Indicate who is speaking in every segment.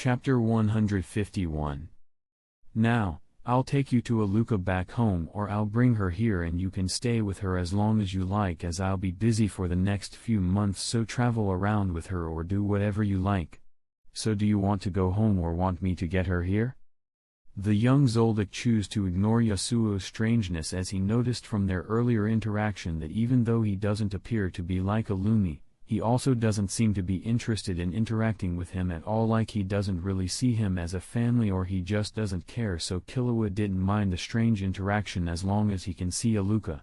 Speaker 1: Chapter 151. Now, I'll take you to Aluka back home, or I'll bring her here and you can stay with her as long as you like, as I'll be busy for the next few months, so travel around with her or do whatever you like. So do you want to go home or want me to get her here? The young Zoldyck chose to ignore Yasuo's strangeness, as he noticed from their earlier interaction that even though he doesn't appear to be like a loony, he also doesn't seem to be interested in interacting with him at all, like he doesn't really see him as a family or he just doesn't care. So Killua didn't mind the strange interaction as long as he can see Aluka.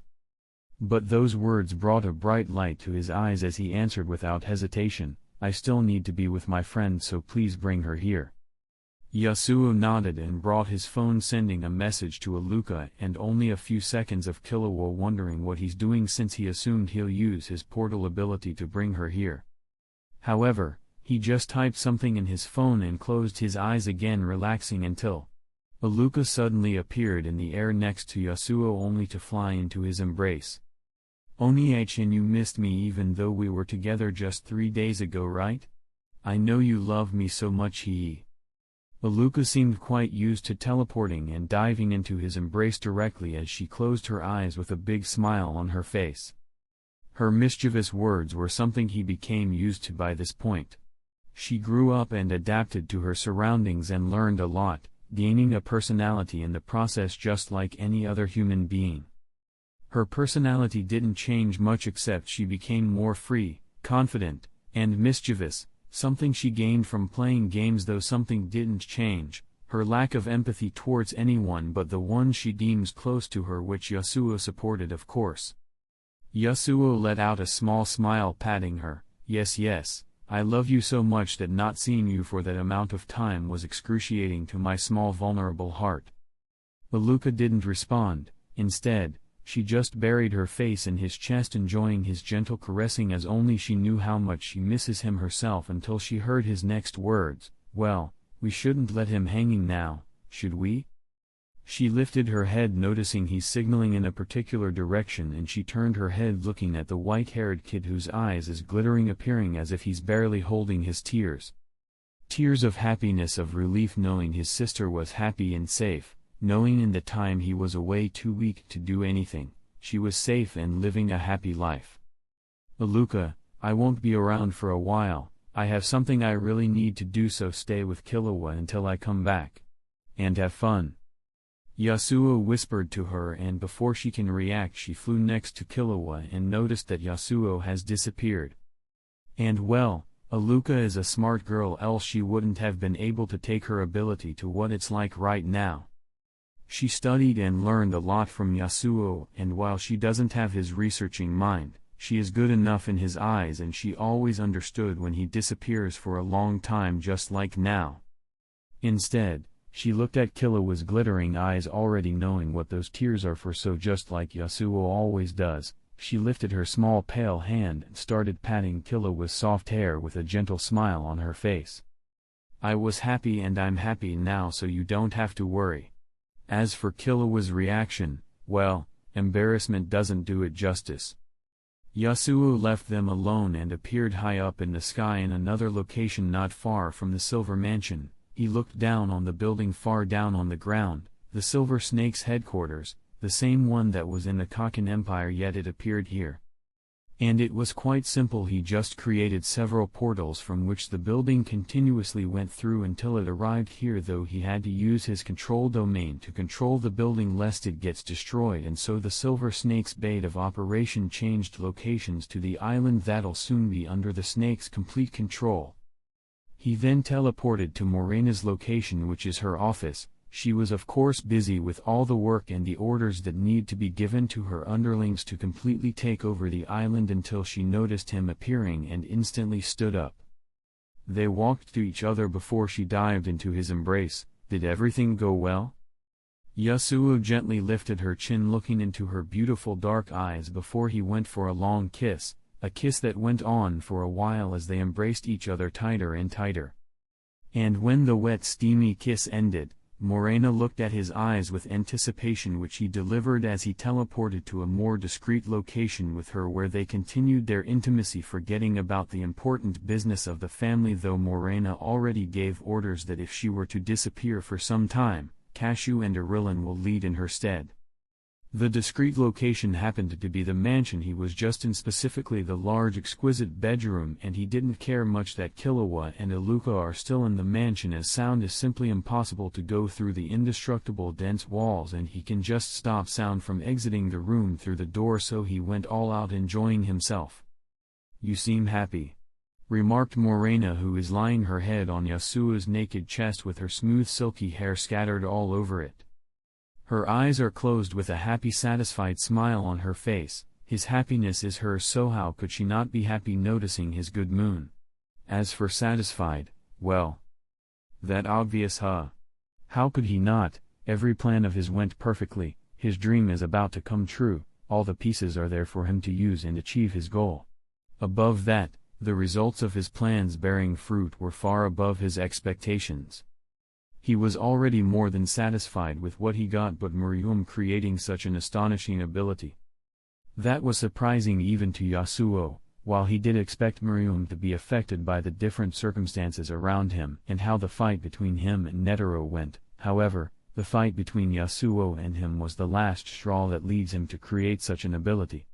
Speaker 1: But those words brought a bright light to his eyes as he answered without hesitation, "I still need to be with my friend, so please bring her here." Yasuo nodded and brought his phone, sending a message to Aluka, and only a few seconds of Killua wondering what he's doing, since he assumed he'll use his portal ability to bring her here. However, he just typed something in his phone and closed his eyes again, relaxing until Aluka suddenly appeared in the air next to Yasuo, only to fly into his embrace. "Oni-chan, you missed me even though we were together just 3 days ago, right? I know you love me so much." Aluka seemed quite used to teleporting and diving into his embrace directly as she closed her eyes with a big smile on her face. Her mischievous words were something he became used to by this point. She grew up and adapted to her surroundings and learned a lot, gaining a personality in the process just like any other human being. Her personality didn't change much, except she became more free, confident, and mischievous, something she gained from playing games. Though something didn't change, her lack of empathy towards anyone but the one she deems close to her, which Yasuo supported, of course. Yasuo let out a small smile, patting her. Yes, I love you so much that not seeing you for that amount of time was excruciating to my small vulnerable heart." Aluka didn't respond. Instead, she just buried her face in his chest, enjoying his gentle caressing as only she knew how much she misses him herself, until she heard his next words, "Well, we shouldn't let him hanging now, should we?" She lifted her head, noticing he's signaling in a particular direction, and she turned her head, looking at the white-haired kid whose eyes is glittering, appearing as if he's barely holding his tears. Tears of happiness, of relief, knowing his sister was happy and safe. Knowing in the time he was away, too weak to do anything, she was safe and living a happy life. "Aluka, I won't be around for a while. I have something I really need to do, so stay with Killua until I come back. And have fun." Yasuo whispered to her, and before she can react, she flew next to Killua and noticed that Yasuo has disappeared. And well, Aluka is a smart girl, else she wouldn't have been able to take her ability to what it's like right now. She studied and learned a lot from Yasuo, and while she doesn't have his researching mind, she is good enough in his eyes, and she always understood when he disappears for a long time, just like now. Instead, she looked at Killua's glittering eyes, already knowing what those tears are for, so just like Yasuo always does, she lifted her small pale hand and started patting Killua's soft hair with a gentle smile on her face. "I was happy and I'm happy now, so you don't have to worry." As for Killua's reaction, well, embarrassment doesn't do it justice. Yasuo left them alone and appeared high up in the sky in another location not far from the Silver Mansion. He looked down on the building far down on the ground, the Silver Snake's headquarters, the same one that was in the Kakin Empire, yet it appeared here. And it was quite simple. He just created several portals from which the building continuously went through until it arrived here, though he had to use his control domain to control the building lest it gets destroyed, and so the Silver Snake's bait of operation changed locations to the island that'll soon be under the snake's complete control. He then teleported to Morena's location, which is her office. She was of course busy with all the work and the orders that need to be given to her underlings to completely take over the island, until she noticed him appearing and instantly stood up. They walked to each other before she dived into his embrace. "Did everything go well?" Yasuo gently lifted her chin, looking into her beautiful dark eyes before he went for a long kiss, a kiss that went on for a while as they embraced each other tighter and tighter. And when the wet steamy kiss ended, Morena looked at his eyes with anticipation, which he delivered as he teleported to a more discreet location with her where they continued their intimacy, forgetting about the important business of the family, though Morena already gave orders that if she were to disappear for some time, Cashew and Irillan will lead in her stead. The discreet location happened to be the mansion he was just in, specifically the large exquisite bedroom, and he didn't care much that Killua and Iluka are still in the mansion, as sound is simply impossible to go through the indestructible dense walls and he can just stop sound from exiting the room through the door, so he went all out enjoying himself. "You seem happy," remarked Morena, who is lying her head on Yasuo's naked chest with her smooth silky hair scattered all over it. Her eyes are closed with a happy satisfied smile on her face. His happiness is hers, so how could she not be happy noticing his good moon? As for satisfied, well, that obvious, huh? How could he not? Every plan of his went perfectly, his dream is about to come true, all the pieces are there for him to use and achieve his goal. Above that, the results of his plans bearing fruit were far above his expectations. He was already more than satisfied with what he got, but Miriam creating such an astonishing ability. That was surprising even to Yasuo, while he did expect Miriam to be affected by the different circumstances around him and how the fight between him and Netero went. However, the fight between Yasuo and him was the last straw that leads him to create such an ability.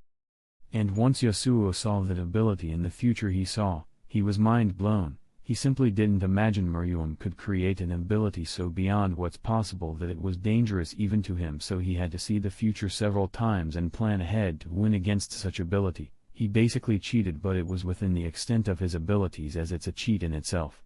Speaker 1: And once Yasuo saw that ability in the future he was mind blown. He simply didn't imagine Miriam could create an ability so beyond what's possible that it was dangerous even to him, so he had to see the future several times and plan ahead to win against such ability. He basically cheated, but it was within the extent of his abilities, as it's a cheat in itself.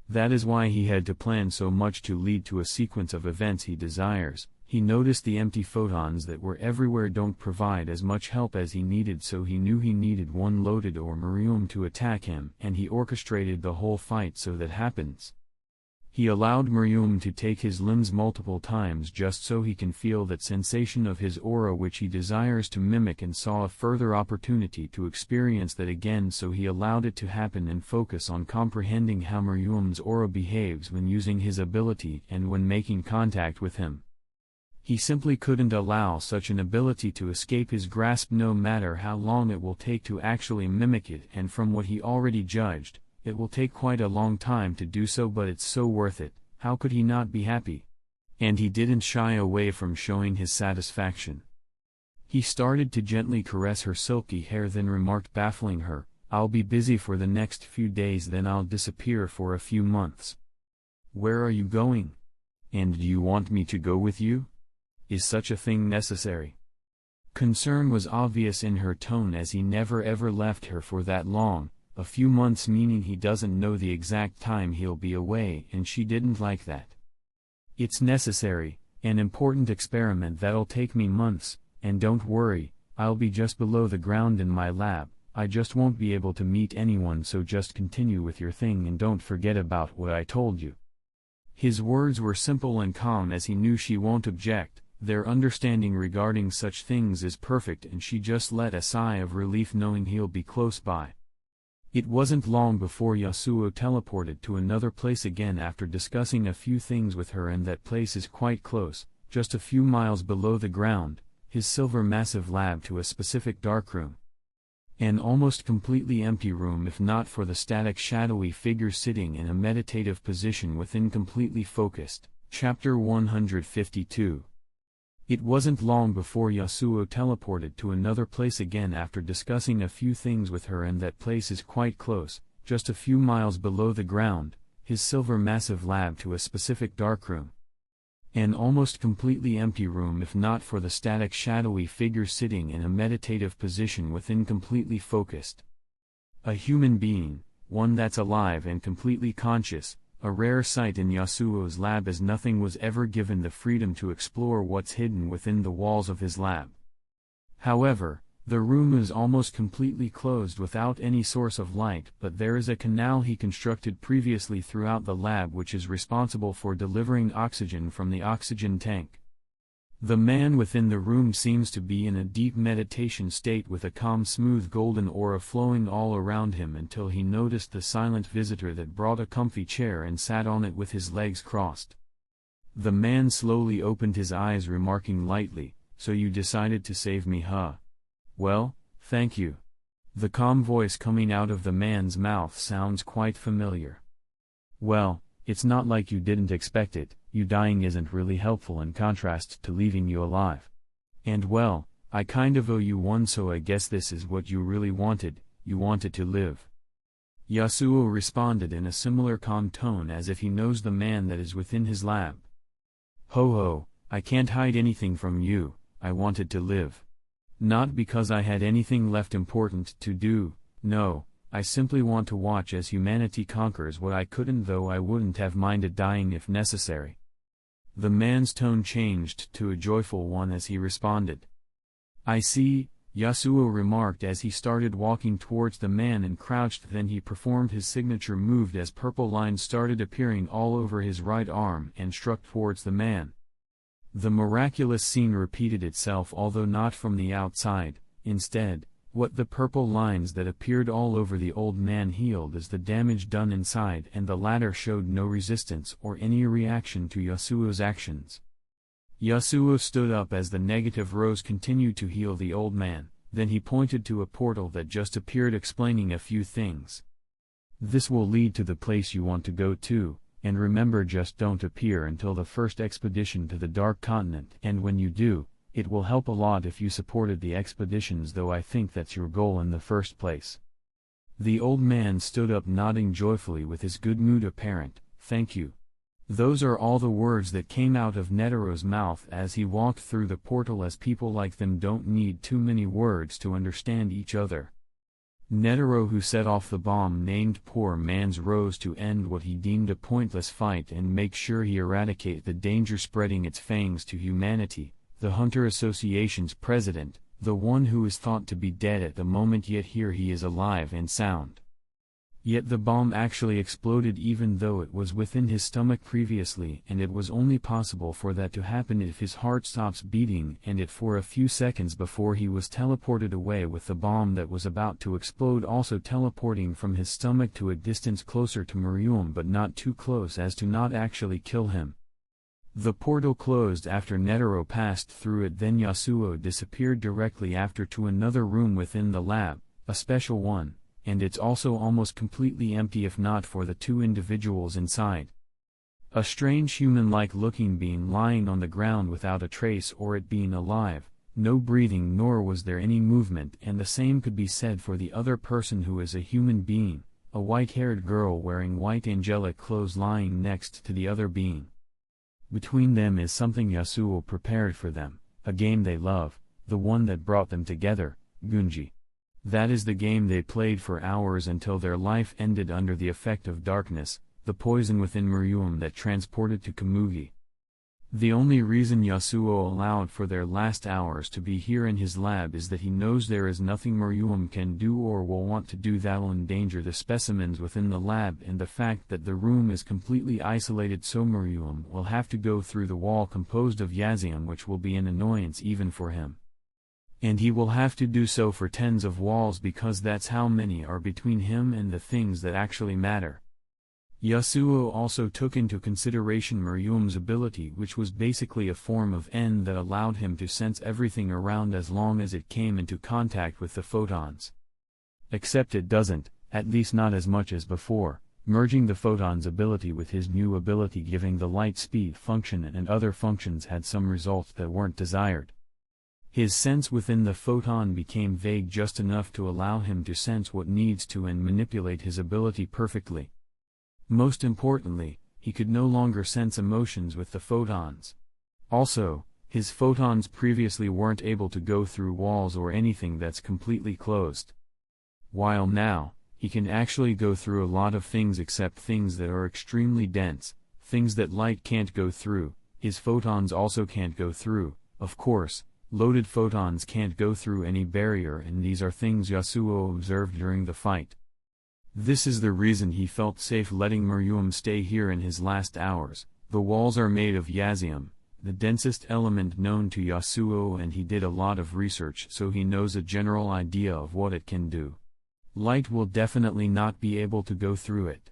Speaker 1: That is why he had to plan so much to lead to a sequence of events he desires. He noticed the empty photons that were everywhere don't provide as much help as he needed, so he knew he needed one loaded or Miriam to attack him, and he orchestrated the whole fight so that happens. He allowed Miriam to take his limbs multiple times just so he can feel that sensation of his aura which he desires to mimic, and saw a further opportunity to experience that again, so he allowed it to happen and focus on comprehending how Miriam's aura behaves when using his ability and when making contact with him. He simply couldn't allow such an ability to escape his grasp, no matter how long it will take to actually mimic it, and from what he already judged, it will take quite a long time to do so, but it's so worth it. How could he not be happy? And he didn't shy away from showing his satisfaction. He started to gently caress her silky hair, then remarked, baffling her, "I'll be busy for the next few days, then I'll disappear for a few months." "Where are you going? And do you want me to go with you? Is such a thing necessary?" Concern was obvious in her tone, as he never ever left her for that long. A few months meaning he doesn't know the exact time he'll be away, and she didn't like that. "It's necessary, an important experiment that'll take me months, and don't worry, I'll be just below the ground in my lab. I just won't be able to meet anyone, so just continue with your thing and don't forget about what I told you." His words were simple and calm, as he knew she won't object. Their understanding regarding such things is perfect, and she just let a sigh of relief knowing he'll be close by. It wasn't long before Yasuo teleported to another place again after discussing a few things with her, and that place is quite close, just a few miles below the ground, his silver massive lab to a specific darkroom. An almost completely empty room if not for the static shadowy figure sitting in a meditative position within, completely focused. Chapter 152. It wasn't long before Yasuo teleported to another place again after discussing a few things with her, and that place is quite close, just a few miles below the ground, his silver massive lab to a specific darkroom. An almost completely empty room if not for the static shadowy figure sitting in a meditative position within, completely focused. A human being, one that's alive and completely conscious, a rare sight in Yasuo's lab, as nothing was ever given the freedom to explore what's hidden within the walls of his lab. However, the room is almost completely closed without any source of light, but there is a canal he constructed previously throughout the lab which is responsible for delivering oxygen from the oxygen tank. The man within the room seems to be in a deep meditation state with a calm smooth golden aura flowing all around him, until he noticed the silent visitor that brought a comfy chair and sat on it with his legs crossed. The man slowly opened his eyes, remarking lightly, "So you decided to save me, huh? Well, thank you." The calm voice coming out of the man's mouth sounds quite familiar. "Well, it's not like you didn't expect it. You dying isn't really helpful in contrast to leaving you alive. And well, I kind of owe you one, so I guess this is what you really wanted, you wanted to live." Yasuo responded in a similar calm tone as if he knows the man that is within his lab. "Ho ho, I can't hide anything from you, I wanted to live. Not because I had anything left important to do, no, I simply want to watch as humanity conquers what I couldn't, though I wouldn't have minded dying if necessary." The man's tone changed to a joyful one as he responded. "I see," Yasuo remarked as he started walking towards the man and crouched. Then he performed his signature move as purple lines started appearing all over his right arm and struck towards the man. The miraculous scene repeated itself, although not from the outside. Instead, what the purple lines that appeared all over the old man healed is the damage done inside, and the latter showed no resistance or any reaction to Yasuo's actions. Yasuo stood up as the negative rose continued to heal the old man, then he pointed to a portal that just appeared, explaining a few things. "This will lead to the place you want to go to, and remember, just don't appear until the first expedition to the Dark Continent, and when you do, it will help a lot if you supported the expeditions, though I think that's your goal in the first place." The old man stood up, nodding joyfully with his good mood apparent. "Thank you." Those are all the words that came out of Netero's mouth as he walked through the portal, as people like them don't need too many words to understand each other. Netero, who set off the bomb named Poor Man's Rose to end what he deemed a pointless fight and make sure he eradicate the danger spreading its fangs to humanity, the Hunter Association's president, the one who is thought to be dead at the moment, yet here he is alive and sound. Yet the bomb actually exploded even though it was within his stomach previously, and it was only possible for that to happen if his heart stops beating, and it for a few seconds before he was teleported away with the bomb that was about to explode also teleporting from his stomach to a distance closer to Miriam, but not too close as to not actually kill him. The portal closed after Netero passed through it, then Yasuo disappeared directly after to another room within the lab, a special one, and it's also almost completely empty if not for the two individuals inside. A strange human-like looking being lying on the ground without a trace or it being alive, no breathing nor was there any movement, and the same could be said for the other person who is a human being, a white-haired girl wearing white angelic clothes lying next to the other being. Between them is something Yasuo prepared for them, a game they love, the one that brought them together, Gunji. That is the game they played for hours until their life ended under the effect of darkness, the poison within Miriam that transported to Kamugi. The only reason Yasuo allowed for their last hours to be here in his lab is that he knows there is nothing Miriam can do or will want to do that will endanger the specimens within the lab, and the fact that the room is completely isolated, so Miriam will have to go through the wall composed of Yazium, which will be an annoyance even for him. And he will have to do so for tens of walls because that's how many are between him and the things that actually matter. Yasuo also took into consideration Miriam's ability, which was basically a form of N that allowed him to sense everything around as long as it came into contact with the photons. Except it doesn't, at least not as much as before, merging the photons ability with his new ability giving the light speed function and other functions had some results that weren't desired. His sense within the photon became vague just enough to allow him to sense what needs to and manipulate his ability perfectly. Most importantly, he could no longer sense emotions with the photons. Also, his photons previously weren't able to go through walls or anything that's completely closed. While now, he can actually go through a lot of things except things that are extremely dense, things that light can't go through, his photons also can't go through, of course. Loaded photons can't go through any barrier, and these are things Yasuo observed during the fight. This is the reason he felt safe letting Miriam stay here in his last hours. The walls are made of Yazium, the densest element known to Yasuo, and he did a lot of research so he knows a general idea of what it can do. Light will definitely not be able to go through it.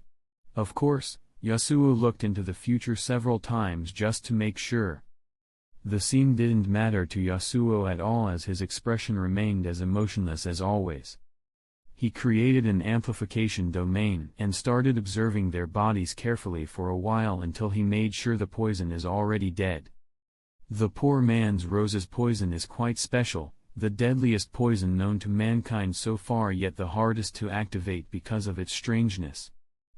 Speaker 1: Of course, Yasuo looked into the future several times just to make sure. The scene didn't matter to Yasuo at all, as his expression remained as emotionless as always. He created an amplification domain and started observing their bodies carefully for a while until he made sure the poison is already dead. The poor man's rose's poison is quite special, the deadliest poison known to mankind so far, yet the hardest to activate because of its strangeness.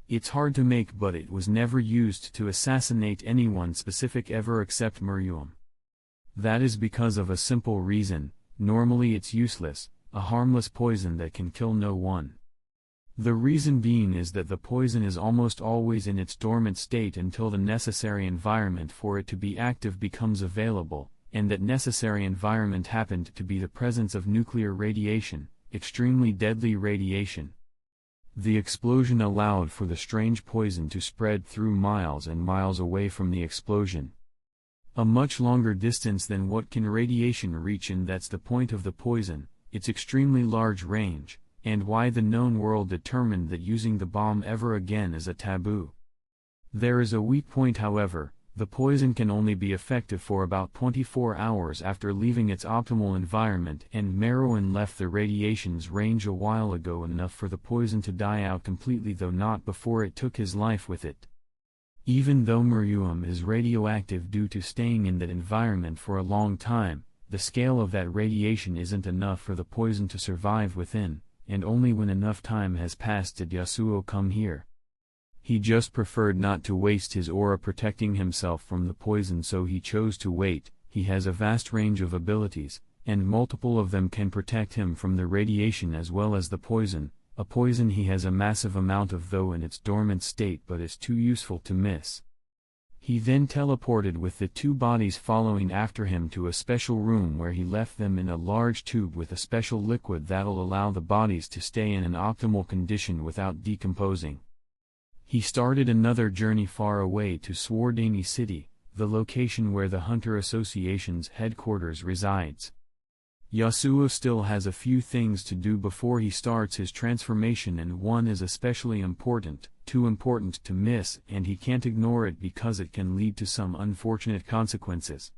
Speaker 1: It's hard to make, but it was never used to assassinate anyone specific ever except Miriam. That is because of a simple reason: normally it's useless, a harmless poison that can kill no one. The reason being is that the poison is almost always in its dormant state until the necessary environment for it to be active becomes available, and that necessary environment happened to be the presence of nuclear radiation, extremely deadly radiation. The explosion allowed for the strange poison to spread through miles and miles away from the explosion. A much longer distance than what can radiation reach, and that's the point of the poison, its extremely large range, and why the known world determined that using the bomb ever again is a taboo. There is a weak point, however: the poison can only be effective for about 24 hours after leaving its optimal environment, and Meruan left the radiation's range a while ago, enough for the poison to die out completely, though not before it took his life with it. Even though Miriam is radioactive due to staying in that environment for a long time, the scale of that radiation isn't enough for the poison to survive within, and only when enough time has passed did Yasuo come here. He just preferred not to waste his aura protecting himself from the poison, so he chose to wait. He has a vast range of abilities, and multiple of them can protect him from the radiation as well as the poison, a poison he has a massive amount of though in its dormant state, but is too useful to miss. He then teleported with the two bodies following after him to a special room where he left them in a large tube with a special liquid that'll allow the bodies to stay in an optimal condition without decomposing. He started another journey far away to Swordani City, the location where the Hunter Association's headquarters resides. Yasuo still has a few things to do before he starts his transformation, and one is especially important, too important to miss, and he can't ignore it because it can lead to some unfortunate consequences.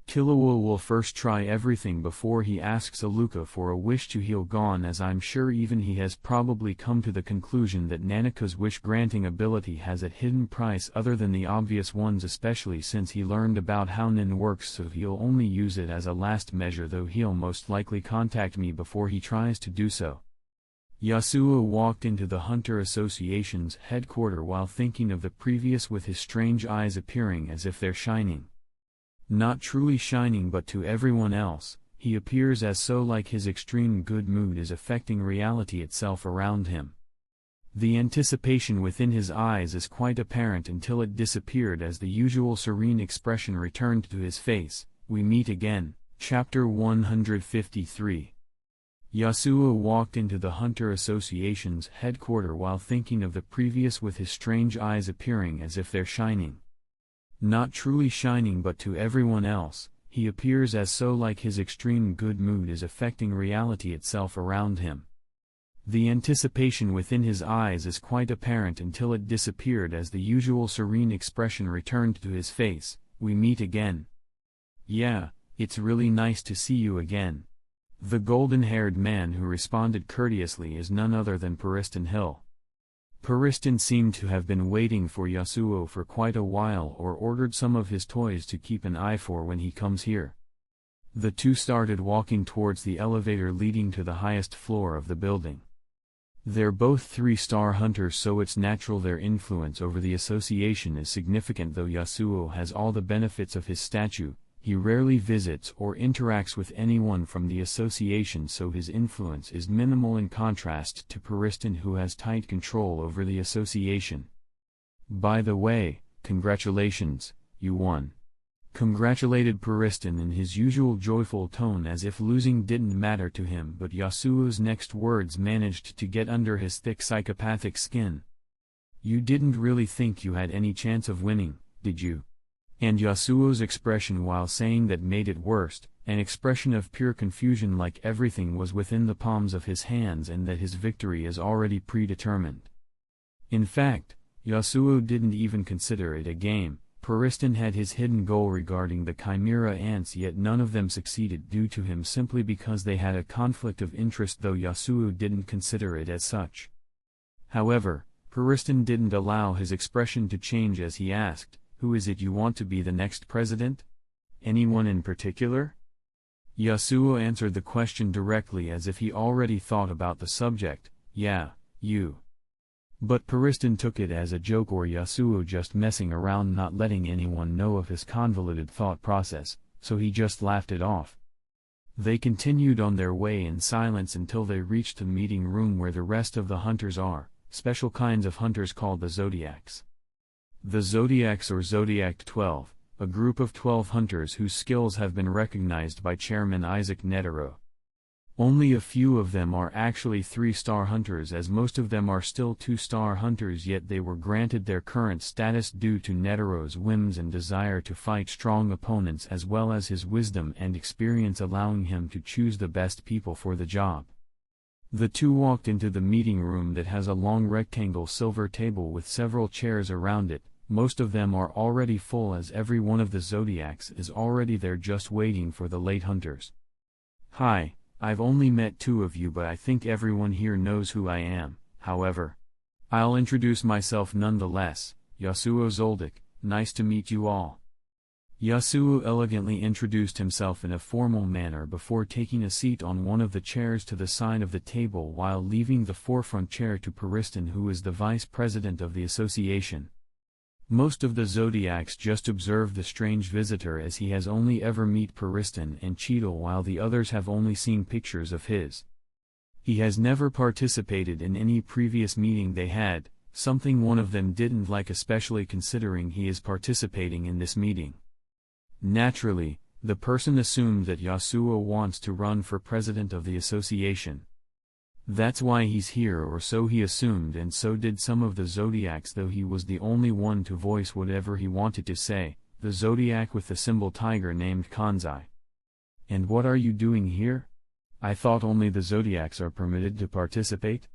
Speaker 1: Killua will first try everything before he asks Aluka for a wish to heal Gon, as I'm sure even he has probably come to the conclusion that Nanaka's wish-granting ability has a hidden price other than the obvious ones, especially since he learned about how Nin works, so he'll only use it as a last measure, though he'll most likely contact me before he tries to do so. Yasuo walked into the Hunter Association's headquarters while thinking of the previous, with his strange eyes appearing as if they're shining. Not truly shining, but to everyone else, he appears as so like his extreme good mood is affecting reality itself around him. The anticipation within his eyes is quite apparent until it disappeared as the usual serene expression returned to his face. We meet again. Chapter 153. Yasuo walked into the Hunter Association's headquarters while thinking of the previous, with his strange eyes appearing as if they're shining. Not truly shining, but to everyone else, he appears as so like his extreme good mood is affecting reality itself around him. The anticipation within his eyes is quite apparent until it disappeared as the usual serene expression returned to his face. We meet again. Yeah, it's really nice to see you again. The golden-haired man who responded courteously is none other than Pariston Hill. Pariston seemed to have been waiting for Yasuo for quite a while, or ordered some of his toys to keep an eye for when he comes here. The two started walking towards the elevator leading to the highest floor of the building. They're both 3-star hunters, so it's natural their influence over the association is significant. Though Yasuo has all the benefits of his statue, he rarely visits or interacts with anyone from the association, so his influence is minimal in contrast to Pariston, who has tight control over the association. By the way, congratulations, you won. Congratulated Pariston in his usual joyful tone, as if losing didn't matter to him, but Yasuo's next words managed to get under his thick psychopathic skin. You didn't really think you had any chance of winning, did you? And Yasuo's expression while saying that made it worse, an expression of pure confusion, like everything was within the palms of his hands and that his victory is already predetermined. In fact, Yasuo didn't even consider it a game. Pariston had his hidden goal regarding the Chimera ants, yet none of them succeeded due to him simply because they had a conflict of interest, though Yasuo didn't consider it as such. However, Pariston didn't allow his expression to change as he asked, "Who is it you want to be the next president? Anyone in particular?" Yasuo answered the question directly as if he already thought about the subject, "Yeah, you." But Pariston took it as a joke or Yasuo just messing around, not letting anyone know of his convoluted thought process, so he just laughed it off. They continued on their way in silence until they reached the meeting room where the rest of the hunters are, special kinds of hunters called the Zodiacs. The Zodiacs, or Zodiac 12, a group of 12 hunters whose skills have been recognized by Chairman Isaac Netero. Only a few of them are actually 3-star hunters, as most of them are still 2-star hunters, yet they were granted their current status due to Netero's whims and desire to fight strong opponents, as well as his wisdom and experience allowing him to choose the best people for the job. The two walked into the meeting room that has a long rectangle silver table with several chairs around it. Most of them are already full, as every one of the Zodiacs is already there just waiting for the late hunters. "Hi. I've only met 2 of you, but I think everyone here knows who I am. However, I'll introduce myself nonetheless. Yasuo Zoldyck, nice to meet you all." Yasuo elegantly introduced himself in a formal manner before taking a seat on one of the chairs to the side of the table, while leaving the forefront chair to Pariston, who is the vice president of the association. Most of the Zodiacs just observe the strange visitor, as he has only ever met Pariston and Cheadle, while the others have only seen pictures of his. He has never participated in any previous meeting they had, something one of them didn't like, especially considering he is participating in this meeting. Naturally, the person assumed that Yasuo wants to run for president of the association. That's why he's here, or so he assumed, and so did some of the Zodiacs, though he was the only one to voice whatever he wanted to say, the Zodiac with the symbol tiger named Kanzai. "And what are you doing here? I thought only the Zodiacs are permitted to participate?"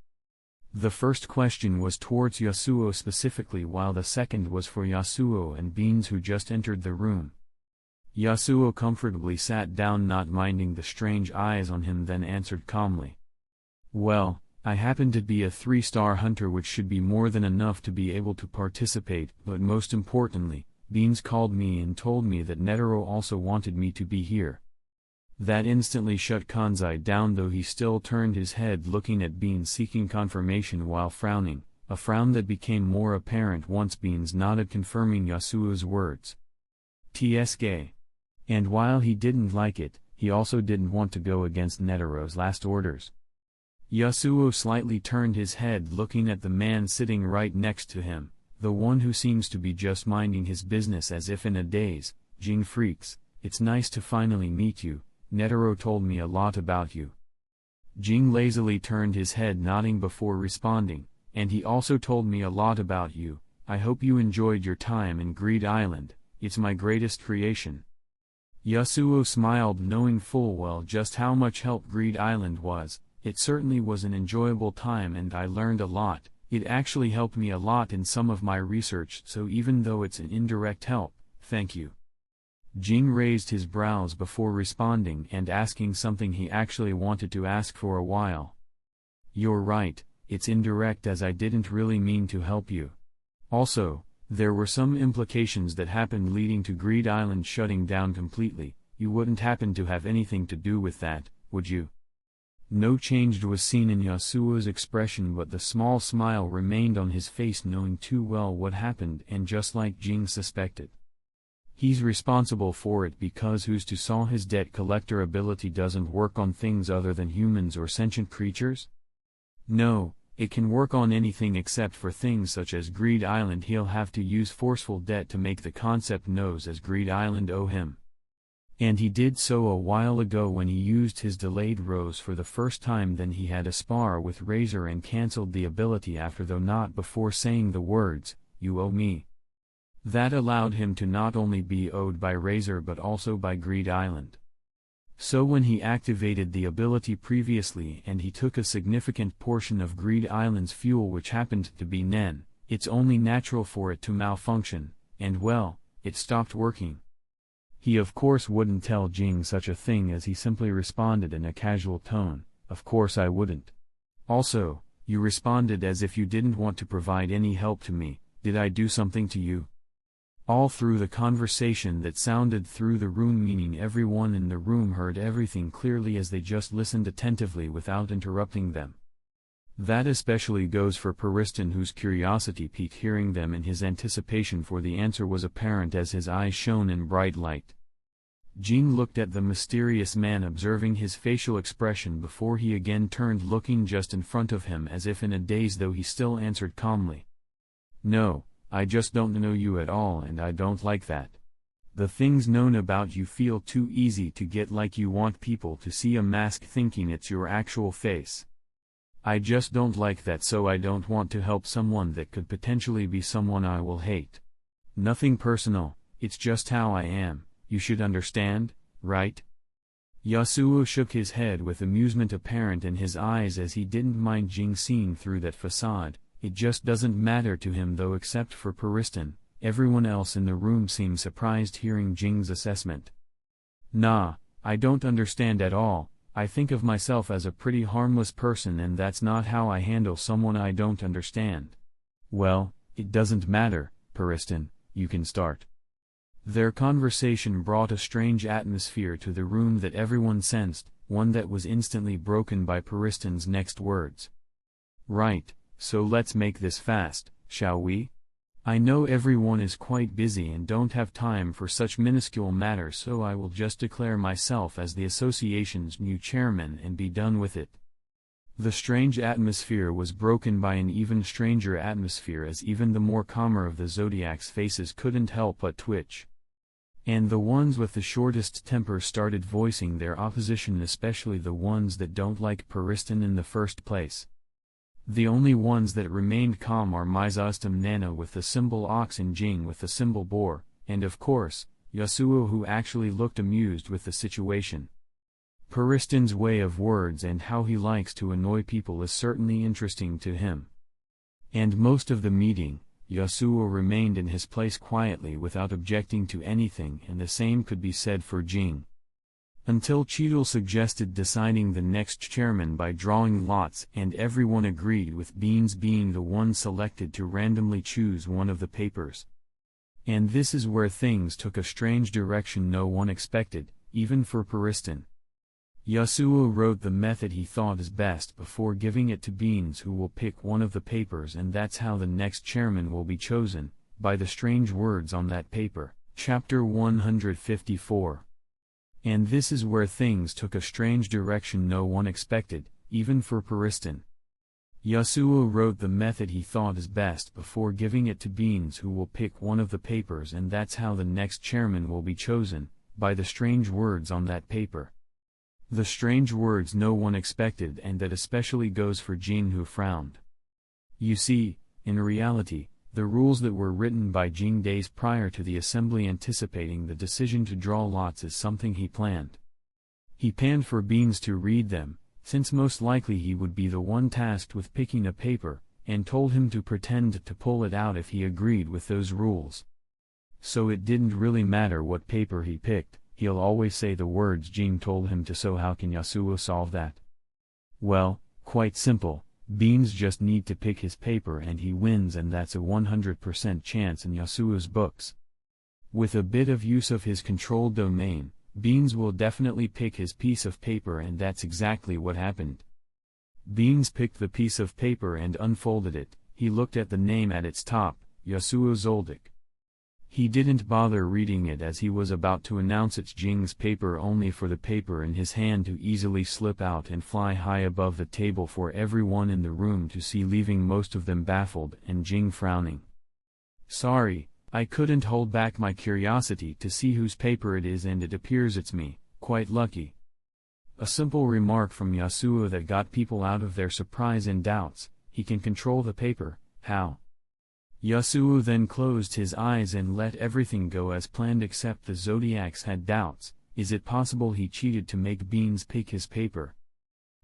Speaker 1: The first question was towards Yasuo specifically, while the second was for Yasuo and Beans, who just entered the room. Yasuo comfortably sat down, not minding the strange eyes on him, then answered calmly, "Well, I happen to be a 3-star hunter, which should be more than enough to be able to participate, but most importantly, Beans called me and told me that Netero also wanted me to be here." That instantly shut Kanzai down, though he still turned his head looking at Beans, seeking confirmation while frowning, a frown that became more apparent once Beans nodded, confirming Yasuo's words. TSK. And while he didn't like it, he also didn't want to go against Netero's last orders. Yasuo slightly turned his head, looking at the man sitting right next to him, the one who seems to be just minding his business as if in a daze. "Jing Freaks, it's nice to finally meet you. Netero told me a lot about you." Jing lazily turned his head, nodding before responding, "And he also told me a lot about you. I hope you enjoyed your time in Greed Island. It's my greatest creation." Yasuo smiled, knowing full well just how much help Greed Island was. "It certainly was an enjoyable time and I learned a lot. It actually helped me a lot in some of my research, so even though it's an indirect help, thank you." Jing raised his brows before responding and asking something he actually wanted to ask for a while. "You're right, it's indirect, as I didn't really mean to help you. Also, there were some implications that happened leading to Greed Island shutting down completely. You wouldn't happen to have anything to do with that, would you?" No change was seen in Yasuo's expression, but the small smile remained on his face, knowing too well what happened, and just like Jing suspected. He's responsible for it, because who's to saw his debt collector ability doesn't work on things other than humans or sentient creatures? No, it can work on anything except for things such as Greed Island. He'll have to use forceful debt to make the concept knows as Greed Island owe him. And he did so a while ago when he used his delayed rose for the first time. Then he had a spar with Razor and cancelled the ability after, though not before saying the words, "You owe me." That allowed him to not only be owed by Razor but also by Greed Island. So when he activated the ability previously and he took a significant portion of Greed Island's fuel, which happened to be Nen, It's only natural for it to malfunction, and well, it stopped working. He of course wouldn't tell Jing such a thing, as he simply responded in a casual tone, "Of course I wouldn't. Also, you responded as if you didn't want to provide any help to me. Did I do something to you?" All through the conversation that sounded through the room, meaning everyone in the room heard everything clearly as they just listened attentively without interrupting them. That especially goes for Pariston, whose curiosity piqued hearing them, and his anticipation for the answer was apparent as his eyes shone in bright light. Jing looked at the mysterious man, observing his facial expression before he again turned, looking just in front of him as if in a daze, though he still answered calmly. "No, I just don't know you at all, and I don't like that. The things known about you feel too easy to get, like you want people to see a mask thinking it's your actual face. I just don't like that, so I don't want to help someone that could potentially be someone I will hate. Nothing personal, it's just how I am, you should understand, right?" Yasuo shook his head with amusement apparent in his eyes, as he didn't mind Jing seeing through that facade. It just doesn't matter to him though, except for Pariston. Everyone else in the room seemed surprised hearing Jing's assessment. "Nah, I don't understand at all. I think of myself as a pretty harmless person, and that's not how I handle someone I don't understand." "Well, it doesn't matter, Pariston, you can start." Their conversation brought a strange atmosphere to the room that everyone sensed, one that was instantly broken by Pariston's next words. "Right, so let's make this fast, shall we? I know everyone is quite busy and don't have time for such minuscule matters, so I will just declare myself as the association's new chairman and be done with it." The strange atmosphere was broken by an even stranger atmosphere, as even the more calmer of the Zodiac's faces couldn't help but twitch. And the ones with the shortest temper started voicing their opposition, especially the ones that don't like Pariston in the first place. The only ones that remained calm are Mizustum Nana with the symbol ox and Jing with the symbol boar, and of course, Yasuo, who actually looked amused with the situation. Pariston's way of words and how he likes to annoy people is certainly interesting to him. And most of the meeting, Yasuo remained in his place quietly without objecting to anything, and the same could be said for Jing. Until Cheadle suggested deciding the next chairman by drawing lots, and everyone agreed with Beans being the one selected to randomly choose one of the papers. And this is where things took a strange direction no one expected, even for Pariston. Yasuo wrote the method he thought is best before giving it to Beans, who will pick one of the papers, and that's how the next chairman will be chosen, by the strange words on that paper. Chapter 154. And this is where things took a strange direction no one expected, even for Pariston. Yasuo wrote the method he thought is best before giving it to Beans, who will pick one of the papers, and that's how the next chairman will be chosen, by the strange words on that paper. The strange words no one expected, and that especially goes for Jing, who frowned. You see, in reality, the rules that were written by Jing days prior to the assembly anticipating the decision to draw lots is something he planned. He planned for Beans to read them, since most likely he would be the one tasked with picking a paper, and told him to pretend to pull it out if he agreed with those rules. So it didn't really matter what paper he picked, he'll always say the words Jing told him to. So how can Yasuo solve that? Well, quite simple. Beans just need to pick his paper and he wins, and that's a 100% chance in Yasuo's books. With a bit of use of his control domain, Beans will definitely pick his piece of paper, and that's exactly what happened. Beans picked the piece of paper and unfolded it. He looked at the name at its top, Yasuo Zoldyck. He didn't bother reading it, as he was about to announce it's Jing's paper, only for the paper in his hand to easily slip out and fly high above the table for everyone in the room to see, leaving most of them baffled and Jing frowning. "Sorry, I couldn't hold back my curiosity to see whose paper it is, and it appears it's me, quite lucky." A simple remark from Yasuo that got people out of their surprise and doubts. He can control the paper, how? Yasuo then closed his eyes and let everything go as planned, except the Zodiacs had doubts. Is it possible he cheated to make Beans pick his paper?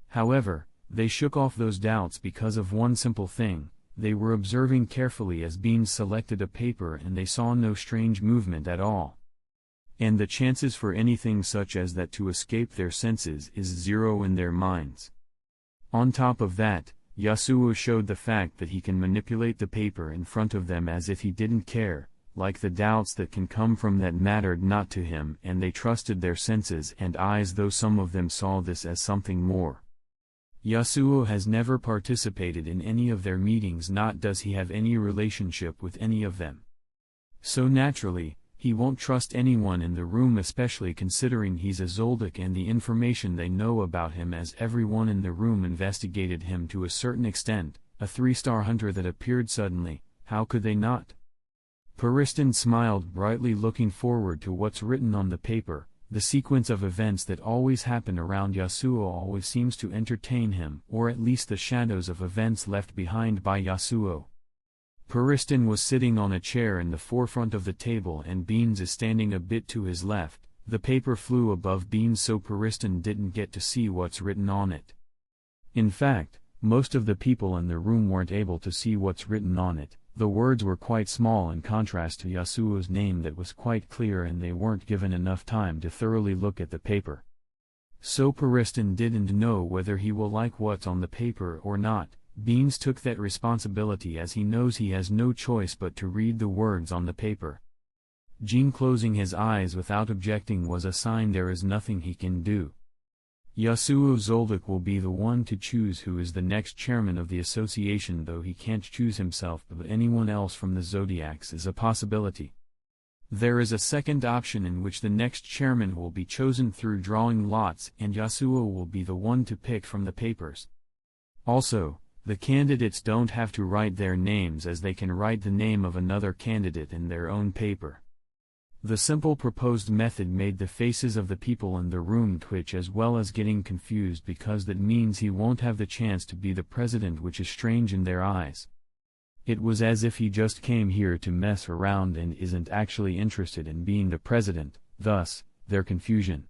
Speaker 1: However, they shook off those doubts because of one simple thing. they were observing carefully as Beans selected a paper and they saw no strange movement at all. And the chances for anything such as that to escape their senses is zero in their minds. On top of that, Yasuo showed the fact that he can manipulate the paper in front of them as if he didn't care, like the doubts that can come from that mattered not to him, and they trusted their senses and eyes, though some of them saw this as something more. Yasuo has never participated in any of their meetings, nor does he have any relationship with any of them. So naturally, he won't trust anyone in the room, especially considering he's a Zoldyck and the information they know about him, as everyone in the room investigated him to a certain extent. A 3-star hunter that appeared suddenly, how could they not? Pariston smiled brightly, looking forward to what's written on the paper. The sequence of events that always happen around Yasuo always seems to entertain him, or at least the shadows of events left behind by Yasuo. Pariston was sitting on a chair in the forefront of the table and Beans is standing a bit to his left. The paper flew above Beans, so Pariston didn't get to see what's written on it. In fact, most of the people in the room weren't able to see what's written on it. The words were quite small in contrast to Yasuo's name that was quite clear, and they weren't given enough time to thoroughly look at the paper. So Pariston didn't know whether he will like what's on the paper or not. Beans took that responsibility as he knows he has no choice but to read the words on the paper. Jing closing his eyes without objecting was a sign there is nothing he can do. Yasuo Zoldyck will be the one to choose who is the next chairman of the association, though he can't choose himself, but anyone else from the Zodiacs is a possibility. There is a second option in which the next chairman will be chosen through drawing lots, and Yasuo will be the one to pick from the papers. Also, the candidates don't have to write their names, as they can write the name of another candidate in their own paper. The simple proposed method made the faces of the people in the room twitch, as well as getting confused, because that means he won't have the chance to be the president, which is strange in their eyes. It was as if he just came here to mess around and isn't actually interested in being the president, thus, their confusion.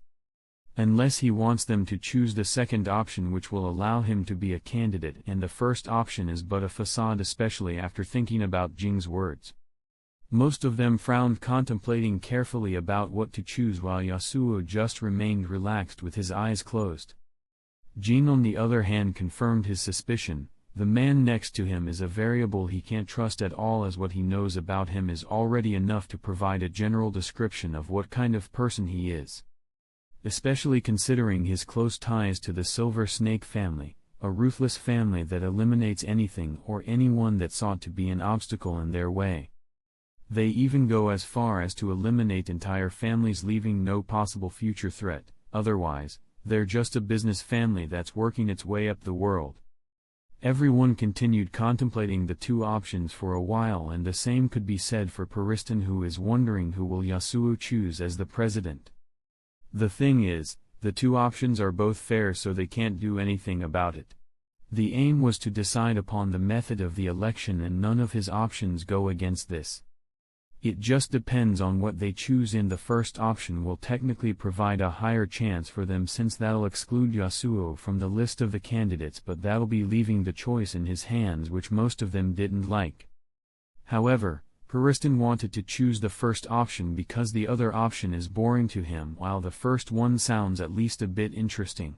Speaker 1: Unless he wants them to choose the second option, which will allow him to be a candidate, and the first option is but a facade, especially after thinking about Jing's words. Most of them frowned, contemplating carefully about what to choose, while Yasuo just remained relaxed with his eyes closed. Jing on the other hand confirmed his suspicion. The man next to him is a variable he can't trust at all, as what he knows about him is already enough to provide a general description of what kind of person he is. Especially considering his close ties to the Silver Snake family, a ruthless family that eliminates anything or anyone that sought to be an obstacle in their way. They even go as far as to eliminate entire families, leaving no possible future threat. Otherwise, they're just a business family that's working its way up the world. Everyone continued contemplating the two options for a while, and the same could be said for Pariston, who is wondering who will Yasuo choose as the president. The thing is, the two options are both fair, so they can't do anything about it. The aim was to decide upon the method of the election, and none of his options go against this. It just depends on what they choose, and the first option will technically provide a higher chance for them, since that'll exclude Yasuo from the list of the candidates, but that'll be leaving the choice in his hands, which most of them didn't like. However, Pariston wanted to choose the first option because the other option is boring to him, while the first one sounds at least a bit interesting.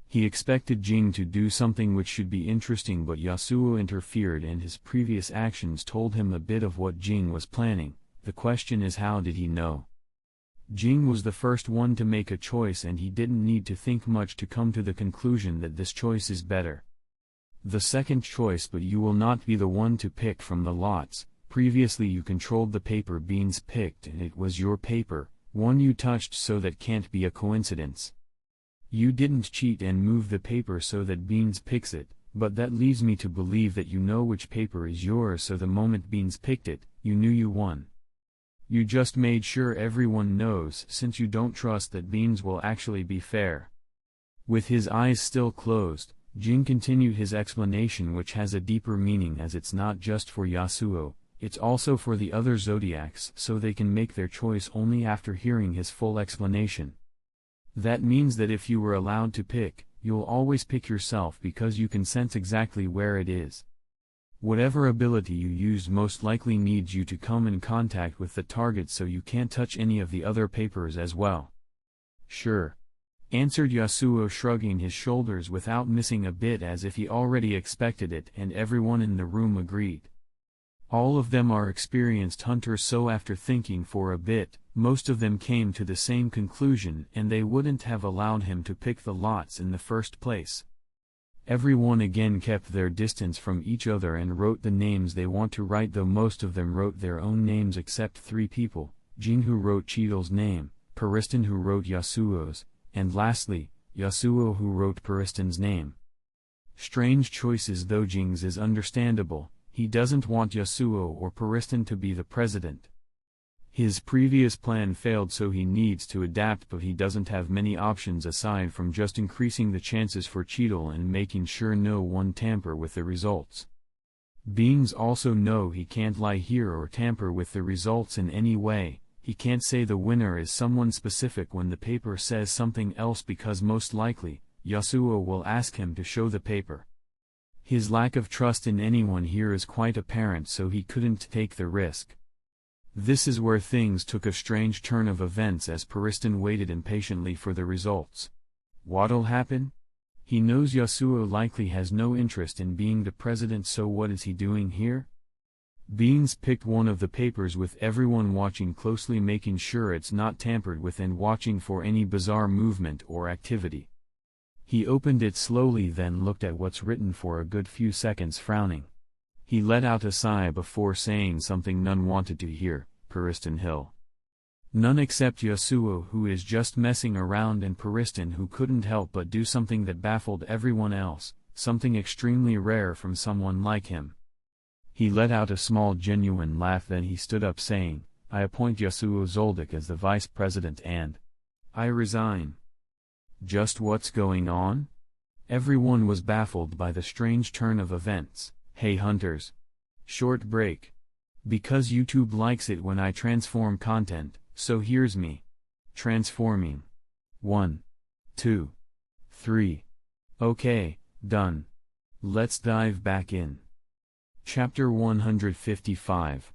Speaker 1: He expected Jing to do something which should be interesting, but Yasuo interfered, and his previous actions told him a bit of what Jing was planning. The question is, how did he know? Jing was the first one to make a choice, and he didn't need to think much to come to the conclusion that this choice is better. The second choice, but you will not be the one to pick from the lots. Previously you controlled the paper Beans picked, and it was your paper, one you touched, so that can't be a coincidence. You didn't cheat and move the paper so that Beans picks it, but that leaves me to believe that you know which paper is yours, so the moment Beans picked it, you knew you won. You just made sure everyone knows, since you don't trust that Beans will actually be fair. With his eyes still closed, Jing continued his explanation, which has a deeper meaning, as it's not just for Yasuo. It's also for the other Zodiacs, so they can make their choice only after hearing his full explanation. That means that if you were allowed to pick, you'll always pick yourself because you can sense exactly where it is. Whatever ability you used most likely needs you to come in contact with the target, so you can't touch any of the other papers as well. Sure, answered Yasuo, shrugging his shoulders without missing a bit, as if he already expected it, and everyone in the room agreed. All of them are experienced hunters, so after thinking for a bit, most of them came to the same conclusion, and they wouldn't have allowed him to pick the lots in the first place. Everyone again kept their distance from each other and wrote the names they want to write, though most of them wrote their own names except 3 people, Jing, who wrote Cheadle's name, Pariston, who wrote Yasuo's, and lastly, Yasuo, who wrote Pariston's name. Strange choices, though Jing's is understandable. He doesn't want Yasuo or Pariston to be the president. His previous plan failed, so he needs to adapt, but he doesn't have many options aside from just increasing the chances for Cheadle and making sure no one tamper with the results. Beings also know he can't lie here or tamper with the results in any way. He can't say the winner is someone specific when the paper says something else, because most likely, Yasuo will ask him to show the paper. His lack of trust in anyone here is quite apparent, so he couldn't take the risk. This is where things took a strange turn of events, as Pariston waited impatiently for the results. What'll happen? He knows Yasuo likely has no interest in being the president, so what is he doing here? Beans picked one of the papers with everyone watching closely, making sure it's not tampered with and watching for any bizarre movement or activity. He opened it slowly, then looked at what's written for a good few seconds, frowning. He let out a sigh before saying something none wanted to hear, Pariston Hill. None except Yasuo, who is just messing around, and Pariston, who couldn't help but do something that baffled everyone else, something extremely rare from someone like him. He let out a small genuine laugh, then he stood up saying, I appoint Yasuo Zoldyck as the vice president and I resign. Just what's going on? Everyone was baffled by the strange turn of events. Hey hunters. Short break. Because YouTube likes it when I transform content, so here's me. Transforming. 1, 2, 3. Okay, done. Let's dive back in. Chapter 155.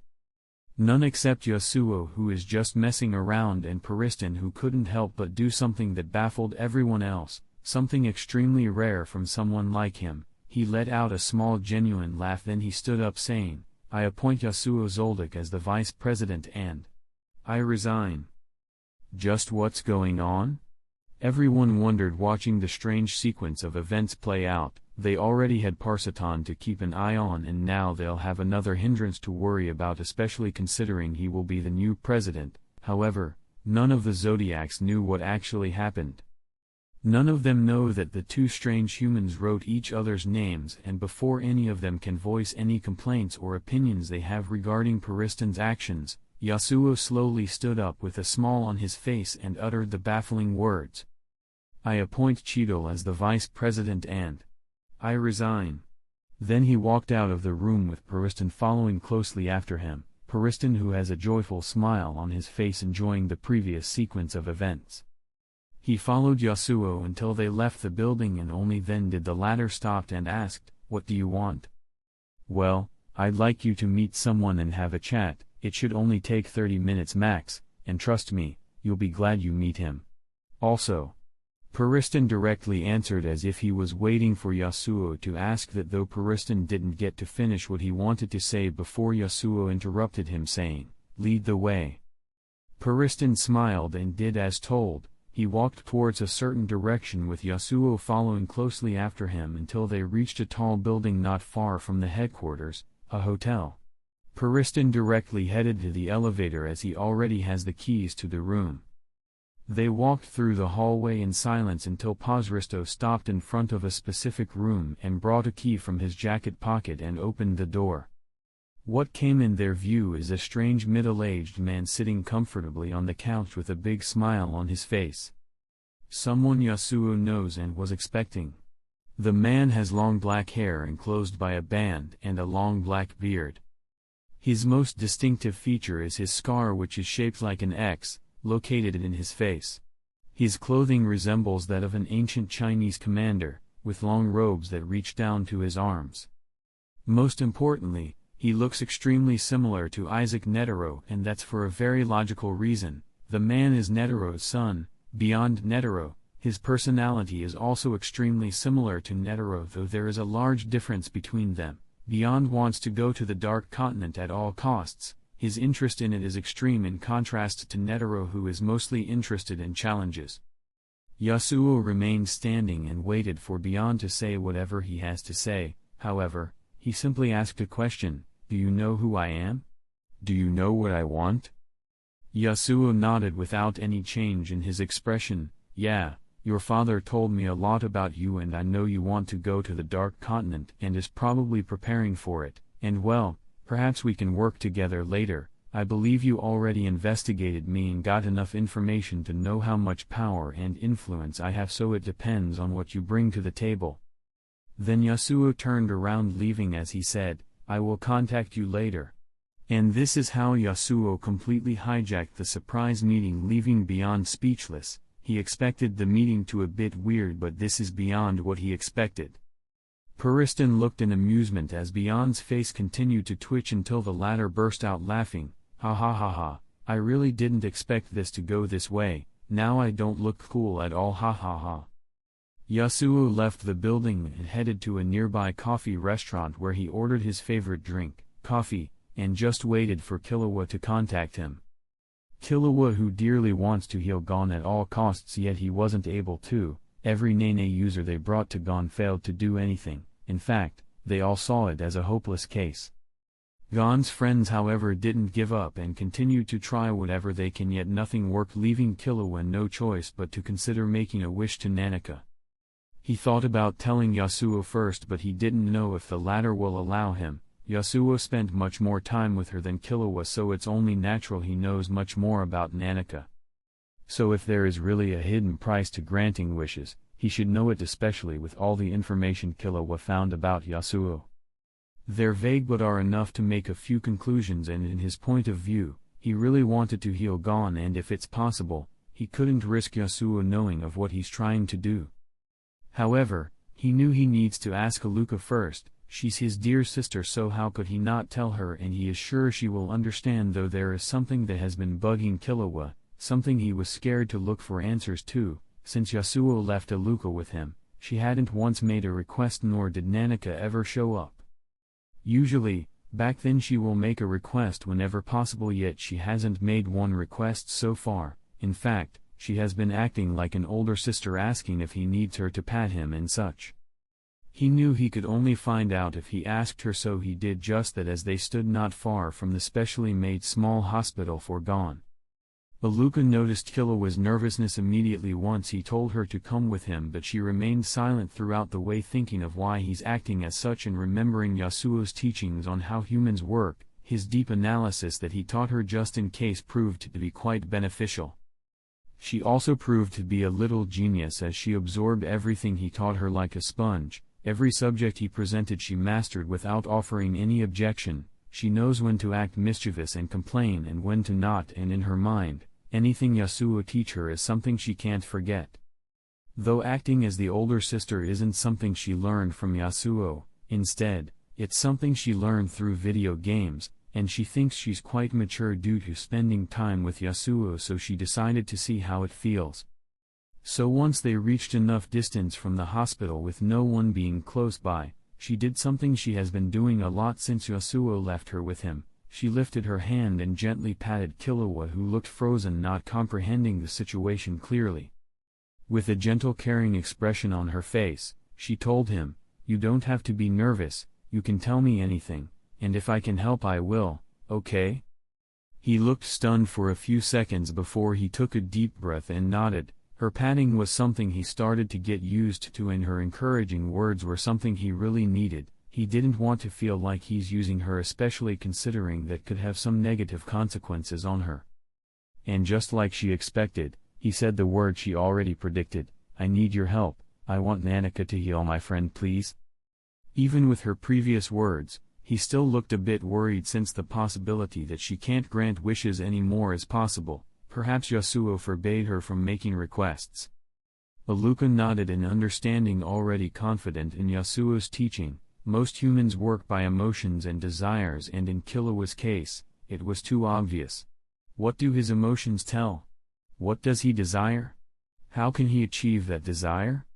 Speaker 1: None except Yasuo, who is just messing around, and Pariston, who couldn't help but do something that baffled everyone else, something extremely rare from someone like him. He let out a small genuine laugh, then he stood up saying, I appoint Yasuo Zoldyck as the vice president and I resign. Just what's going on? Everyone wondered, watching the strange sequence of events play out. They already had Parseton to keep an eye on, and now they'll have another hindrance to worry about, especially considering he will be the new president. However, none of the Zodiacs knew what actually happened. None of them know that the 2 strange humans wrote each other's names, and before any of them can voice any complaints or opinions they have regarding Pariston's actions, Yasuo slowly stood up with a smile on his face and uttered the baffling words. I appoint Cheadle as the vice president and I resign. Then he walked out of the room with Pariston following closely after him, Pariston, who has a joyful smile on his face, enjoying the previous sequence of events. He followed Yasuo until they left the building, and only then did the latter stop and asked, What do you want? Well, I'd like you to meet someone and have a chat. It should only take 30 minutes max, and trust me, you'll be glad you meet him. Also, Pariston directly answered, as if he was waiting for Yasuo to ask that, though Pariston didn't get to finish what he wanted to say before Yasuo interrupted him, saying, Lead the way. Pariston smiled and did as told. He walked towards a certain direction with Yasuo following closely after him until they reached a tall building not far from the headquarters, a hotel. Pariston directly headed to the elevator, as he already has the keys to the room. They walked through the hallway in silence until Pasristo stopped in front of a specific room and brought a key from his jacket pocket and opened the door. What came in their view is a strange middle-aged man sitting comfortably on the couch with a big smile on his face. Someone Yasuo knows and was expecting. The man has long black hair enclosed by a band and a long black beard. His most distinctive feature is his scar, which is shaped like an X, located in his face. His clothing resembles that of an ancient Chinese commander, with long robes that reach down to his arms. Most importantly, he looks extremely similar to Isaac Netero, and that's for a very logical reason. The man is Netero's son. Beyond Netero, his personality is also extremely similar to Netero, though there is a large difference between them. Beyond wants to go to the Dark Continent at all costs. His interest in it is extreme in contrast to Netero, who is mostly interested in challenges. Yasuo remained standing and waited for Beyond to say whatever he has to say. However, he simply asked a question: "Do you know who I am? Do you know what I want?" Yasuo nodded without any change in his expression. "Yeah, your father told me a lot about you, and I know you want to go to the Dark Continent and is probably preparing for it, and well, perhaps we can work together later. I believe you already investigated me and got enough information to know how much power and influence I have, so it depends on what you bring to the table." Then Yasuo turned around, leaving as he said, "I will contact you later." And this is how Yasuo completely hijacked the surprise meeting, leaving Beyond speechless. He expected the meeting to a bit weird, but this is beyond what he expected. Puristan looked in amusement as Beyond's face continued to twitch until the latter burst out laughing. "Ha ha ha ha, I really didn't expect this to go this way. Now I don't look cool at all, ha ha ha." Yasuo left the building and headed to a nearby coffee restaurant where he ordered his favorite drink, coffee, and just waited for Killua to contact him. Killua, who dearly wants to heal Gon at all costs, yet he wasn't able to. Every Nene user they brought to Gon failed to do anything. In fact, they all saw it as a hopeless case. Gon's friends, however, didn't give up and continued to try whatever they can, yet nothing worked, leaving Killua no choice but to consider making a wish to Nanika. He thought about telling Yasuo first, but he didn't know if the latter will allow him. Yasuo spent much more time with her than Killua, so it's only natural he knows much more about Nanika. So if there is really a hidden price to granting wishes, he should know it, especially with all the information Killua found about Yasuo. They're vague but are enough to make a few conclusions, and in his point of view, he really wanted to heal Gon, and if it's possible, he couldn't risk Yasuo knowing of what he's trying to do. However, he knew he needs to ask Aluka first. She's his dear sister, so how could he not tell her, and he is sure she will understand, though there is something that has been bugging Killua, something he was scared to look for answers to. Since Yasuo left Aluka with him, she hadn't once made a request, nor did Nanika ever show up. Usually, back then she will make a request whenever possible, yet she hasn't made one request so far. In fact, she has been acting like an older sister, asking if he needs her to pat him and such. He knew he could only find out if he asked her, so he did just that as they stood not far from the specially made small hospital for Gon. Aluka noticed Killua's nervousness immediately once he told her to come with him, but she remained silent throughout the way, thinking of why he's acting as such and remembering Yasuo's teachings on how humans work. His deep analysis that he taught her just in case proved to be quite beneficial. She also proved to be a little genius, as she absorbed everything he taught her like a sponge. Every subject he presented she mastered without offering any objection. She knows when to act mischievous and complain and when to not, and in her mind, anything Yasuo teach her is something she can't forget. Though acting as the older sister isn't something she learned from Yasuo, instead, it's something she learned through video games, and she thinks she's quite mature due to spending time with Yasuo, so she decided to see how it feels. So once they reached enough distance from the hospital with no one being close by, she did something she has been doing a lot since Yasuo left her with him. She lifted her hand and gently patted Killua, who looked frozen, not comprehending the situation clearly. With a gentle, caring expression on her face, she told him, "You don't have to be nervous, you can tell me anything, and if I can help I will, okay?" He looked stunned for a few seconds before he took a deep breath and nodded. Her patting was something he started to get used to, and her encouraging words were something he really needed. He didn't want to feel like he's using her, especially considering that could have some negative consequences on her. And just like she expected, he said the word she already predicted, "I need your help. I want Nanika to heal my friend, please." Even with her previous words, he still looked a bit worried, since the possibility that she can't grant wishes anymore is possible. Perhaps Yasuo forbade her from making requests. Aluka nodded in understanding, already confident in Yasuo's teaching. Most humans work by emotions and desires, and in Killua's case, it was too obvious. What do his emotions tell? What does he desire? How can he achieve that desire?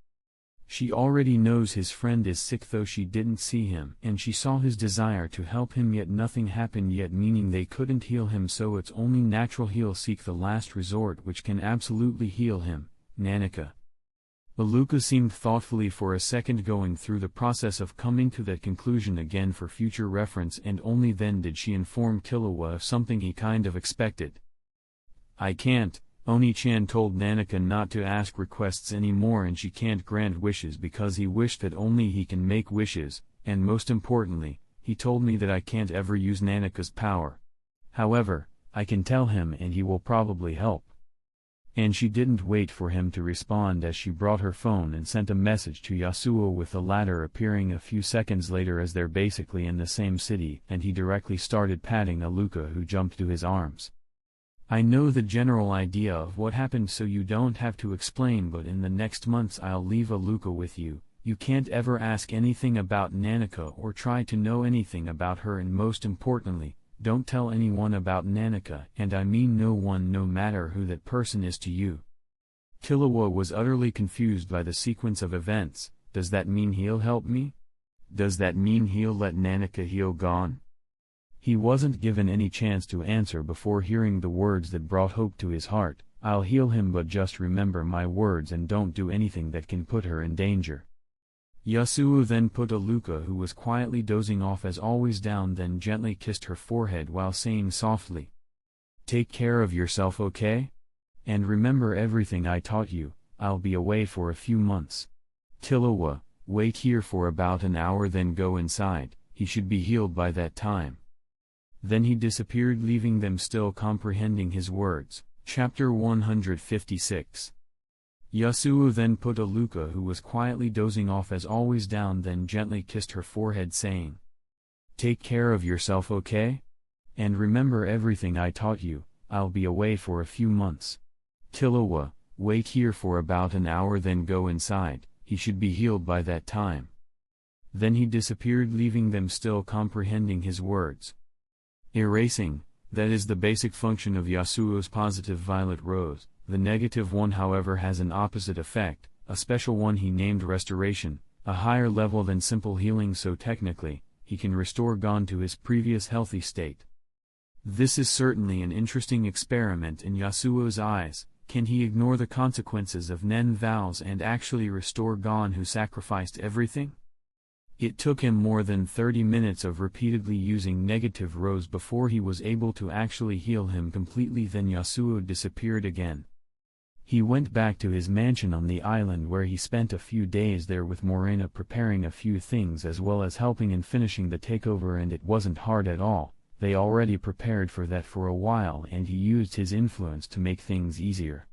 Speaker 1: She already knows his friend is sick, though she didn't see him, and she saw his desire to help him, yet nothing happened yet, meaning they couldn't heal him, so it's only natural he'll seek the last resort which can absolutely heal him, Nanika. Aluka seemed thoughtfully for a second, going through the process of coming to that conclusion again for future reference, and only then did she inform Killua of something he kind of expected. I can't. Oni-chan told Nanika not to ask requests anymore, and she can't grant wishes because he wished that only he can make wishes, and most importantly, he told me that I can't ever use Nanika's power. However, I can tell him and he will probably help. And she didn't wait for him to respond as she brought her phone and sent a message to Yasuo, with the latter appearing a few seconds later, as they're basically in the same city, and he directly started patting Aluka, who jumped to his arms. I know the general idea of what happened, so you don't have to explain, but in the next months I'll leave Aluka with you. You can't ever ask anything about Nanika or try to know anything about her, and most importantly, don't tell anyone about Nanika, and I mean no one, no matter who that person is to you. Killua was utterly confused by the sequence of events. Does that mean he'll help me? Does that mean he'll let Nanika heal Gon? He wasn't given any chance to answer before hearing the words that brought hope to his heart. I'll heal him, but just remember my words and don't do anything that can put her in danger. Yasuo then put Aluka, who was quietly dozing off as always, down, then gently kissed her forehead while saying softly, "Take care of yourself, okay? And remember everything I taught you. I'll be away for a few months. Killua, wait here for about an hour, then go inside. He should be healed by that time." Then he disappeared, leaving them still comprehending his words. Chapter 156. Yasuo then put Aluka, who was quietly dozing off as always, down, then gently kissed her forehead saying, "Take care of yourself, okay? And remember everything I taught you. I'll be away for a few months. Killua, wait here for about an hour, then go inside. He should be healed by that time." Then he disappeared, leaving them still comprehending his words. Erasing, that is the basic function of Yasuo's positive violet rose. The negative one, however, has an opposite effect, a special one he named restoration, a higher level than simple healing, so technically, he can restore Gon to his previous healthy state. This is certainly an interesting experiment in Yasuo's eyes. Can he ignore the consequences of Nen vows and actually restore Gon, who sacrificed everything? It took him more than 30 minutes of repeatedly using negative rose before he was able to actually heal him completely. Then Yasuo disappeared again. He went back to his mansion on the island, where he spent a few days there with Morena, preparing a few things as well as helping in finishing the takeover, and it wasn't hard at all. They already prepared for that for a while, and he used his influence to make things easier.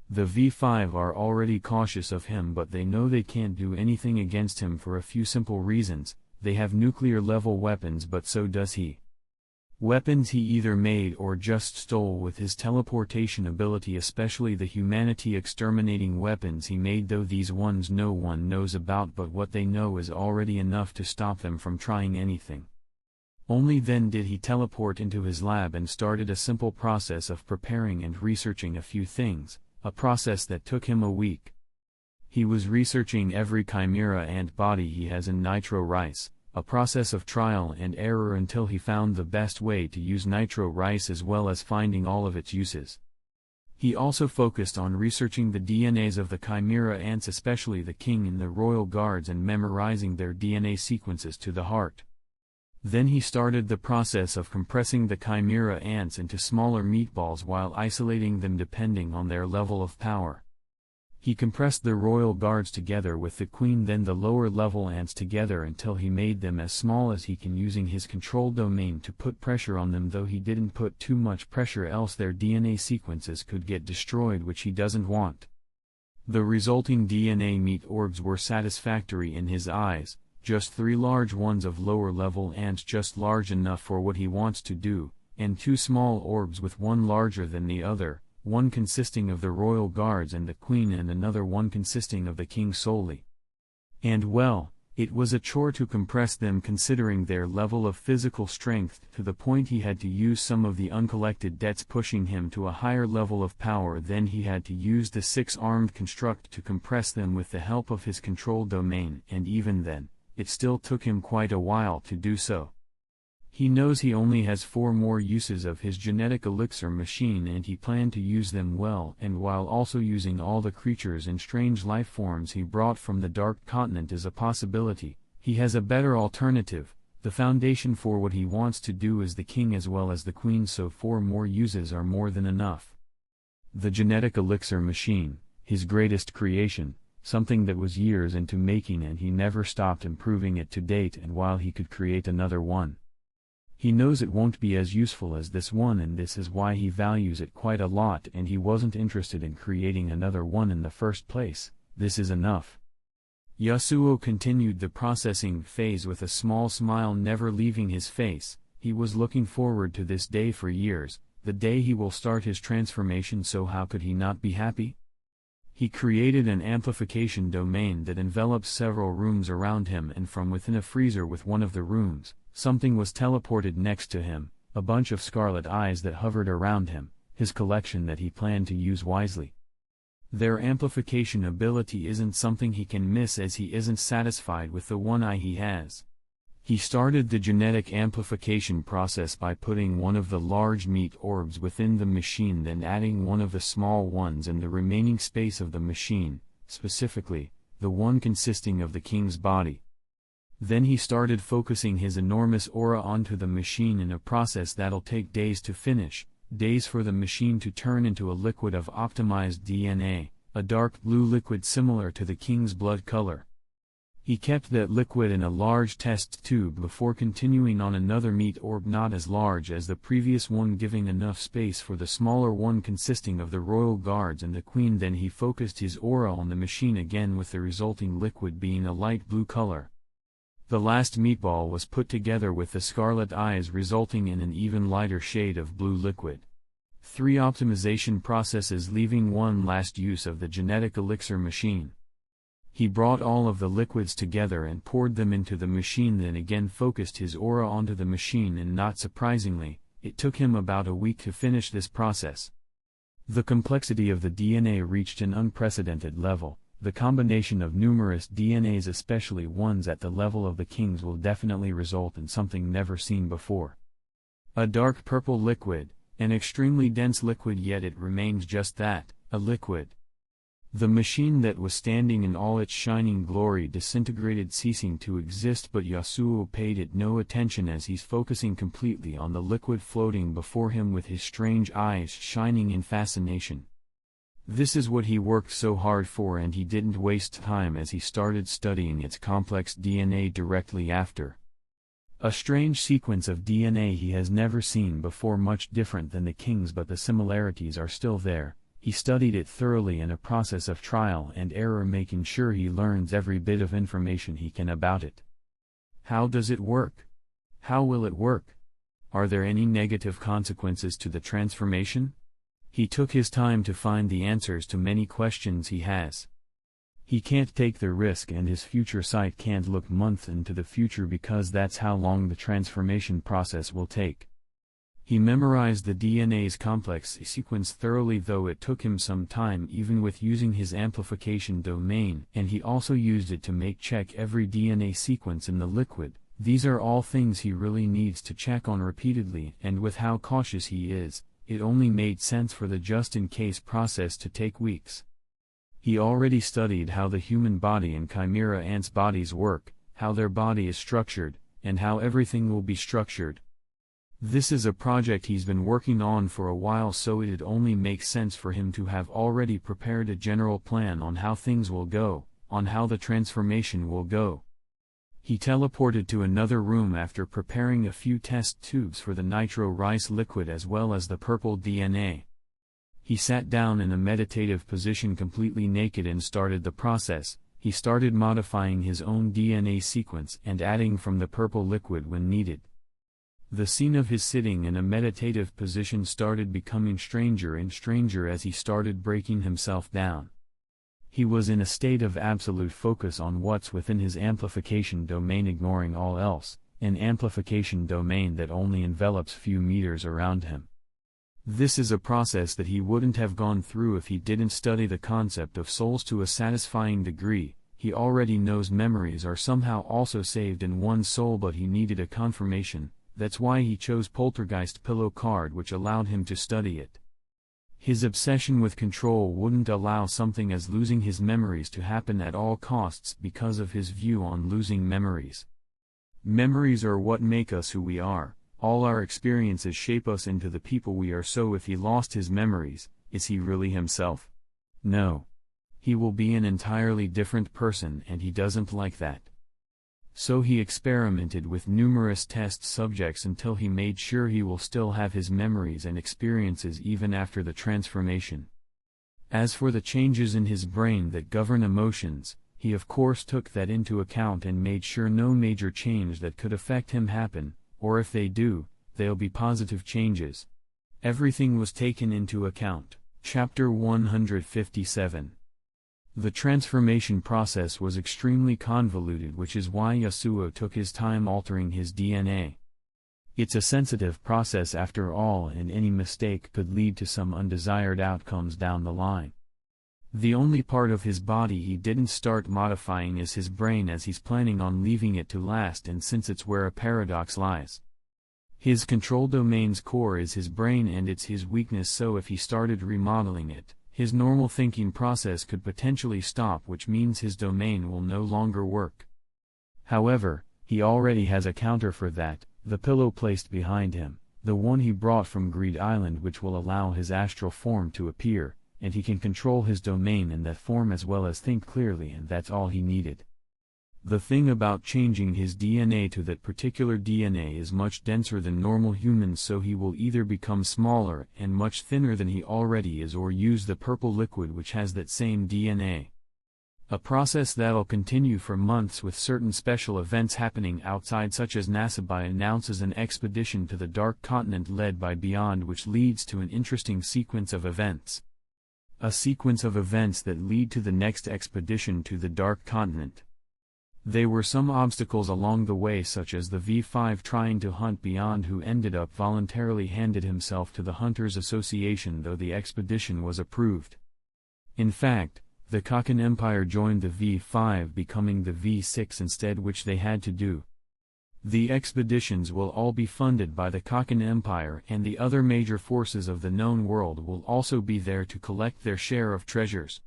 Speaker 1: The V5 are already cautious of him, but they know they can't do anything against him for a few simple reasons. They have nuclear-level weapons, but so does he. Weapons he either made or just stole with his teleportation ability, especially the humanity-exterminating weapons he made, though these ones no one knows about, but what they know is already enough to stop them from trying anything. Only then did he teleport into his lab and started a simple process of preparing and researching a few things. A process that took him a week. He was researching every chimera and body he has in Nitro Rice, a process of trial and error until he found the best way to use Nitro Rice, as well as finding all of its uses. He also focused on researching the DNAs of the chimera ants, especially the king and the royal guards, and memorizing their DNA sequences to the heart. Then he started the process of compressing the chimera ants into smaller meatballs while isolating them depending on their level of power. He compressed the royal guards together with the queen, then the lower level ants together, until he made them as small as he can, using his control domain to put pressure on them, though he didn't put too much pressure, else their DNA sequences could get destroyed, which he doesn't want. The resulting DNA meat orbs were satisfactory in his eyes. Just 3 large ones of lower-level ants, just large enough for what he wants to do, and 2 small orbs with one larger than the other, one consisting of the royal guards and the queen, and another one consisting of the king solely. And well, It was a chore to compress them considering their level of physical strength, to the point he had to use some of the uncollected debts, pushing him to a higher level of power. Then he had to use the 6-armed construct to compress them with the help of his control domain, and even then, it still took him quite a while to do so. He knows he only has 4 more uses of his genetic elixir machine, and he planned to use them well, and while also using all the creatures and strange life forms he brought from the Dark Continent is a possibility. He has a better alternative. The foundation for what he wants to do is the king as well as the queen, so 4 more uses are more than enough. The genetic elixir machine, his greatest creation, something that was years into making and he never stopped improving it to date, and while he could create another one, he knows it won't be as useful as this one, and this is why he values it quite a lot, and he wasn't interested in creating another one in the first place. This is enough. Yasuo continued the processing phase with a small smile never leaving his face. He was looking forward to this day for years, the day he will start his transformation, so how could he not be happy? He created an amplification domain that envelops several rooms around him, and from within a freezer with one of the rooms, something was teleported next to him, a bunch of scarlet eyes that hovered around him, his collection that he planned to use wisely. Their amplification ability isn't something he can miss, as he isn't satisfied with the one eye he has. He started the genetic amplification process by putting one of the large meat orbs within the machine, then adding one of the small ones in the remaining space of the machine, specifically, the one consisting of the king's body. Then he started focusing his enormous aura onto the machine in a process that'll take days to finish, days for the machine to turn into a liquid of optimized DNA, a dark blue liquid similar to the king's blood color. He kept that liquid in a large test tube before continuing on another meat orb not as large as the previous one, giving enough space for the smaller one consisting of the royal guards and the queen. Then he focused his aura on the machine again, with the resulting liquid being a light blue color. The last meatball was put together with the scarlet eyes, resulting in an even lighter shade of blue liquid. 3 optimization processes, leaving one last use of the genetic elixir machine. He brought all of the liquids together and poured them into the machine, then again focused his aura onto the machine, and not surprisingly, it took him about a week to finish this process. The complexity of the DNA reached an unprecedented level. The combination of numerous DNAs, especially ones at the level of the king's, will definitely result in something never seen before. A dark purple liquid, an extremely dense liquid, yet it remains just that, a liquid. The machine that was standing in all its shining glory disintegrated, ceasing to exist, but Yasuo paid it no attention as he's focusing completely on the liquid floating before him with his strange eyes shining in fascination. This is what he worked so hard for, and he didn't waste time as he started studying its complex DNA directly after. A strange sequence of DNA he has never seen before, much different than the king's, but the similarities are still there. He studied it thoroughly in a process of trial and error, making sure he learns every bit of information he can about it. How does it work? How will it work? Are there any negative consequences to the transformation? He took his time to find the answers to many questions he has. He can't take the risk, and his future sight can't look months into the future, because that's how long the transformation process will take. He memorized the DNA's complex sequence thoroughly, though it took him some time even with using his amplification domain, and he also used it to check every DNA sequence in the liquid. These are all things he really needs to check on repeatedly, and with how cautious he is, it only made sense for the just-in-case process to take weeks. He already studied how the human body and chimera ants' bodies work, how their body is structured, and how everything will be structured. This is a project he's been working on for a while, so it only makes sense for him to have already prepared a general plan on how things will go, on how the transformation will go. He teleported to another room after preparing a few test tubes for the nitro rice liquid as well as the purple DNA. He sat down in a meditative position completely naked and started the process. He started modifying his own DNA sequence and adding from the purple liquid when needed. The scene of his sitting in a meditative position started becoming stranger and stranger as he started breaking himself down. He was in a state of absolute focus on what's within his amplification domain, ignoring all else, an amplification domain that only envelops few meters around him. This is a process that he wouldn't have gone through if he didn't study the concept of souls to a satisfying degree. He already knows memories are somehow also saved in one's soul, but he needed a confirmation. That's why he chose Poltergeist Pillow card, which allowed him to study it. His obsession with control wouldn't allow something as losing his memories to happen at all costs because of his view on losing memories. Memories are what make us who we are. All our experiences shape us into the people we are. So if he lost his memories, is he really himself? No. He will be an entirely different person, and he doesn't like that. So he experimented with numerous test subjects until he made sure he will still have his memories and experiences even after the transformation. As for the changes in his brain that govern emotions, he of course took that into account and made sure no major change that could affect him happen, or if they do, they'll be positive changes. Everything was taken into account. Chapter 157. The transformation process was extremely convoluted, which is why Yasuo took his time altering his DNA. It's a sensitive process after all, and any mistake could lead to some undesired outcomes down the line. The only part of his body he didn't start modifying is his brain, as he's planning on leaving it to last, and since it's where a paradox lies. His control domain's core is his brain and it's his weakness, so if he started remodeling it, his normal thinking process could potentially stop, which means his domain will no longer work. However, he already has a counter for that, the pillow placed behind him, the one he brought from Greed Island, which will allow his astral form to appear, and he can control his domain in that form as well as think clearly, and that's all he needed. The thing about changing his DNA to that particular DNA is much denser than normal humans, so he will either become smaller and much thinner than he already is, or use the purple liquid which has that same DNA. A process that'll continue for months, with certain special events happening outside, such as NASA announces an expedition to the Dark Continent led by Beyond, which leads to an interesting sequence of events. A sequence of events that lead to the next expedition to the Dark Continent. There were some obstacles along the way, such as the V5 trying to hunt Beyond, who ended up voluntarily handed himself to the Hunters Association, though the expedition was approved. In fact, the Kakan Empire joined the V5, becoming the V6 instead, which they had to do. The expeditions will all be funded by the Kakan Empire, and the other major forces of the known world will also be there to collect their share of treasures.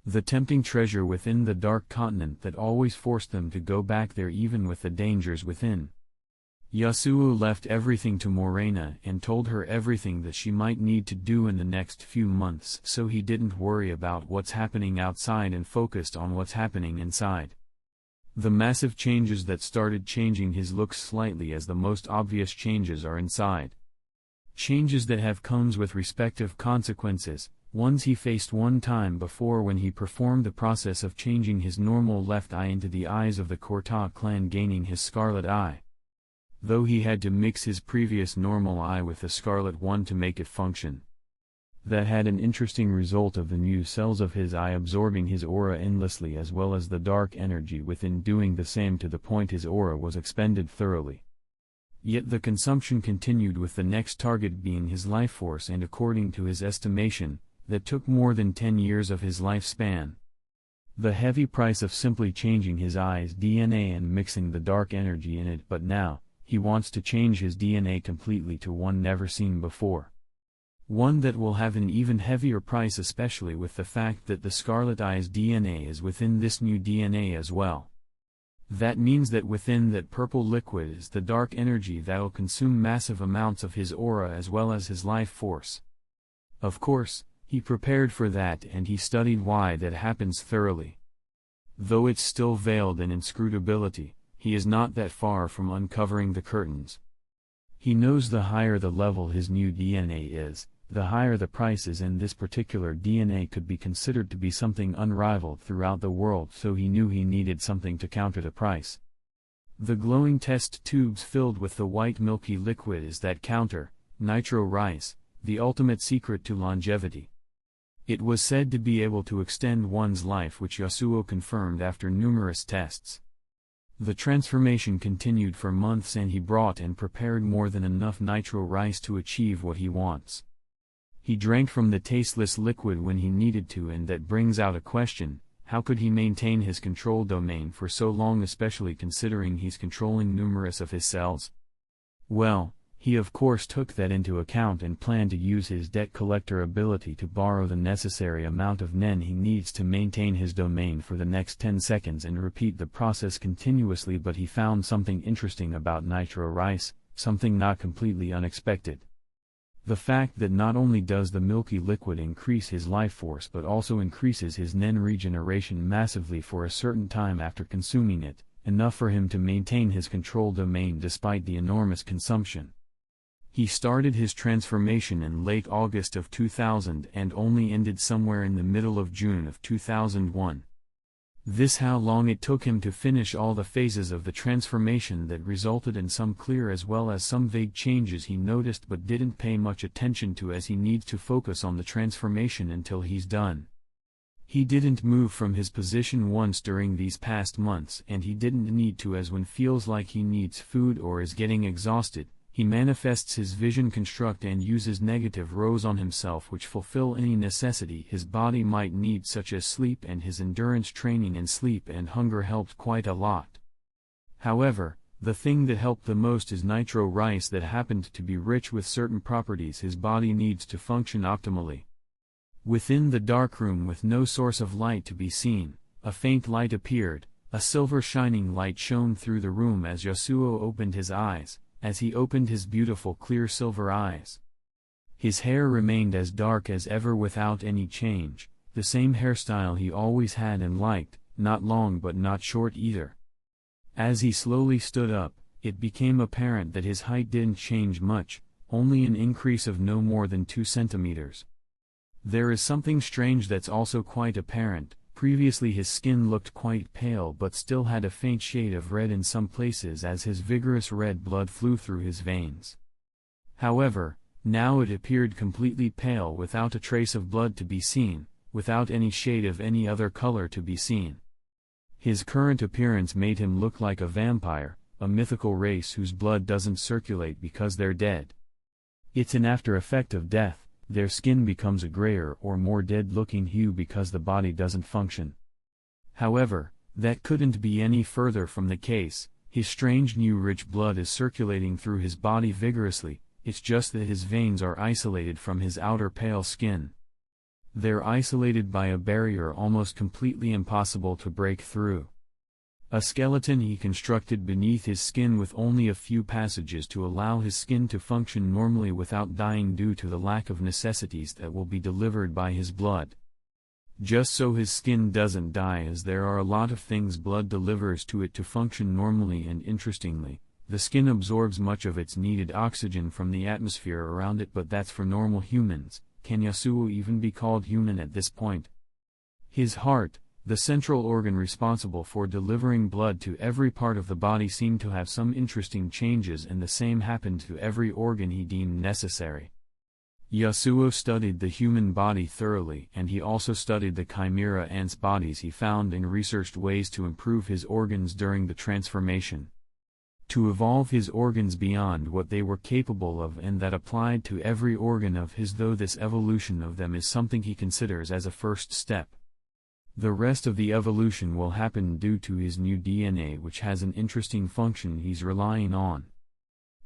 Speaker 1: The tempting treasure within the Dark Continent that always forced them to go back there even with the dangers within. Yasuo left everything to Morena and told her everything that she might need to do in the next few months, so he didn't worry about what's happening outside and focused on what's happening inside. The massive changes that started changing his looks slightly as the most obvious changes are inside. Changes that have comes with respective consequences. Ones he faced one time before when he performed the process of changing his normal left eye into the eyes of the Korta clan, gaining his scarlet eye. Though he had to mix his previous normal eye with the scarlet one to make it function. That had an interesting result of the new cells of his eye absorbing his aura endlessly, as well as the dark energy within doing the same, to the point his aura was expended thoroughly. Yet the consumption continued, with the next target being his life force, and according to his estimation, that took more than 10 years of his lifespan. The heavy price of simply changing his eye's DNA and mixing the dark energy in it, but now, he wants to change his DNA completely to one never seen before. One that will have an even heavier price, especially with the fact that the Scarlet Eye's DNA is within this new DNA as well. That means that within that purple liquid is the dark energy that'll consume massive amounts of his aura as well as his life force. Of course, he prepared for that, and he studied why that happens thoroughly. Though it's still veiled in inscrutability, he is not that far from uncovering the curtains. He knows the higher the level his new DNA is, the higher the price is, and this particular DNA could be considered to be something unrivaled throughout the world, so he knew he needed something to counter the price. The glowing test tubes filled with the white milky liquid is that counter. Nitro rice, the ultimate secret to longevity. It was said to be able to extend one's life, which Yasuo confirmed after numerous tests. The transformation continued for months and he brought and prepared more than enough nitro rice to achieve what he wants. He drank from the tasteless liquid when he needed to, and that brings out a question: how could he maintain his control domain for so long, especially considering he's controlling numerous of his cells? Well, he of course took that into account and planned to use his debt collector ability to borrow the necessary amount of nen he needs to maintain his domain for the next 10 seconds and repeat the process continuously. But he found something interesting about nitro rice, something not completely unexpected. The fact that not only does the milky liquid increase his life force but also increases his nen regeneration massively for a certain time after consuming it, enough for him to maintain his control domain despite the enormous consumption. He started his transformation in late August of 2000 and only ended somewhere in the middle of June of 2001. This how long it took him to finish all the phases of the transformation that resulted in some clear as well as some vague changes he noticed but didn't pay much attention to, as he needs to focus on the transformation until he's done. He didn't move from his position once during these past months, and he didn't need to, as when feels like he needs food or is getting exhausted, he manifests his vision construct and uses negative rows on himself which fulfill any necessity his body might need, such as sleep, and his endurance training and sleep and hunger helped quite a lot. However, the thing that helped the most is nitro rice that happened to be rich with certain properties his body needs to function optimally. Within the dark room with no source of light to be seen, a faint light appeared, a silver shining light shone through the room as Yasuo opened his eyes. As he opened his beautiful clear silver eyes, his hair remained as dark as ever without any change, the same hairstyle he always had and liked, not long but not short either. As he slowly stood up, it became apparent that his height didn't change much, only an increase of no more than 2 centimeters. There is something strange that's also quite apparent. Previously his skin looked quite pale but still had a faint shade of red in some places as his vigorous red blood flew through his veins. However, now it appeared completely pale without a trace of blood to be seen, without any shade of any other color to be seen. His current appearance made him look like a vampire, a mythical race whose blood doesn't circulate because they're dead. It's an after effect of death. Their skin becomes a grayer or more dead-looking hue because the body doesn't function. However, that couldn't be any further from the case. His strange new rich blood is circulating through his body vigorously, it's just that his veins are isolated from his outer pale skin. They're isolated by a barrier almost completely impossible to break through. A skeleton he constructed beneath his skin with only a few passages to allow his skin to function normally without dying due to the lack of necessities that will be delivered by his blood. Just so his skin doesn't die, as there are a lot of things blood delivers to it to function normally, and interestingly, the skin absorbs much of its needed oxygen from the atmosphere around it, but that's for normal humans. Can Yasuo even be called human at this point? His heart, the central organ responsible for delivering blood to every part of the body, seemed to have some interesting changes, and the same happened to every organ he deemed necessary. Yasuo studied the human body thoroughly, and he also studied the chimera ants' bodies he found and researched ways to improve his organs during the transformation. To evolve his organs beyond what they were capable of, and that applied to every organ of his, though this evolution of them is something he considers as a first step. The rest of the evolution will happen due to his new DNA, which has an interesting function he's relying on.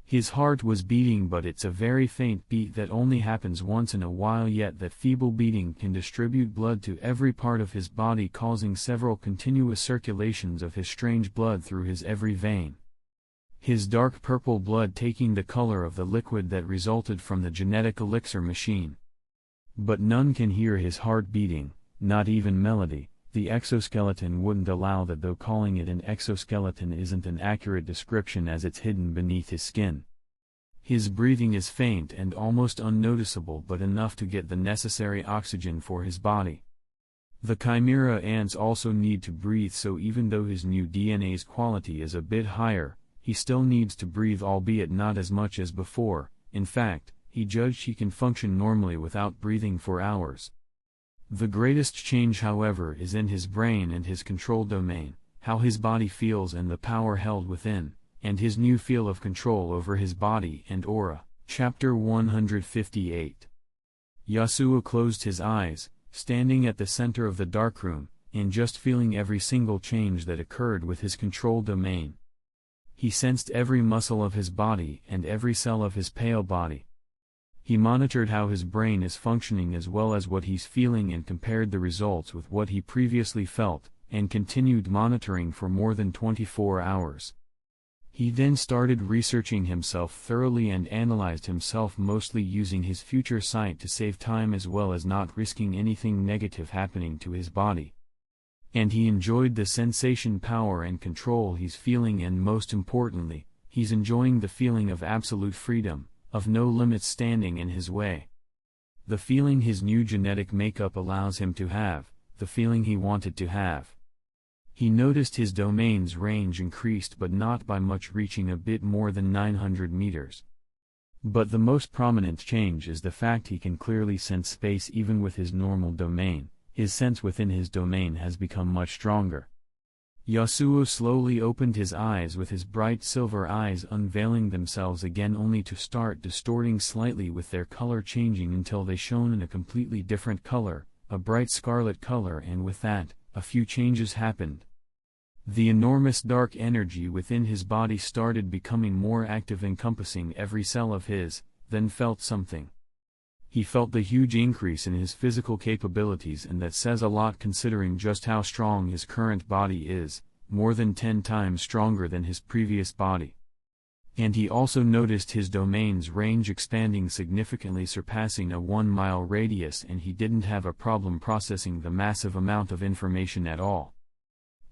Speaker 1: His heart was beating, but it's a very faint beat that only happens once in a while, yet that feeble beating can distribute blood to every part of his body, causing several continuous circulations of his strange blood through his every vein. His dark purple blood taking the color of the liquid that resulted from the genetic elixir machine. But none can hear his heart beating. Not even melody. The exoskeleton wouldn't allow that, though calling it an exoskeleton isn't an accurate description as it's hidden beneath his skin. His breathing is faint and almost unnoticeable, but enough to get the necessary oxygen for his body. The chimera ants also need to breathe, so even though his new DNA's quality is a bit higher, he still needs to breathe, albeit not as much as before. In fact, he judged he can function normally without breathing for hours. The greatest change, however, is in his brain and his control domain, how his body feels and the power held within, and his new feel of control over his body and aura. Chapter 158. Yasuo closed his eyes, standing at the center of the darkroom, and just feeling every single change that occurred with his control domain. He sensed every muscle of his body and every cell of his pale body. He monitored how his brain is functioning as well as what he's feeling and compared the results with what he previously felt, and continued monitoring for more than 24 hours. He then started researching himself thoroughly and analyzed himself, mostly using his future sight to save time as well as not risking anything negative happening to his body. And he enjoyed the sensation, power and control he's feeling, and most importantly, he's enjoying the feeling of absolute freedom, of no limits standing in his way. The feeling his new genetic makeup allows him to have, the feeling he wanted to have. He noticed his domain's range increased, but not by much, reaching a bit more than 900 meters. But the most prominent change is the fact he can clearly sense space even with his normal domain. His sense within his domain has become much stronger. Yasuo slowly opened his eyes, with his bright silver eyes unveiling themselves again, only to start distorting slightly, with their color changing until they shone in a completely different color, a bright scarlet color, and with that, a few changes happened. The enormous dark energy within his body started becoming more active, encompassing every cell of his, then felt something. He felt the huge increase in his physical capabilities, and that says a lot considering just how strong his current body is, more than 10 times stronger than his previous body. And he also noticed his domain's range expanding significantly, surpassing a 1-mile radius, and he didn't have a problem processing the massive amount of information at all.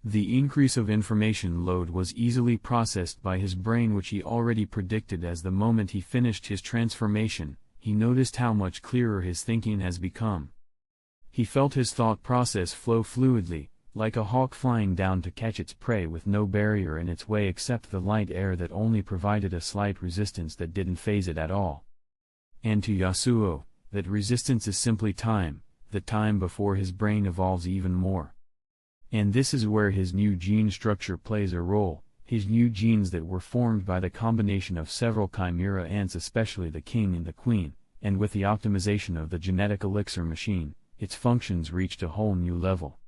Speaker 1: The increase of information load was easily processed by his brain, which he already predicted, as the moment he finished his transformation, he noticed how much clearer his thinking has become. He felt his thought process flow fluidly, like a hawk flying down to catch its prey, with no barrier in its way except the light air that only provided a slight resistance that didn't phase it at all. And to Yasuo, that resistance is simply time, the time before his brain evolves even more. And this is where his new gene structure plays a role. His new genes that were formed by the combination of several chimera ants, especially the king and the queen, and with the optimization of the genetic elixir machine, its functions reached a whole new level.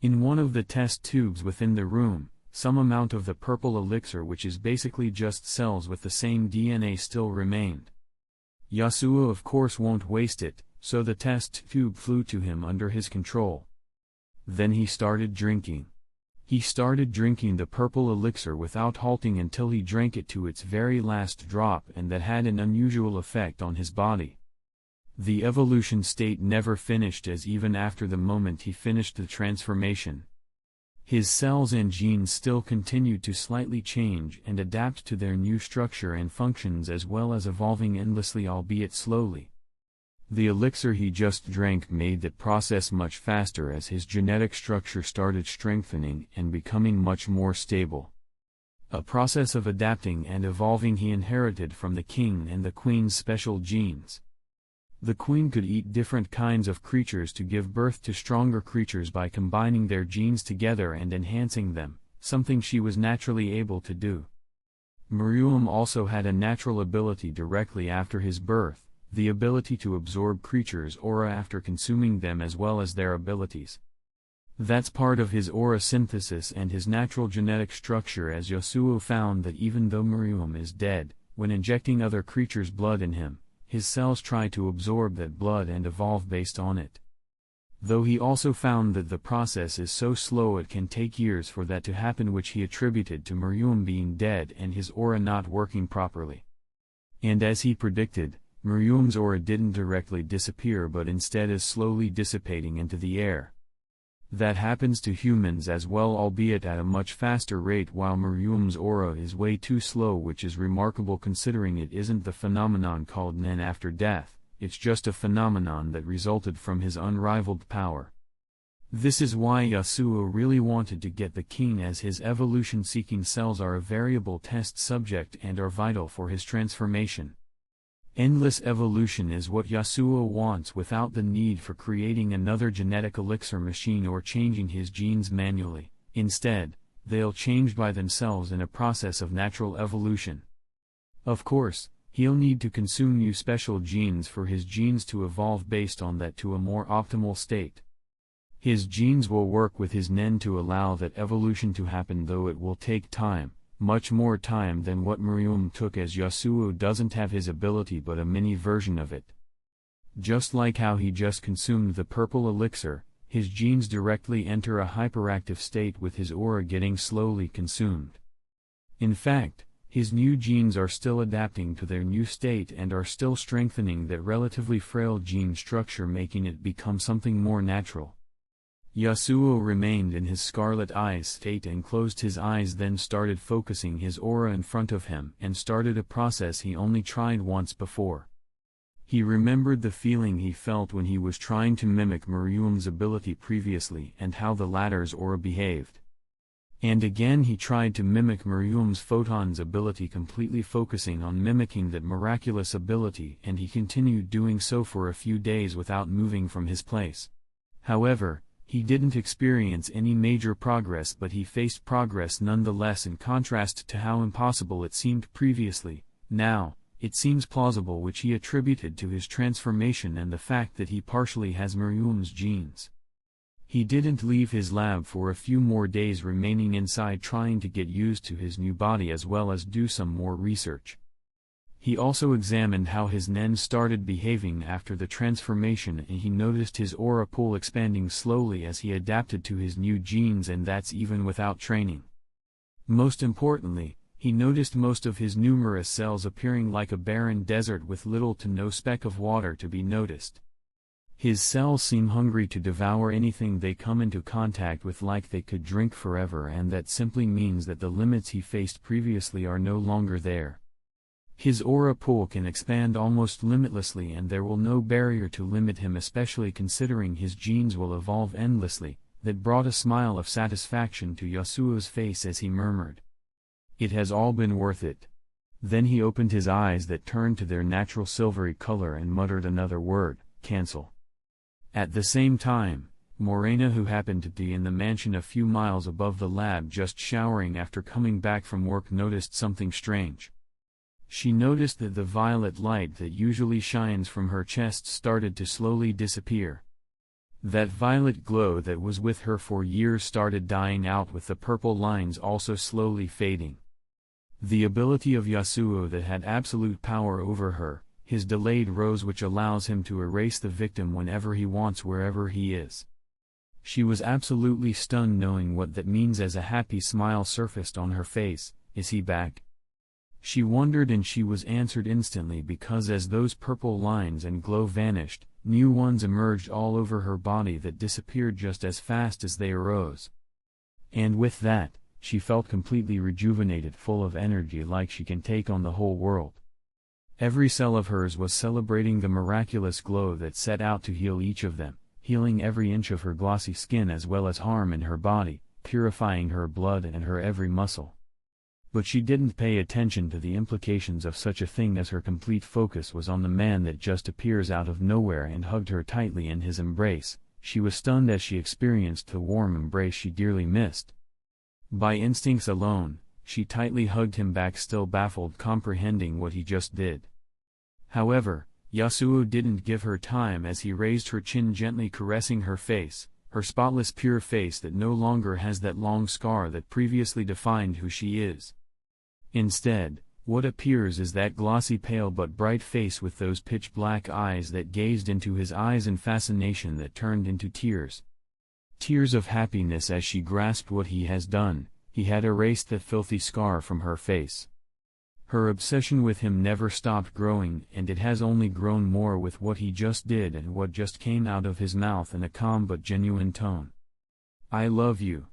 Speaker 1: In one of the test tubes within the room, some amount of the purple elixir, which is basically just cells with the same DNA, still remained. Yasuo of course won't waste it, so the test tube flew to him under his control. Then he started drinking. He started drinking the purple elixir without halting until he drank it to its very last drop, and that had an unusual effect on his body. The evolution state never finished, as even after the moment he finished the transformation, his cells and genes still continued to slightly change and adapt to their new structure and functions, as well as evolving endlessly, albeit slowly. The elixir he just drank made that process much faster, as his genetic structure started strengthening and becoming much more stable. A process of adapting and evolving he inherited from the king and the queen's special genes. The queen could eat different kinds of creatures to give birth to stronger creatures by combining their genes together and enhancing them, something she was naturally able to do. Meruem also had a natural ability directly after his birth, the ability to absorb creatures' aura after consuming them, as well as their abilities. That's part of his aura synthesis and his natural genetic structure, as Yasuo found that even though Meruem is dead, when injecting other creatures' blood in him, his cells try to absorb that blood and evolve based on it. Though he also found that the process is so slow it can take years for that to happen, which he attributed to Meruem being dead and his aura not working properly. And as he predicted, Meruem's aura didn't directly disappear, but instead is slowly dissipating into the air. That happens to humans as well, albeit at a much faster rate, while Meruem's aura is way too slow, which is remarkable considering it isn't the phenomenon called Nen after death, it's just a phenomenon that resulted from his unrivaled power. This is why Yasuo really wanted to get the king, as his evolution-seeking cells are a variable test subject and are vital for his transformation. Endless evolution is what Yasuo wants without the need for creating another genetic elixir machine or changing his genes manually. Instead, they'll change by themselves in a process of natural evolution. Of course, he'll need to consume new special genes for his genes to evolve based on that to a more optimal state. His genes will work with his Nen to allow that evolution to happen, though it will take time. Much more time than what Miriam took, as Yasuo doesn't have his ability but a mini version of it. Just like how he just consumed the purple elixir, his genes directly enter a hyperactive state with his aura getting slowly consumed. In fact, his new genes are still adapting to their new state and are still strengthening that relatively frail gene structure, making it become something more natural. Yasuo remained in his scarlet eyes state and closed his eyes, then started focusing his aura in front of him and started a process he only tried once before. He remembered the feeling he felt when he was trying to mimic Miriam's ability previously and how the latter's aura behaved. And again he tried to mimic Miriam's photon's ability, completely focusing on mimicking that miraculous ability, and he continued doing so for a few days without moving from his place. However, he didn't experience any major progress, but he faced progress nonetheless. In contrast to how impossible it seemed previously, now, it seems plausible, which he attributed to his transformation and the fact that he partially has Miriam's genes. He didn't leave his lab for a few more days, remaining inside trying to get used to his new body as well as do some more research. He also examined how his Nen started behaving after the transformation, and he noticed his aura pool expanding slowly as he adapted to his new genes, and that's even without training. Most importantly, he noticed most of his numerous cells appearing like a barren desert with little to no speck of water to be noticed. His cells seem hungry to devour anything they come into contact with, like they could drink forever, and that simply means that the limits he faced previously are no longer there. His aura pool can expand almost limitlessly, and there will no barrier to limit him, especially considering his genes will evolve endlessly. That brought a smile of satisfaction to Yasuo's face as he murmured, "It has all been worth it." Then he opened his eyes that turned to their natural silvery color and muttered another word, "Cancel." At the same time, Morena, who happened to be in the mansion a few miles above the lab just showering after coming back from work, noticed something strange. She noticed that the violet light that usually shines from her chest started to slowly disappear. That violet glow that was with her for years started dying out, with the purple lines also slowly fading. The ability of Yasuo that had absolute power over her, his delayed rose, which allows him to erase the victim whenever he wants, wherever he is. She was absolutely stunned knowing what that means as a happy smile surfaced on her face. Is he back? She wondered, and she was answered instantly, because as those purple lines and glow vanished, new ones emerged all over her body that disappeared just as fast as they arose. And with that, she felt completely rejuvenated, full of energy, like she can take on the whole world. Every cell of hers was celebrating the miraculous glow that set out to heal each of them, healing every inch of her glossy skin as well as harm in her body, purifying her blood and her every muscle. But she didn't pay attention to the implications of such a thing, as her complete focus was on the man that just appears out of nowhere and hugged her tightly in his embrace. She was stunned as she experienced the warm embrace she dearly missed. By instincts alone, she tightly hugged him back, still baffled, comprehending what he just did. However, Yasuo didn't give her time as he raised her chin, gently caressing her face, her spotless pure face that no longer has that long scar that previously defined who she is. Instead, what appears is that glossy, pale but bright face with those pitch-black eyes that gazed into his eyes in fascination that turned into tears. Tears of happiness as she grasped what he has done. He had erased that filthy scar from her face. Her obsession with him never stopped growing, and it has only grown more with what he just did and what just came out of his mouth in a calm but genuine tone. "I love you."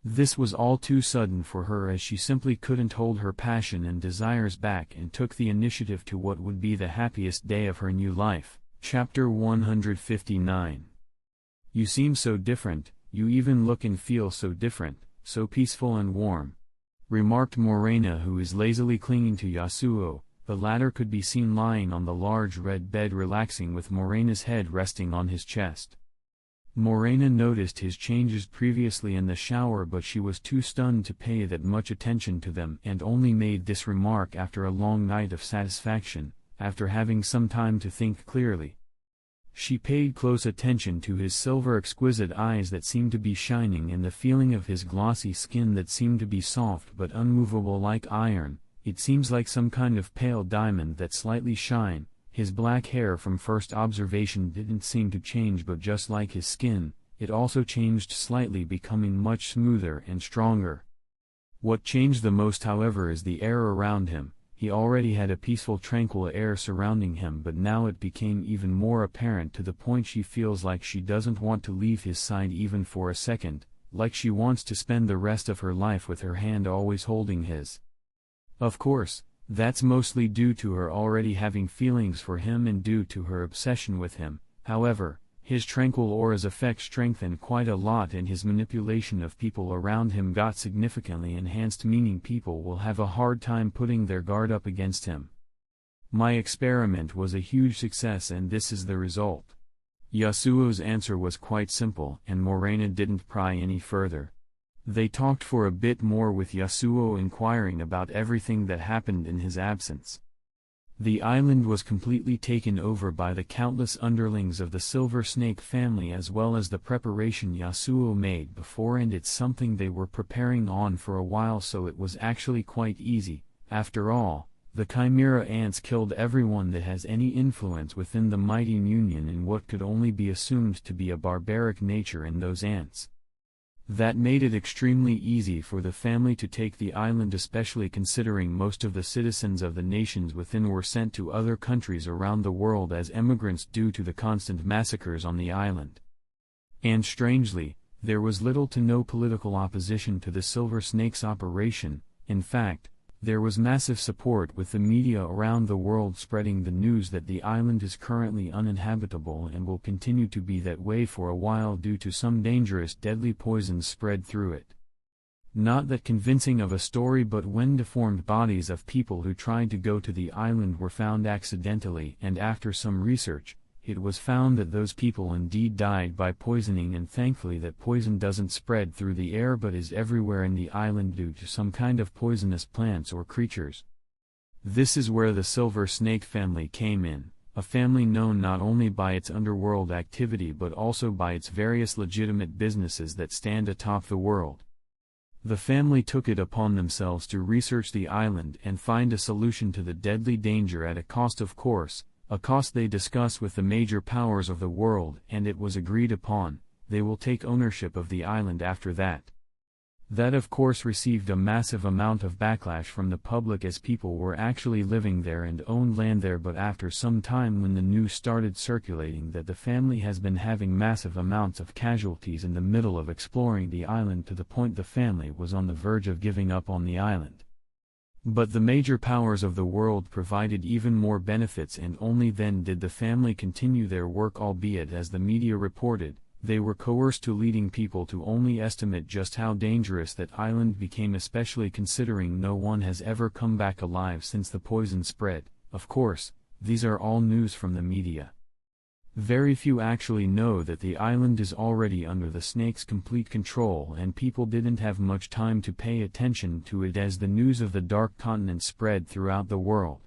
Speaker 1: This was all too sudden for her, as she simply couldn't hold her passion and desires back and took the initiative to what would be the happiest day of her new life. Chapter 159. "You seem so different, you even look and feel so different, so peaceful and warm," remarked Morena, who is lazily clinging to Yasuo, the latter could be seen lying on the large red bed relaxing with Morena's head resting on his chest. Morena noticed his changes previously in the shower, but she was too stunned to pay that much attention to them and only made this remark after a long night of satisfaction, after having some time to think clearly. She paid close attention to his silver exquisite eyes that seemed to be shining and the feeling of his glossy skin that seemed to be soft but unmovable like iron. It seems like some kind of pale diamond that slightly shine. His black hair from first observation didn't seem to change, but just like his skin, it also changed slightly, becoming much smoother and stronger. What changed the most, however, is the air around him. He already had a peaceful, tranquil air surrounding him, but now it became even more apparent, to the point she feels like she doesn't want to leave his side even for a second, like she wants to spend the rest of her life with her hand always holding his. Of course, that's mostly due to her already having feelings for him and due to her obsession with him. However, his tranquil aura's effect strengthened quite a lot and his manipulation of people around him got significantly enhanced, meaning people will have a hard time putting their guard up against him. My experiment was a huge success and this is the result. Yasuo's answer was quite simple and Morena didn't pry any further. They talked for a bit more, with Yasuo inquiring about everything that happened in his absence. The island was completely taken over by the countless underlings of the Silver Snake family, as well as the preparation Yasuo made before, and it's something they were preparing on for a while, so it was actually quite easy. After all, the Chimera ants killed everyone that has any influence within the mighty Union in what could only be assumed to be a barbaric nature in those ants. That made it extremely easy for the family to take the island, especially considering most of the citizens of the nations within were sent to other countries around the world as emigrants due to the constant massacres on the island. And strangely, there was little to no political opposition to the Silver Snake's operation. In fact, there was massive support, with the media around the world spreading the news that the island is currently uninhabitable and will continue to be that way for a while due to some dangerous deadly poisons spread through it. Not that convincing of a story, but when deformed bodies of people who tried to go to the island were found accidentally, and after some research, it was found that those people indeed died by poisoning, and thankfully that poison doesn't spread through the air but is everywhere in the island due to some kind of poisonous plants or creatures. This is where the Silver Snake family came in, a family known not only by its underworld activity but also by its various legitimate businesses that stand atop the world. The family took it upon themselves to research the island and find a solution to the deadly danger at a cost, of course, a cost they discuss with the major powers of the world, and it was agreed upon. They will take ownership of the island after that. That of course received a massive amount of backlash from the public, as people were actually living there and owned land there, but after some time, when the news started circulating that the family has been having massive amounts of casualties in the middle of exploring the island, to the point the family was on the verge of giving up on the island. But the major powers of the world provided even more benefits, and only then did the family continue their work, albeit, as the media reported, they were coerced to, leading people to only estimate just how dangerous that island became, especially considering no one has ever come back alive since the poison spread. Of course, these are all news from the media. Very few actually know that the island is already under the snake's complete control, and people didn't have much time to pay attention to it as the news of the Dark Continent spread throughout the world.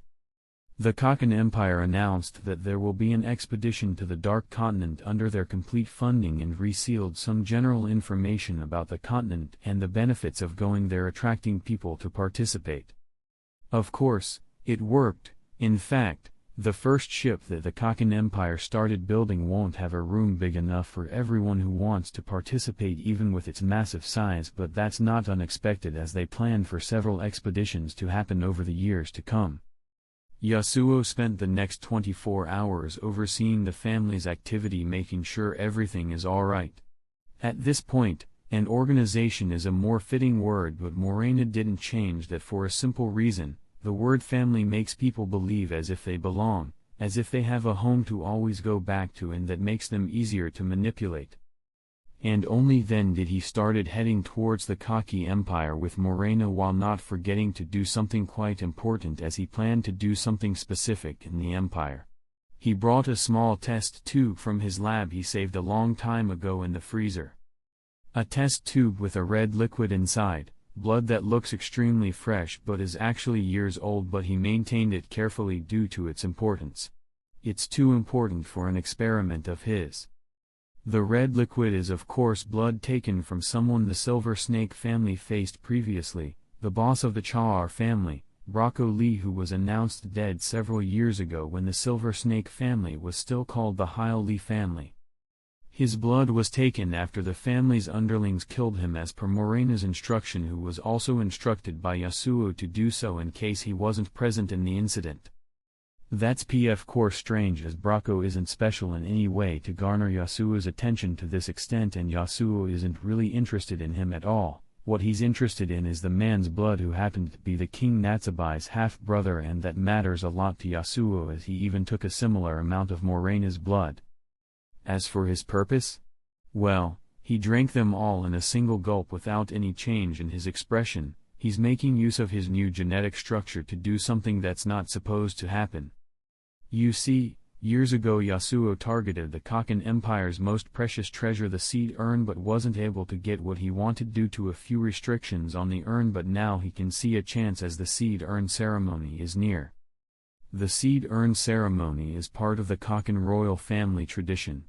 Speaker 1: The Kakan Empire announced that there will be an expedition to the Dark Continent under their complete funding, and resealed some general information about the continent and the benefits of going there, attracting people to participate. Of course, it worked. In fact, the first ship that the Kakan Empire started building won't have a room big enough for everyone who wants to participate, even with its massive size, but that's not unexpected, as they plan for several expeditions to happen over the years to come. Yasuo spent the next 24 hours overseeing the family's activity, making sure everything is alright. At this point, an organization is a more fitting word, but Morena didn't change that for a simple reason. The word family makes people believe as if they belong, as if they have a home to always go back to, and that makes them easier to manipulate. And only then did he started heading towards the Kaki Empire with Morena, while not forgetting to do something quite important, as he planned to do something specific in the empire. He brought a small test tube from his lab he saved a long time ago in the freezer. A test tube with a red liquid inside, blood that looks extremely fresh but is actually years old, but he maintained it carefully due to its importance. It's too important for an experiment of his. The red liquid is of course blood taken from someone the Silver Snake family faced previously, the boss of the Cha'ar family, Brocco Lee, who was announced dead several years ago when the Silver Snake family was still called the Heil Lee family. His blood was taken after the family's underlings killed him as per Morena's instruction, who was also instructed by Yasuo to do so in case he wasn't present in the incident. That's of course strange, as Brocco isn't special in any way to garner Yasuo's attention to this extent, and Yasuo isn't really interested in him at all. What he's interested in is the man's blood, who happened to be the King Natsubai's half-brother, and that matters a lot to Yasuo, as he even took a similar amount of Morena's blood. As for his purpose? Well, he drank them all in a single gulp without any change in his expression. He's making use of his new genetic structure to do something that's not supposed to happen. You see, years ago Yasuo targeted the Kaken Empire's most precious treasure, the seed urn, but wasn't able to get what he wanted due to a few restrictions on the urn, but now he can see a chance as the seed urn ceremony is near. The seed urn ceremony is part of the Kaken royal family tradition.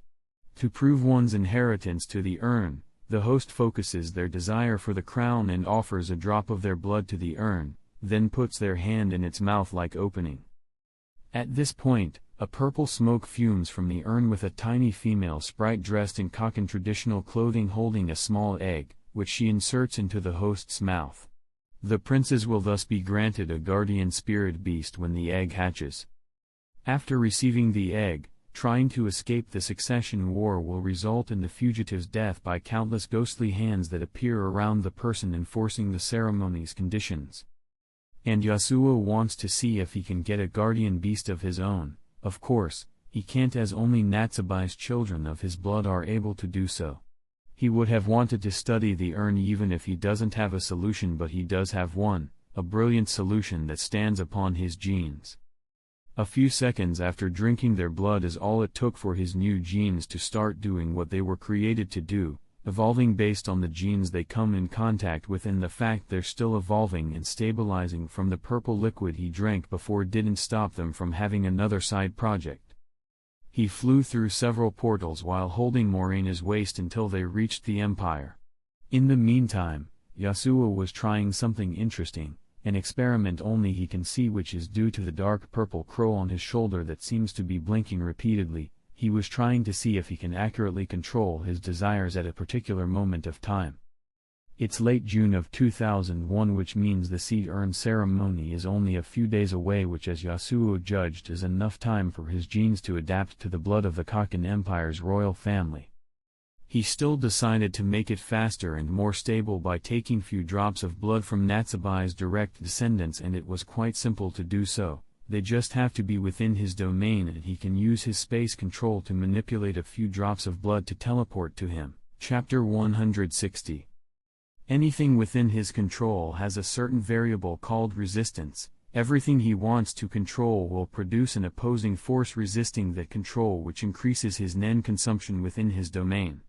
Speaker 1: To prove one's inheritance to the urn, the host focuses their desire for the crown and offers a drop of their blood to the urn, then puts their hand in its mouth-like opening. At this point, a purple smoke fumes from the urn, with a tiny female sprite dressed in Kaken traditional clothing holding a small egg, which she inserts into the host's mouth. The princes will thus be granted a guardian spirit beast when the egg hatches. After receiving the egg, trying to escape the succession war will result in the fugitive's death by countless ghostly hands that appear around the person enforcing the ceremony's conditions. And Yasuo wants to see if he can get a guardian beast of his own. Of course, he can't, as only Natsubai's children of his blood are able to do so. He would have wanted to study the urn even if he doesn't have a solution, but he does have one, a brilliant solution that stands upon his genes. A few seconds after drinking their blood is all it took for his new genes to start doing what they were created to do, evolving based on the genes they come in contact with, and the fact they're still evolving and stabilizing from the purple liquid he drank before didn't stop them from having another side project. He flew through several portals while holding Morena's waist until they reached the Empire. In the meantime, Yasuo was trying something interesting, an experiment only he can see, which is due to the dark purple crow on his shoulder that seems to be blinking repeatedly. He was trying to see if he can accurately control his desires at a particular moment of time. It's late June of 2001, which means the seed urn ceremony is only a few days away, which, as Yasuo judged, is enough time for his genes to adapt to the blood of the Kaken Empire's royal family. He still decided to make it faster and more stable by taking few drops of blood from Natsubai's direct descendants, and it was quite simple to do so. They just have to be within his domain, and he can use his space control to manipulate a few drops of blood to teleport to him. Chapter 160. Anything within his control has a certain variable called resistance. Everything he wants to control will produce an opposing force resisting that control, which increases his Nen consumption within his domain.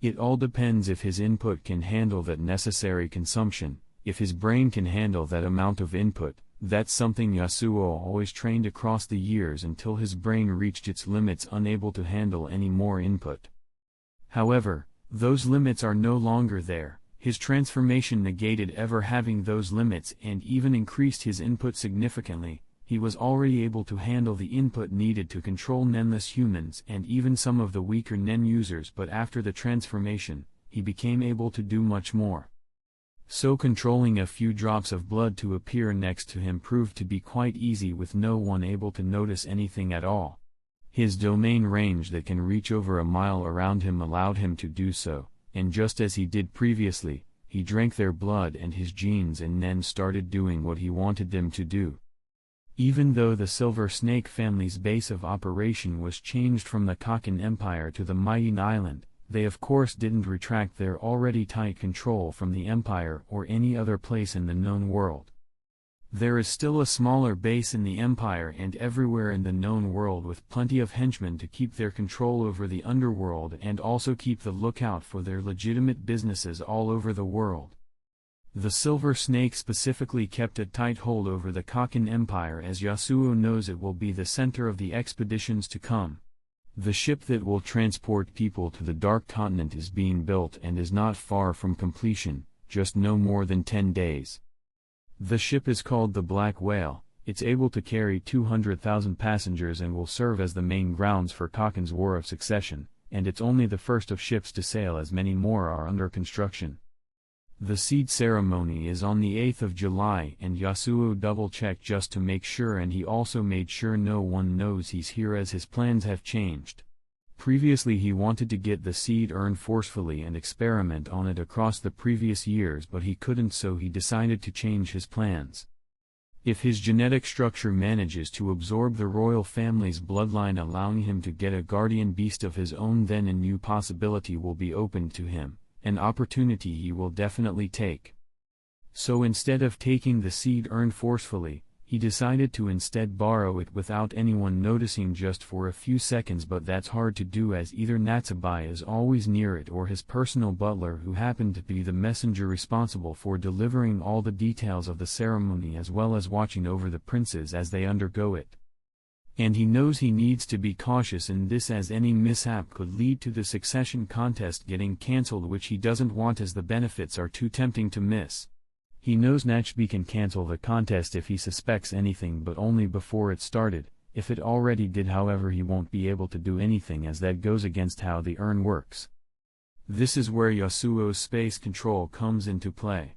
Speaker 1: It all depends if his input can handle that necessary consumption. If his brain can handle that amount of input, that's something Yasuo always trained across the years until his brain reached its limits, unable to handle any more input. However, those limits are no longer there. His transformation negated ever having those limits and even increased his input significantly. He was already able to handle the input needed to control Nenless humans and even some of the weaker Nen users, but after the transformation, he became able to do much more. So controlling a few drops of blood to appear next to him proved to be quite easy, with no one able to notice anything at all. His domain range that can reach over a mile around him allowed him to do so, and just as he did previously, he drank their blood and his genes and Nen started doing what he wanted them to do. Even though the Silver Snake family's base of operation was changed from the Kaken Empire to the Mighty Island, They of course didn't retract their already tight control from the Empire or any other place in the known world. There is still a smaller base in the Empire and everywhere in the known world with plenty of henchmen to keep their control over the underworld and also keep the lookout for their legitimate businesses all over the world. The Silver Snake specifically kept a tight hold over the Kakin Empire as Yasuo knows it will be the center of the expeditions to come. The ship that will transport people to the Dark Continent is being built and is not far from completion, just no more than 10 days. The ship is called the Black Whale. It's able to carry 200,000 passengers and will serve as the main grounds for Kakin's War of Succession, and it's only the first of ships to sail as many more are under construction. The seed ceremony is on the 8th of July and Yasuo double-checked just to make sure, and he also made sure no one knows he's here as his plans have changed. Previously he wanted to get the seed urn forcefully and experiment on it across the previous years, but he couldn't, so he decided to change his plans. If his genetic structure manages to absorb the royal family's bloodline, allowing him to get a guardian beast of his own, then a new possibility will be opened to him, an opportunity he will definitely take. So instead of taking the seed urn forcefully, he decided to instead borrow it without anyone noticing just for a few seconds, but that's hard to do as either Natsubai is always near it or his personal butler, who happened to be the messenger responsible for delivering all the details of the ceremony as well as watching over the princes as they undergo it. And he knows he needs to be cautious in this as any mishap could lead to the succession contest getting cancelled, which he doesn't want as the benefits are too tempting to miss. He knows Nachbi can cancel the contest if he suspects anything, but only before it started. If it already did, however, he won't be able to do anything as that goes against how the urn works. This is where Yasuo's space control comes into play.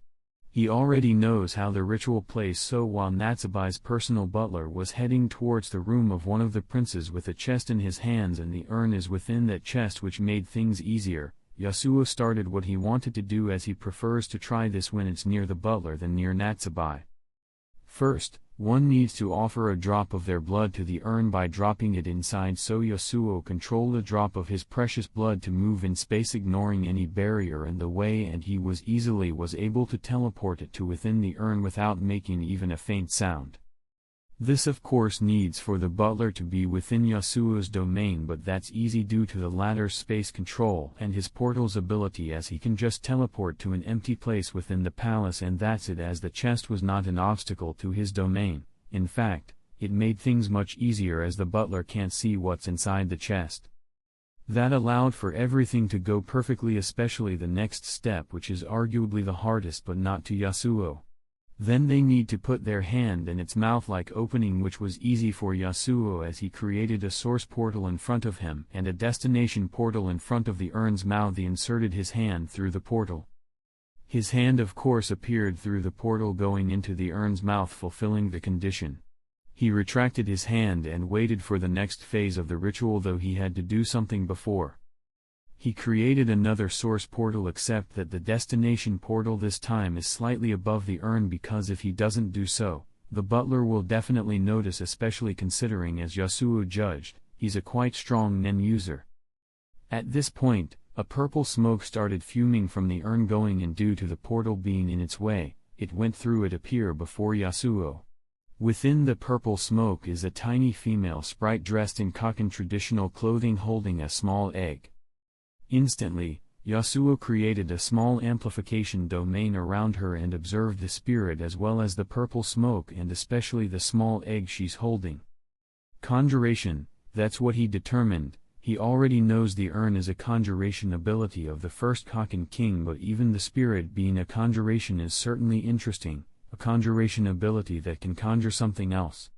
Speaker 1: He already knows how the ritual plays, so while Natsubai's personal butler was heading towards the room of one of the princes with a chest in his hands and the urn is within that chest, which made things easier, Yasuo started what he wanted to do, as he prefers to try this when it's near the butler than near Natsubai. First, one needs to offer a drop of their blood to the urn by dropping it inside, so Yasuo controlled a drop of his precious blood to move in space, ignoring any barrier in the way, and he was able to teleport it to within the urn without making even a faint sound. This of course needs for the butler to be within Yasuo's domain, but that's easy due to the latter's space control and his portal's ability, as he can just teleport to an empty place within the palace, and that's it, as the chest was not an obstacle to his domain. In fact, it made things much easier as the butler can't see what's inside the chest. That allowed for everything to go perfectly, especially the next step, which is arguably the hardest but not to Yasuo. Then they need to put their hand in its mouth, like opening, which was easy for Yasuo as he created a source portal in front of him and a destination portal in front of the urn's mouth. He inserted his hand through the portal. His hand of course appeared through the portal going into the urn's mouth, fulfilling the condition. He retracted his hand and waited for the next phase of the ritual, though he had to do something before. He created another source portal, except that the destination portal this time is slightly above the urn, because if he doesn't do so, the butler will definitely notice, especially considering, as Yasuo judged, he's a quite strong Nen user. At this point, a purple smoke started fuming from the urn going in due to the portal being in its way. It went through it appear before Yasuo. Within the purple smoke is a tiny female sprite dressed in Kakin traditional clothing holding a small egg. Instantly, Yasuo created a small amplification domain around her and observed the spirit as well as the purple smoke and especially the small egg she's holding. Conjuration, that's what he determined. He already knows the urn is a conjuration ability of the first Kakin king, but even the spirit being a conjuration is certainly interesting, a conjuration ability that can conjure something else.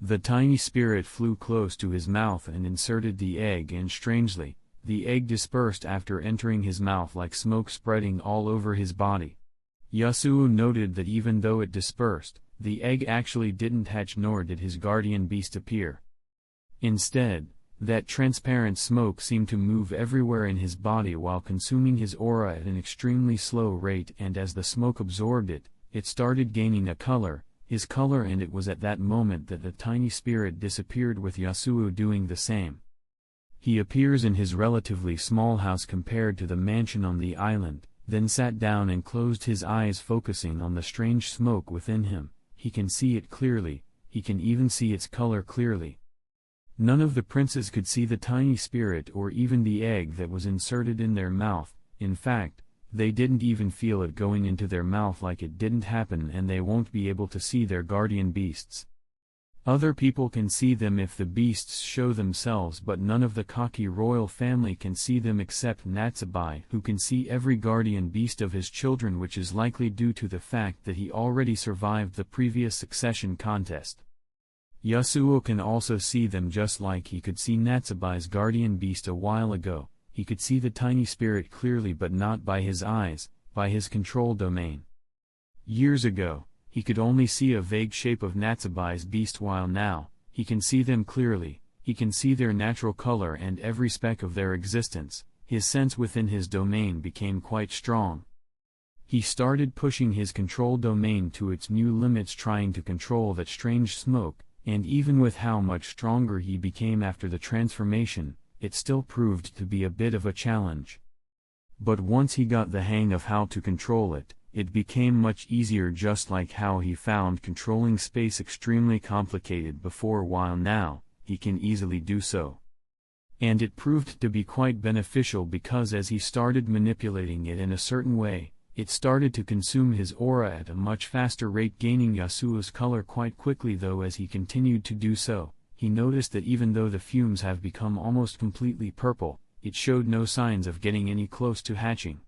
Speaker 1: The tiny spirit flew close to his mouth and inserted the egg, and strangely, the egg dispersed after entering his mouth like smoke spreading all over his body. Yasuo noted that even though it dispersed, the egg actually didn't hatch, nor did his guardian beast appear. Instead, that transparent smoke seemed to move everywhere in his body while consuming his aura at an extremely slow rate, and as the smoke absorbed it, it started gaining a color, his color, and it was at that moment that the tiny spirit disappeared, with Yasuo doing the same. He appears in his relatively small house compared to the mansion on the island, then sat down and closed his eyes, focusing on the strange smoke within him. He can see it clearly, he can even see its color clearly. None of the princes could see the tiny spirit or even the egg that was inserted in their mouth. In fact, they didn't even feel it going into their mouth, like it didn't happen, and they won't be able to see their guardian beasts. Other people can see them if the beasts show themselves, but none of the cocky royal family can see them except Natsubai, who can see every guardian beast of his children, which is likely due to the fact that he already survived the previous succession contest. Yasuo can also see them, just like he could see Natsubai's guardian beast a while ago. He could see the tiny spirit clearly, but not by his eyes, by his control domain. Years ago, he could only see a vague shape of Natsubai's beast, while now, he can see them clearly. He can see their natural color and every speck of their existence. His sense within his domain became quite strong. He started pushing his control domain to its new limits, trying to control that strange smoke, and even with how much stronger he became after the transformation, it still proved to be a bit of a challenge. But once he got the hang of how to control it, it became much easier, just like how he found controlling space extremely complicated before, while now, he can easily do so. And it proved to be quite beneficial, because as he started manipulating it in a certain way, it started to consume his aura at a much faster rate, gaining Yasuo's color quite quickly. Though as he continued to do so, he noticed that even though the fumes have become almost completely purple, it showed no signs of getting any close to hatching.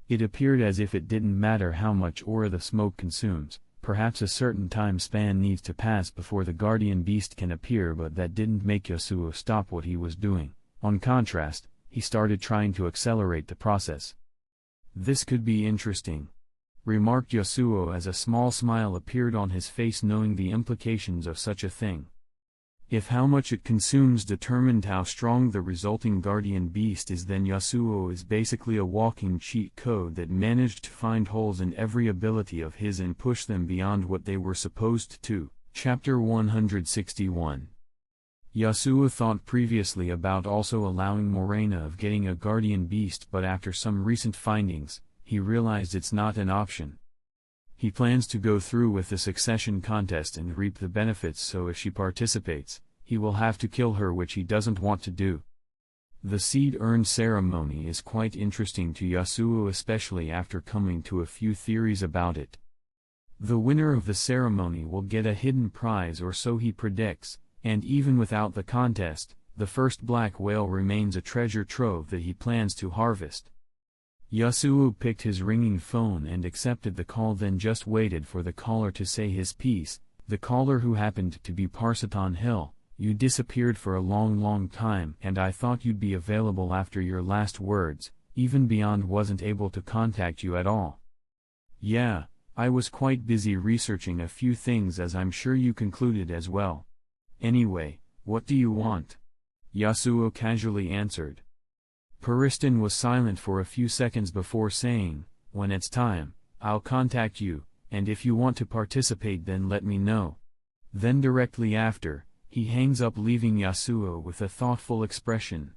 Speaker 1: It appeared as if it didn't matter how much aura the smoke consumes. Perhaps a certain time span needs to pass before the guardian beast can appear, but that didn't make Yasuo stop what he was doing. On contrast, he started trying to accelerate the process. "This could be interesting," remarked Yasuo as a small smile appeared on his face, knowing the implications of such a thing. If how much it consumes determined how strong the resulting guardian beast is, then Yasuo is basically a walking cheat code that managed to find holes in every ability of his and push them beyond what they were supposed to. Chapter 161. Yasuo thought previously about also allowing Morena of getting a guardian beast, but after some recent findings, he realized it's not an option. He plans to go through with the succession contest and reap the benefits, so if she participates, he will have to kill her, which he doesn't want to do. The seed urn ceremony is quite interesting to Yasuo, especially after coming to a few theories about it. The winner of the ceremony will get a hidden prize, or so he predicts, and even without the contest, the first black whale remains a treasure trove that he plans to harvest. Yasuo picked his ringing phone and accepted the call, then just waited for the caller to say his piece. The caller, who happened to be Parseton Hill. "You disappeared for a long time, and I thought you'd be available after your last words. Even Beyond wasn't able to contact you at all." "Yeah, I was quite busy researching a few things, as I'm sure you concluded as well. Anyway, what do you want?" Yasuo casually answered. Pariston was silent for a few seconds before saying, "When it's time, I'll contact you, and if you want to participate then let me know." Then directly after, he hangs up, leaving Yasuo with a thoughtful expression.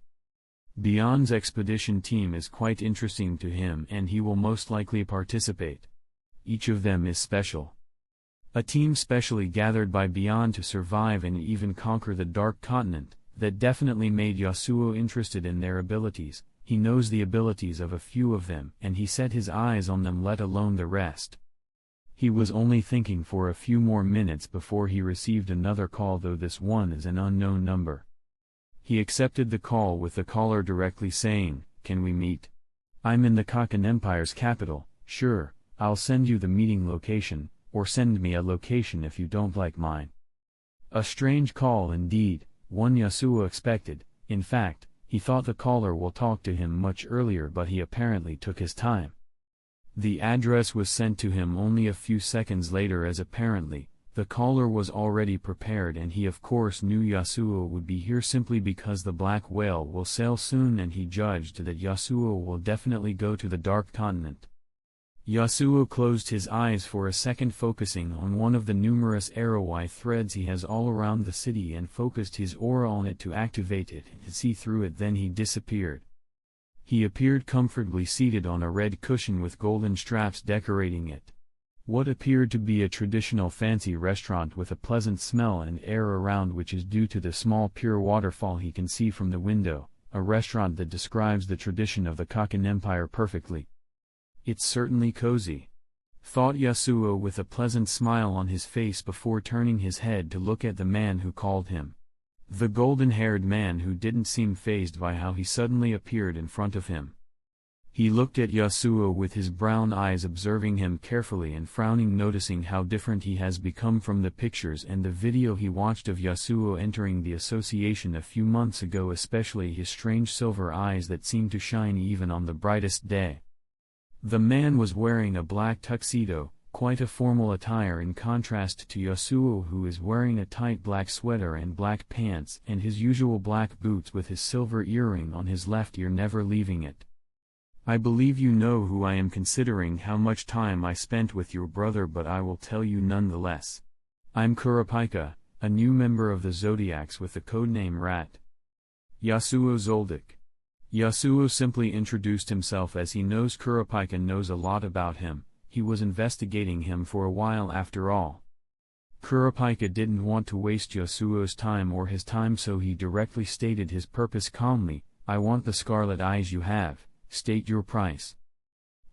Speaker 1: Beyond's expedition team is quite interesting to him, and he will most likely participate. Each of them is special. A team specially gathered by Beyond to survive and even conquer the Dark Continent. That definitely made Yasuo interested in their abilities. He knows the abilities of a few of them, and he set his eyes on them, let alone the rest. He was only thinking for a few more minutes before he received another call, though this one is an unknown number. He accepted the call, with the caller directly saying, "Can we meet? I'm in the Kakan Empire's capital." "Sure, I'll send you the meeting location, or send me a location if you don't like mine." A strange call indeed. One Yasuo expected. In fact, he thought the caller will talk to him much earlier, but he apparently took his time. The address was sent to him only a few seconds later, as apparently, the caller was already prepared, and he of course knew Yasuo would be here simply because the Black Whale will sail soon, and he judged that Yasuo will definitely go to the Dark Continent. Yasuo closed his eyes for a second, focusing on one of the numerous arrow-eye threads he has all around the city, and focused his aura on it to activate it and see through it. Then he disappeared. He appeared comfortably seated on a red cushion with golden straps decorating it. What appeared to be a traditional fancy restaurant with a pleasant smell and air around, which is due to the small pure waterfall he can see from the window, a restaurant that describes the tradition of the Kakin Empire perfectly. It's certainly cozy, thought Yasuo with a pleasant smile on his face before turning his head to look at the man who called him. The golden-haired man who didn't seem fazed by how he suddenly appeared in front of him. He looked at Yasuo with his brown eyes, observing him carefully and frowning, noticing how different he has become from the pictures and the video he watched of Yasuo entering the association a few months ago, especially his strange silver eyes that seemed to shine even on the brightest day. The man was wearing a black tuxedo, quite a formal attire in contrast to Yasuo, who is wearing a tight black sweater and black pants and his usual black boots with his silver earring on his left ear never leaving it. I believe you know who I am, considering how much time I spent with your brother, but I will tell you nonetheless. I'm Kurapika, a new member of the Zodiacs with the codename Rat. Yasuo Zoldyck. Yasuo simply introduced himself, as he knows Kurapika knows a lot about him. He was investigating him for a while after all. Kurapika didn't want to waste Yasuo's time or his time, so he directly stated his purpose calmly. I want the scarlet eyes you have, state your price.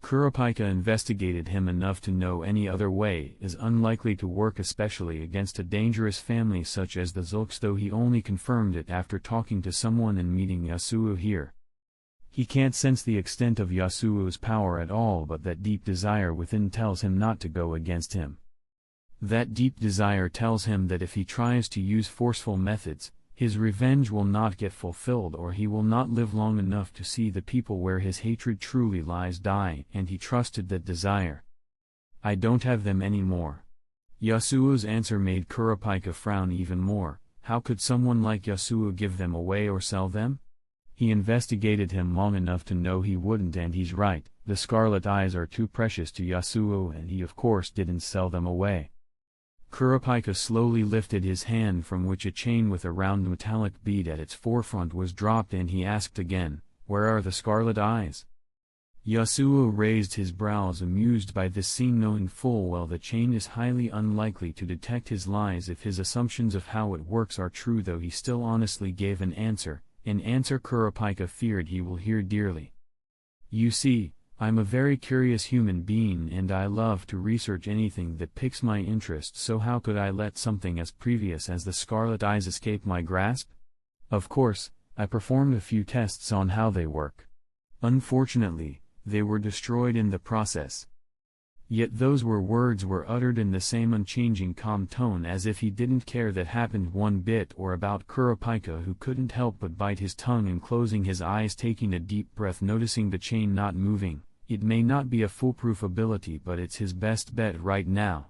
Speaker 1: Kurapika investigated him enough to know any other way is unlikely to work, especially against a dangerous family such as the Zulks, though he only confirmed it after talking to someone and meeting Yasuo here. He can't sense the extent of Yasuo's power at all, but that deep desire within tells him not to go against him. That deep desire tells him that if he tries to use forceful methods, his revenge will not get fulfilled, or he will not live long enough to see the people where his hatred truly lies die, and he trusted that desire. I don't have them anymore. Yasuo's answer made Kurapika frown even more. How could someone like Yasuo give them away or sell them? He investigated him long enough to know he wouldn't, and he's right. The scarlet eyes are too precious to Yasuo, and he of course didn't sell them away. Kurapika slowly lifted his hand, from which a chain with a round metallic bead at its forefront was dropped, and he asked again, "Where are the scarlet eyes?" Yasuo raised his brows, amused by this scene, knowing full well the chain is highly unlikely to detect his lies if his assumptions of how it works are true, though he still honestly gave an answer Kurapika feared he will hear dearly. You see, I'm a very curious human being, and I love to research anything that piques my interest, so how could I let something as previous as the scarlet eyes escape my grasp? Of course, I performed a few tests on how they work. Unfortunately, they were destroyed in the process. Yet those words were uttered in the same unchanging calm tone, as if he didn't care that happened one bit, or about Kurapika, who couldn't help but bite his tongue and closing his eyes, taking a deep breath, noticing the chain not moving. It may not be a foolproof ability, but it's his best bet right now.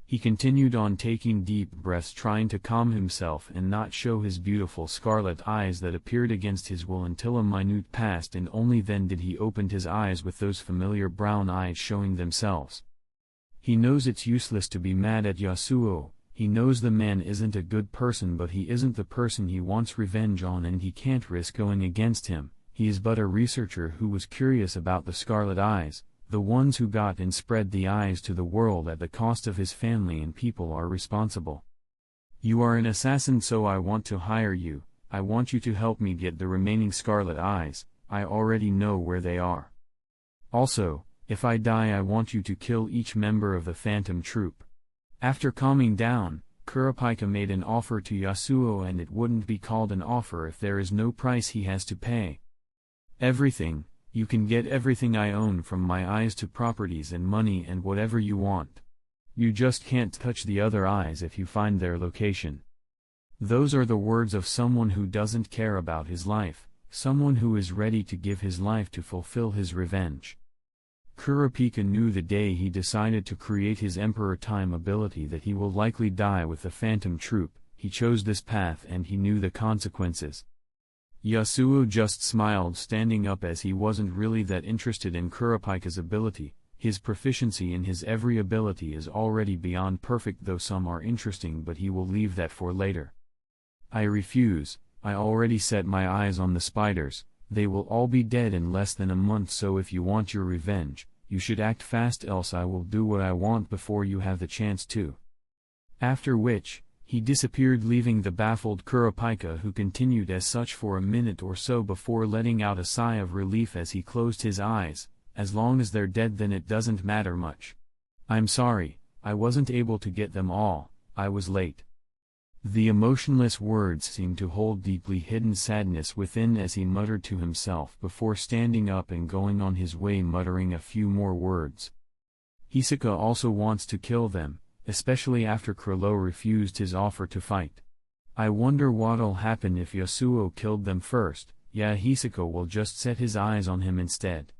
Speaker 1: He continued on, taking deep breaths, trying to calm himself and not show his beautiful scarlet eyes that appeared against his will, until a minute passed, and only then did he open his eyes with those familiar brown eyes showing themselves. He knows it's useless to be mad at Yasuo. He knows the man isn't a good person, but he isn't the person he wants revenge on, and he can't risk going against him. He is but a researcher who was curious about the scarlet eyes. The ones who got and spread the eyes to the world at the cost of his family and people are responsible. You are an assassin, so I want to hire you. I want you to help me get the remaining scarlet eyes. I already know where they are. Also, if I die, I want you to kill each member of the Phantom Troop. After calming down, Kurapika made an offer to Yasuo, and it wouldn't be called an offer if there is no price he has to pay. Everything. You can get everything I own, from my eyes to properties and money and whatever you want. You just can't touch the other eyes if you find their location. Those are the words of someone who doesn't care about his life, someone who is ready to give his life to fulfill his revenge. Kurapika knew the day he decided to create his Emperor Time ability that he will likely die with the Phantom Troop. He chose this path and he knew the consequences. Yasuo just smiled, standing up, as he wasn't really that interested in Kurapika's ability. His proficiency in his every ability is already beyond perfect, though some are interesting, but he will leave that for later. I refuse. I already set my eyes on the spiders. They will all be dead in less than a month, so if you want your revenge, you should act fast, else I will do what I want before you have the chance to. After which, he disappeared, leaving the baffled Kurapika, who continued as such for a minute or so before letting out a sigh of relief as he closed his eyes. As long as they're dead, then it doesn't matter much. I'm sorry, I wasn't able to get them all, I was late. The emotionless words seemed to hold deeply hidden sadness within as he muttered to himself before standing up and going on his way, muttering a few more words. Hisoka also wants to kill them, especially after Krilo refused his offer to fight. I wonder what'll happen if Yasuo killed them first. Yeah, Hisoka will just set his eyes on him instead.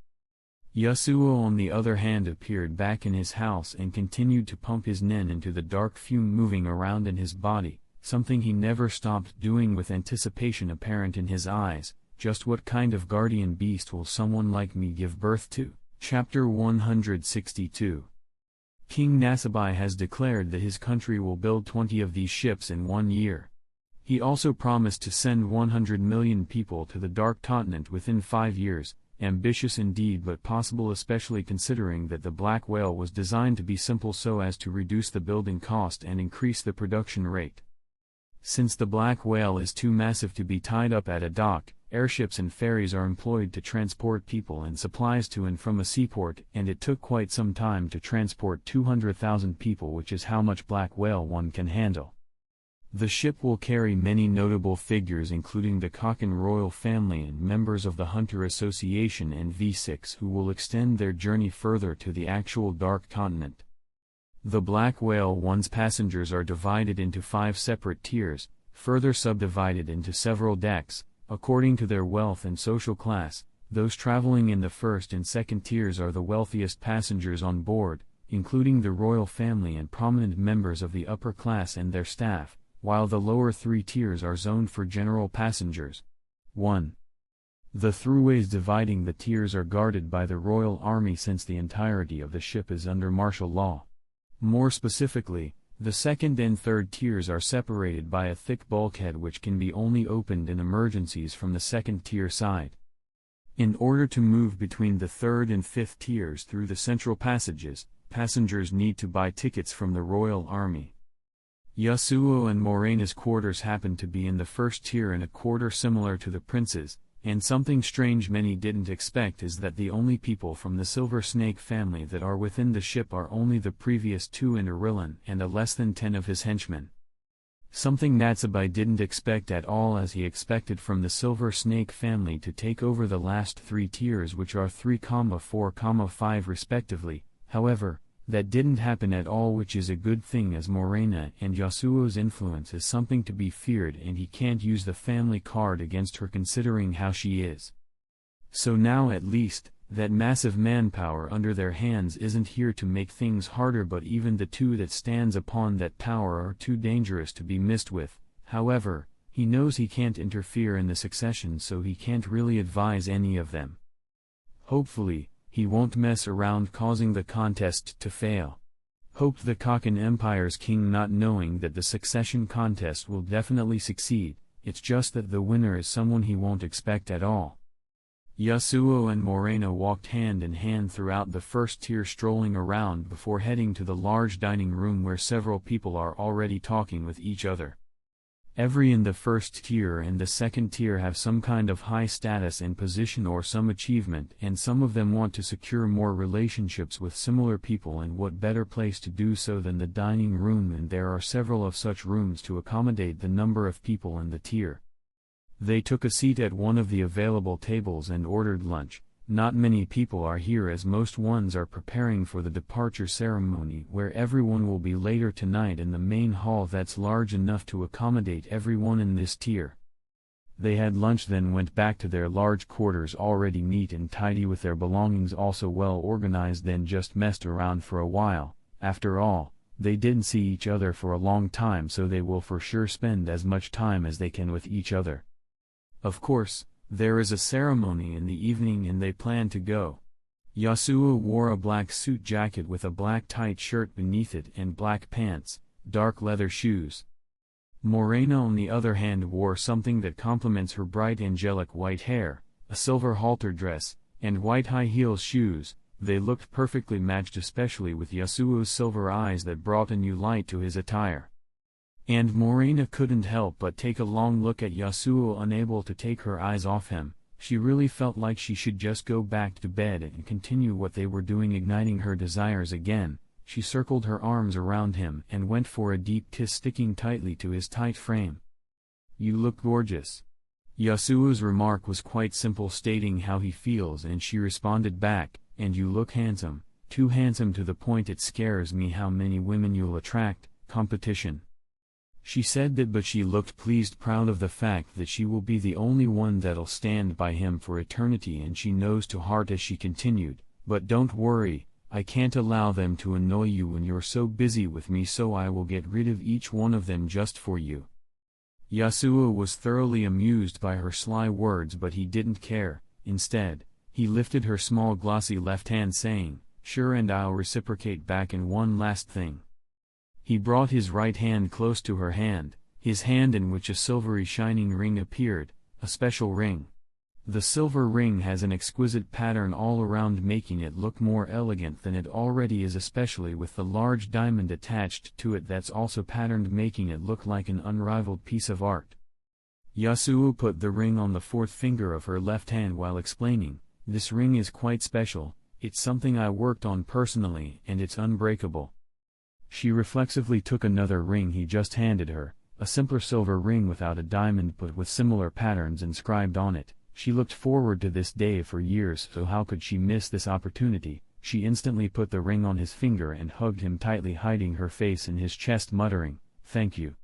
Speaker 1: Yasuo on the other hand appeared back in his house and continued to pump his nen into the dark fume moving around in his body, something he never stopped doing, with anticipation apparent in his eyes. Just what kind of guardian beast will someone like me give birth to? Chapter 162. King Nasabai has declared that his country will build 20 of these ships in 1 year. He also promised to send 100 million people to the Dark Continent within 5 years. Ambitious indeed, but possible, especially considering that the Black Whale was designed to be simple so as to reduce the building cost and increase the production rate. Since the Black Whale is too massive to be tied up at a dock, airships and ferries are employed to transport people and supplies to and from a seaport, and it took quite some time to transport 200,000 people, which is how much Black Whale one can handle. The ship will carry many notable figures, including the Kaken royal family and members of the Hunter Association and V6, who will extend their journey further to the actual Dark Continent. The Black Whale one's passengers are divided into 5 separate tiers, further subdivided into several decks, according to their wealth and social class. Those traveling in the first and second tiers are the wealthiest passengers on board, including the royal family and prominent members of the upper class and their staff, while the lower 3 tiers are zoned for general passengers. 1. The throughways dividing the tiers are guarded by the royal army, since the entirety of the ship is under martial law. More specifically, the second and third tiers are separated by a thick bulkhead which can be only opened in emergencies from the second tier side. In order to move between the third and fifth tiers through the central passages, passengers need to buy tickets from the royal army. Yasuo and Morena's quarters happen to be in the first tier, in a quarter similar to the prince's, and something strange many didn't expect is that the only people from the Silver Snake family that are within the ship are only the previous 2 in Irillan and a less than 10 of his henchmen. Something Natsubai didn't expect at all, as he expected from the Silver Snake family to take over the last 3 tiers, which are 3, 4, 5 respectively. However, that didn't happen at all, which is a good thing, as Morena and Yasuo's influence is something to be feared and he can't use the family card against her considering how she is. So now at least, that massive manpower under their hands isn't here to make things harder, but even the 2 that stands upon that power are too dangerous to be messed with. However, he knows he can't interfere in the succession, so he can't really advise any of them. Hopefully, he won't mess around causing the contest to fail. Hoped the Kaken Empire's king, not knowing that the succession contest will definitely succeed. It's just that the winner is someone he won't expect at all. Yasuo and Morena walked hand in hand throughout the first tier, strolling around before heading to the large dining room where several people are already talking with each other. Every in the first tier and the second tier have some kind of high status and position or some achievement, and some of them want to secure more relationships with similar people, and what better place to do so than the dining room, and there are several of such rooms to accommodate the number of people in the tier. They took a seat at one of the available tables and ordered lunch. Not many people are here, as most ones are preparing for the departure ceremony, where everyone will be later tonight in the main hall that's large enough to accommodate everyone in this tier. They had lunch, then went back to their large quarters, already neat and tidy with their belongings also well organized, then just messed around for a while. After all, they didn't see each other for a long time, so they will for sure spend as much time as they can with each other. Of course, there is a ceremony in the evening and they plan to go. Yasuo wore a black suit jacket with a black tight shirt beneath it and black pants, dark leather shoes. Morena on the other hand wore something that complements her bright angelic white hair, a silver halter dress, and white high heels shoes. They looked perfectly matched, especially with Yasuo's silver eyes that brought a new light to his attire. And Morena couldn't help but take a long look at Yasuo, unable to take her eyes off him. She really felt like she should just go back to bed and continue what they were doing, igniting her desires again. She circled her arms around him and went for a deep kiss, sticking tightly to his tight frame. "You look gorgeous." Yasuo's remark was quite simple, stating how he feels, and she responded back, "And you look handsome, too handsome to the point it scares me how many women you'll attract." Competition. She said that, but she looked pleased, proud of the fact that she will be the only one that'll stand by him for eternity, and she knows to heart as she continued, "But don't worry, I can't allow them to annoy you when you're so busy with me, so I will get rid of each one of them just for you." Yasuo was thoroughly amused by her sly words, but he didn't care. Instead, he lifted her small glossy left hand, saying, "Sure, and I'll reciprocate back in one last thing." He brought his right hand close to her hand, his hand in which a silvery shining ring appeared, a special ring. The silver ring has an exquisite pattern all around, making it look more elegant than it already is, especially with the large diamond attached to it that's also patterned, making it look like an unrivaled piece of art. Yasuo put the ring on the fourth finger of her left hand while explaining, "This ring is quite special, it's something I worked on personally, and it's unbreakable." She reflexively took another ring he just handed her, a simpler silver ring without a diamond but with similar patterns inscribed on it. She looked forward to this day for years, so how could she miss this opportunity? She instantly put the ring on his finger and hugged him tightly, hiding her face in his chest, muttering, "Thank you."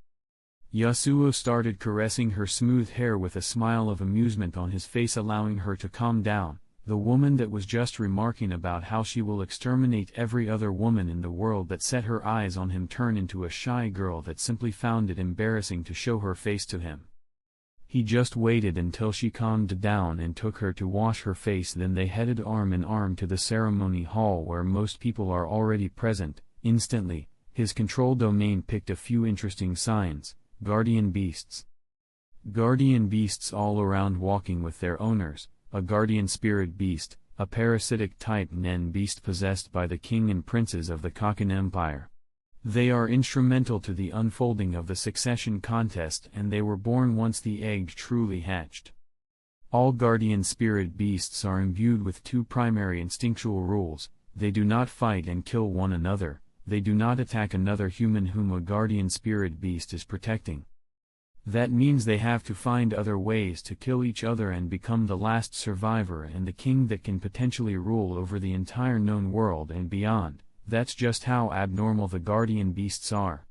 Speaker 1: Yasuo started caressing her smooth hair with a smile of amusement on his face, allowing her to calm down. The woman that was just remarking about how she will exterminate every other woman in the world that set her eyes on him turned into a shy girl that simply found it embarrassing to show her face to him. He just waited until she calmed down and took her to wash her face, then they headed arm in arm to the ceremony hall where most people are already present. Instantly, his control domain picked a few interesting signs: guardian beasts. Guardian beasts all around walking with their owners. A guardian spirit beast, a parasitic type Nen beast possessed by the king and princes of the Kakan Empire. They are instrumental to the unfolding of the succession contest, and they were born once the egg truly hatched. All guardian spirit beasts are imbued with two primary instinctual rules: they do not fight and kill one another, they do not attack another human whom a guardian spirit beast is protecting. That means they have to find other ways to kill each other and become the last survivor and the king that can potentially rule over the entire known world and beyond. That's just how abnormal the guardian beasts are.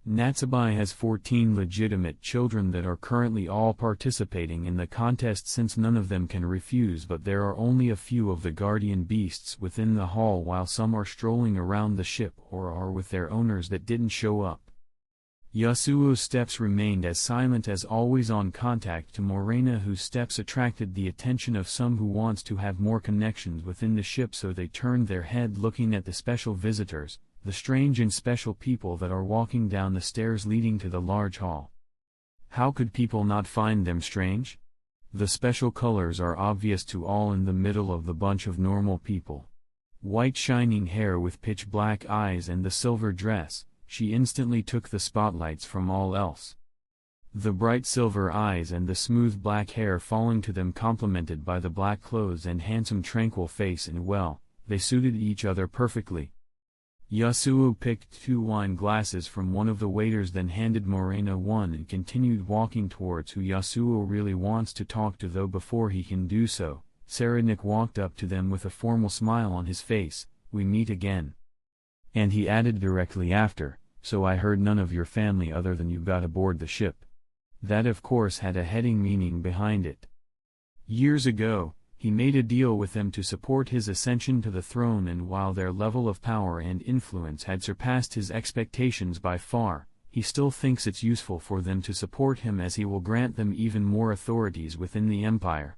Speaker 1: Natsubai has 14 legitimate children that are currently all participating in the contest, since none of them can refuse, but there are only a few of the guardian beasts within the hall, while some are strolling around the ship or are with their owners that didn't show up. Yasuo's steps remained as silent as always, on contact to Morena, whose steps attracted the attention of some who wants to have more connections within the ship, so they turned their head looking at the special visitors, the strange and special people that are walking down the stairs leading to the large hall. How could people not find them strange? The special colors are obvious to all in the middle of the bunch of normal people. White shining hair with pitch black eyes and the silver dress. She instantly took the spotlights from all else. The bright silver eyes and the smooth black hair falling to them, complemented by the black clothes and handsome tranquil face, and well, they suited each other perfectly. Yasuo picked 2 wine glasses from one of the waiters, then handed Morena one and continued walking towards who Yasuo really wants to talk to, though before he can do so, Serednik walked up to them with a formal smile on his face. "We meet again." And he added directly after, "So I heard none of your family other than you got aboard the ship." That of course had a heading meaning behind it. Years ago, he made a deal with them to support his ascension to the throne, and while their level of power and influence had surpassed his expectations by far, he still thinks it's useful for them to support him, as he will grant them even more authorities within the empire.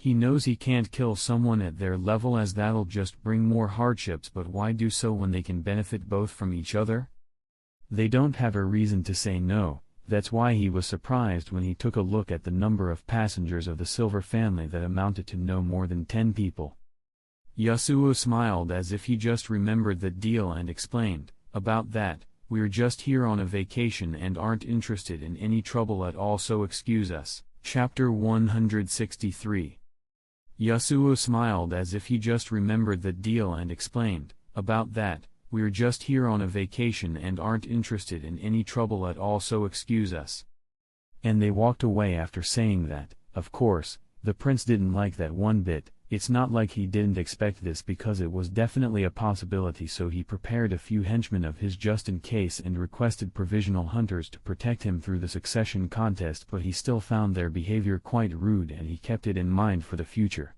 Speaker 1: He knows he can't kill someone at their level as that'll just bring more hardships, but why do so when they can benefit both from each other? They don't have a reason to say no. That's why he was surprised when he took a look at the number of passengers of the Silver family that amounted to no more than 10 people. Yasuo smiled as if he just remembered that deal and explained, "About that, we're just here on a vacation and aren't interested in any trouble at all, so excuse us." Chapter 163. Yasuo smiled as if he just remembered that deal and explained, "About that, we're just here on a vacation and aren't interested in any trouble at all, so excuse us." And they walked away after saying that. Of course, the prince didn't like that one bit. It's not like he didn't expect this, because it was definitely a possibility, so he prepared a few henchmen of his just in case and requested provisional hunters to protect him through the succession contest, but he still found their behavior quite rude and he kept it in mind for the future.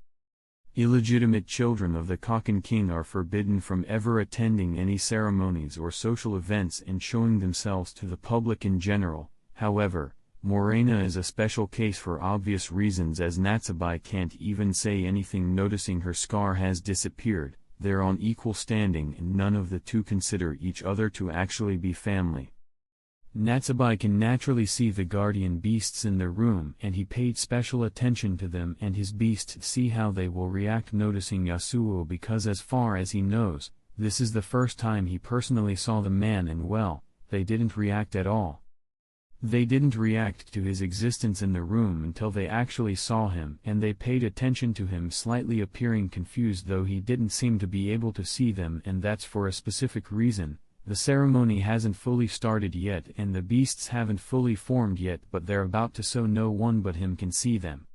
Speaker 1: Illegitimate children of the Kaken King are forbidden from ever attending any ceremonies or social events and showing themselves to the public in general. However, Morena is a special case for obvious reasons, as Natsubai can't even say anything noticing her scar has disappeared. They're on equal standing and none of the two consider each other to actually be family. Natsubai can naturally see the guardian beasts in the room and he paid special attention to them and his beasts see how they will react noticing Yasuo, because as far as he knows, this is the first time he personally saw the man and well, they didn't react at all. They didn't react to his existence in the room until they actually saw him, and they paid attention to him slightly appearing confused, though he didn't seem to be able to see them, and that's for a specific reason. The ceremony hasn't fully started yet and the beasts haven't fully formed yet, but they're about to, so no one but him can see them.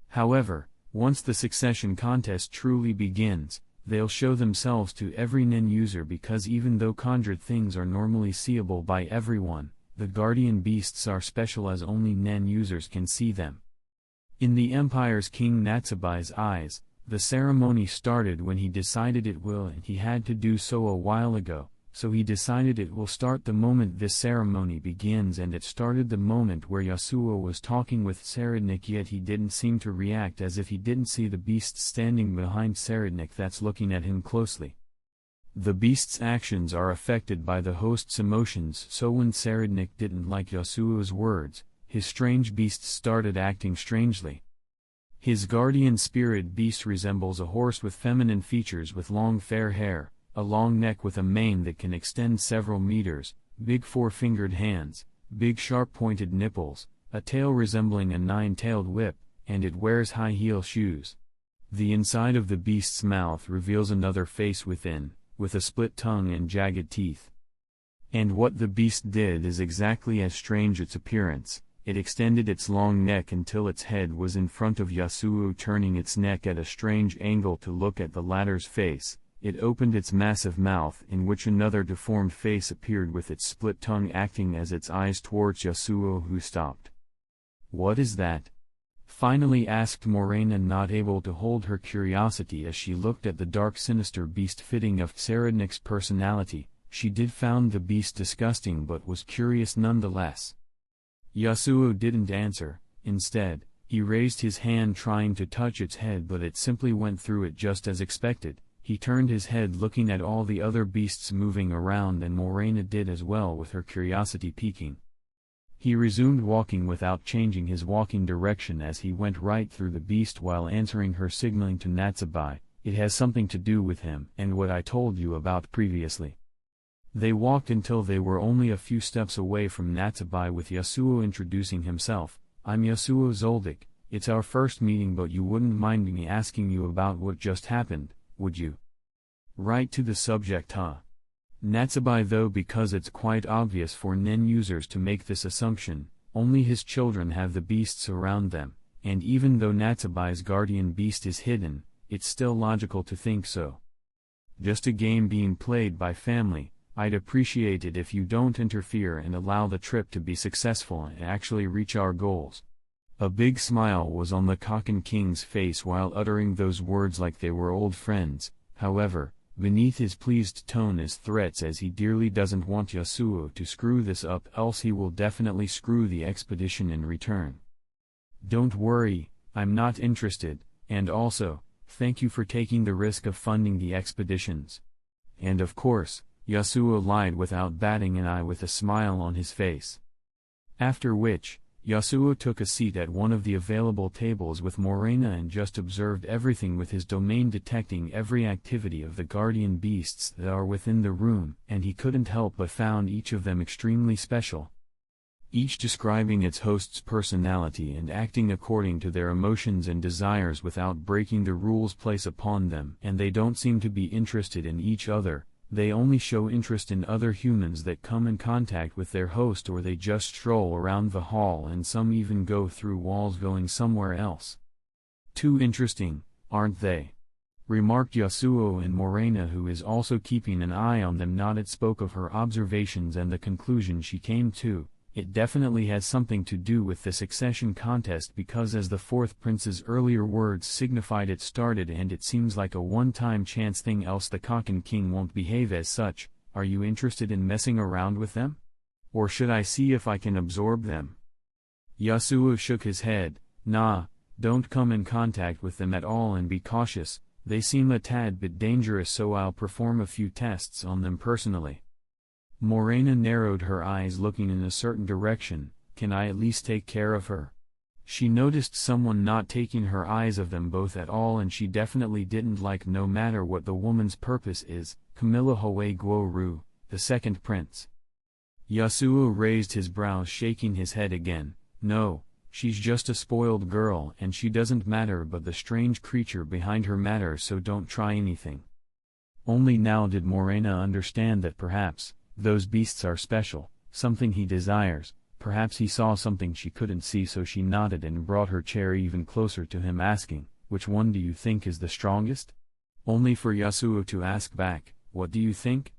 Speaker 1: However, once the succession contest truly begins, they'll show themselves to every Nen user, because even though conjured things are normally seeable by everyone, the guardian beasts are special as only Nen users can see them. In the Empire's King Natsubai's eyes, the ceremony started when he decided it will, and he had to do so a while ago, so he decided it will start the moment this ceremony begins, and it started the moment where Yasuo was talking with Serednik, yet he didn't seem to react, as if he didn't see the beast standing behind Serednik that's looking at him closely. The beast's actions are affected by the host's emotions, so when Serednik didn't like Yasuo's words, his strange beast started acting strangely. His guardian spirit beast resembles a horse with feminine features with long fair hair, a long neck with a mane that can extend several meters, big four-fingered hands, big sharp-pointed nipples, a tail resembling a nine-tailed whip, and it wears high-heel shoes. The inside of the beast's mouth reveals another face within, with a split tongue and jagged teeth. And what the beast did is exactly as strange its appearance. It extended its long neck until its head was in front of Yasuo, turning its neck at a strange angle to look at the latter's face. It opened its massive mouth, in which another deformed face appeared with its split tongue acting as its eyes towards Yasuo, who stopped. "What is that?" finally asked Morena, not able to hold her curiosity as she looked at the dark sinister beast fitting of Serednik's personality. She did found the beast disgusting but was curious nonetheless. Yasuo didn't answer. Instead, he raised his hand trying to touch its head, but it simply went through it just as expected. He turned his head looking at all the other beasts moving around, and Morena did as well, with her curiosity peaking. He resumed walking without changing his walking direction as he went right through the beast while answering her, signaling to Natsubai, "It has something to do with him and what I told you about previously." They walked until they were only a few steps away from Natsubai, with Yasuo introducing himself. "I'm Yasuo Zoldyck. It's our first meeting, but you wouldn't mind me asking you about what just happened, would you?" "Right to the subject, huh?" Natsubai, though, because it's quite obvious for Nen users to make this assumption, only his children have the beasts around them, and even though Natsubai's guardian beast is hidden, it's still logical to think so. "Just a game being played by family. I'd appreciate it if you don't interfere and allow the trip to be successful and actually reach our goals." A big smile was on the Kaken King's face while uttering those words like they were old friends. However, beneath his pleased tone is threats, as he dearly doesn't want Yasuo to screw this up, else he will definitely screw the expedition in return. "Don't worry, I'm not interested. And also, thank you for taking the risk of funding the expeditions. And of course, Yasuo lied without batting an eye with a smile on his face. After which, Yasuo took a seat at one of the available tables with Morena and just observed everything with his domain, detecting every activity of the guardian beasts that are within the room, and he couldn't help but found each of them extremely special. Each describing its host's personality and acting according to their emotions and desires without breaking the rules placed upon them, and they don't seem to be interested in each other. They only show interest in other humans that come in contact with their host, or they just stroll around the hall, and some even go through walls going somewhere else. Too interesting, aren't they? Remarked Yasuo, and Morena, who is also keeping an eye on them, nodded, spoke of her observations and the conclusion she came to. It definitely has something to do with the succession contest, because as the fourth prince's earlier words signified, it started, and it seems like a one-time chance thing, else the cock and king won't behave as such. Are you interested in messing around with them? Or should I see if I can absorb them? Yasuo shook his head. Nah, don't come in contact with them at all, and be cautious. They seem a tad bit dangerous, so I'll perform a few tests on them personally. Morena narrowed her eyes, looking in a certain direction. Can I at least take care of her? She noticed someone not taking her eyes of them both at all, and she definitely didn't like, no matter what the woman's purpose is, Camilla Hoei Guo-Ru, the second prince. Yasuo raised his brows, shaking his head again. No, she's just a spoiled girl, and she doesn't matter, but the strange creature behind her matters, so don't try anything. Only now did Morena understand that perhaps those beasts are special, something he desires. Perhaps he saw something she couldn't see, so she nodded and brought her chair even closer to him, asking, "Which one do you think is the strongest?" Only for Yasuo to ask back, "What do you think?"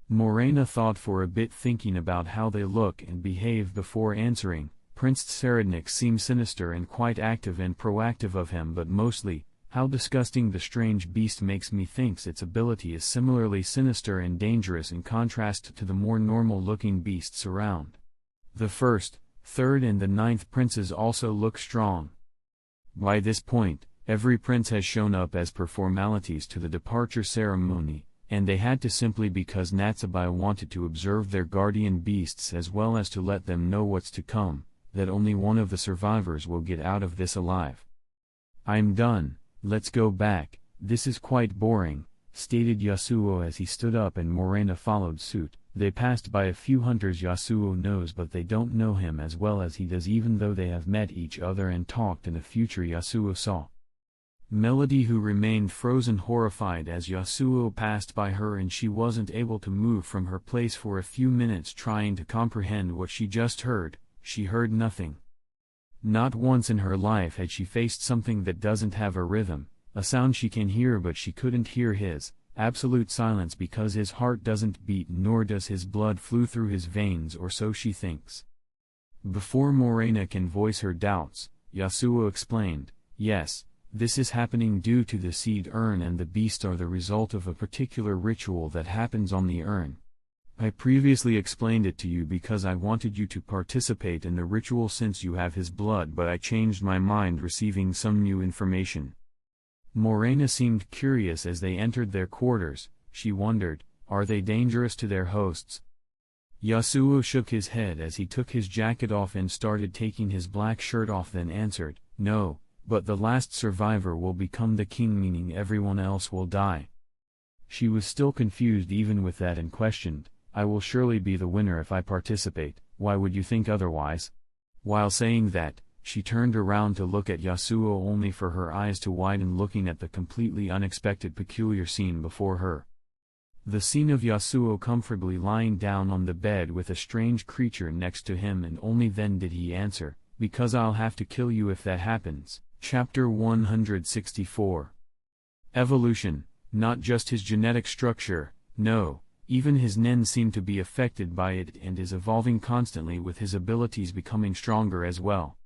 Speaker 1: Morena thought for a bit, thinking about how they look and behave before answering. Prince Tserednik seems sinister and quite active and proactive of him, but mostly, how disgusting the strange beast makes me thinks its ability is similarly sinister and dangerous, in contrast to the more normal-looking beasts around. The first, third and the ninth princes also look strong. By this point, every prince has shown up as per formalities to the departure ceremony, and they had to simply because Natsubai wanted to observe their guardian beasts as well as to let them know what's to come, that only one of the survivors will get out of this alive. "I'm done. Let's go back, this is quite boring," stated Yasuo as he stood up, and Morena followed suit. They passed by a few hunters Yasuo knows, but they don't know him as well as he does, even though they have met each other and talked in the future. Yasuo saw Melody, who remained frozen, horrified as Yasuo passed by her, and she wasn't able to move from her place for a few minutes, trying to comprehend what she just heard. She heard nothing. Not once in her life had she faced something that doesn't have a rhythm, a sound she can hear but she couldn't hear his. Absolute silence, because his heart doesn't beat nor does his blood flow through his veins, or so she thinks. Before Morena can voice her doubts, Yasuo explained, "Yes, this is happening due to the seed urn, and the beast are the result of a particular ritual that happens on the urn. I previously explained it to you because I wanted you to participate in the ritual since you have his blood, but I changed my mind receiving some new information." Morena seemed curious as they entered their quarters. She wondered, are they dangerous to their hosts? Yasuo shook his head as he took his jacket off and started taking his black shirt off, then answered, "No, but the last survivor will become the king, meaning everyone else will die." She was still confused even with that and questioned, "I will surely be the winner if I participate, why would you think otherwise?" While saying that, she turned around to look at Yasuo, only for her eyes to widen, looking at the completely unexpected peculiar scene before her. The scene of Yasuo comfortably lying down on the bed with a strange creature next to him, and only then did he answer, "Because I'll have to kill you if that happens." Chapter 164. Evolution, not just his genetic structure, no. Even his nen seemed to be affected by it and is evolving constantly, with his abilities becoming stronger as well.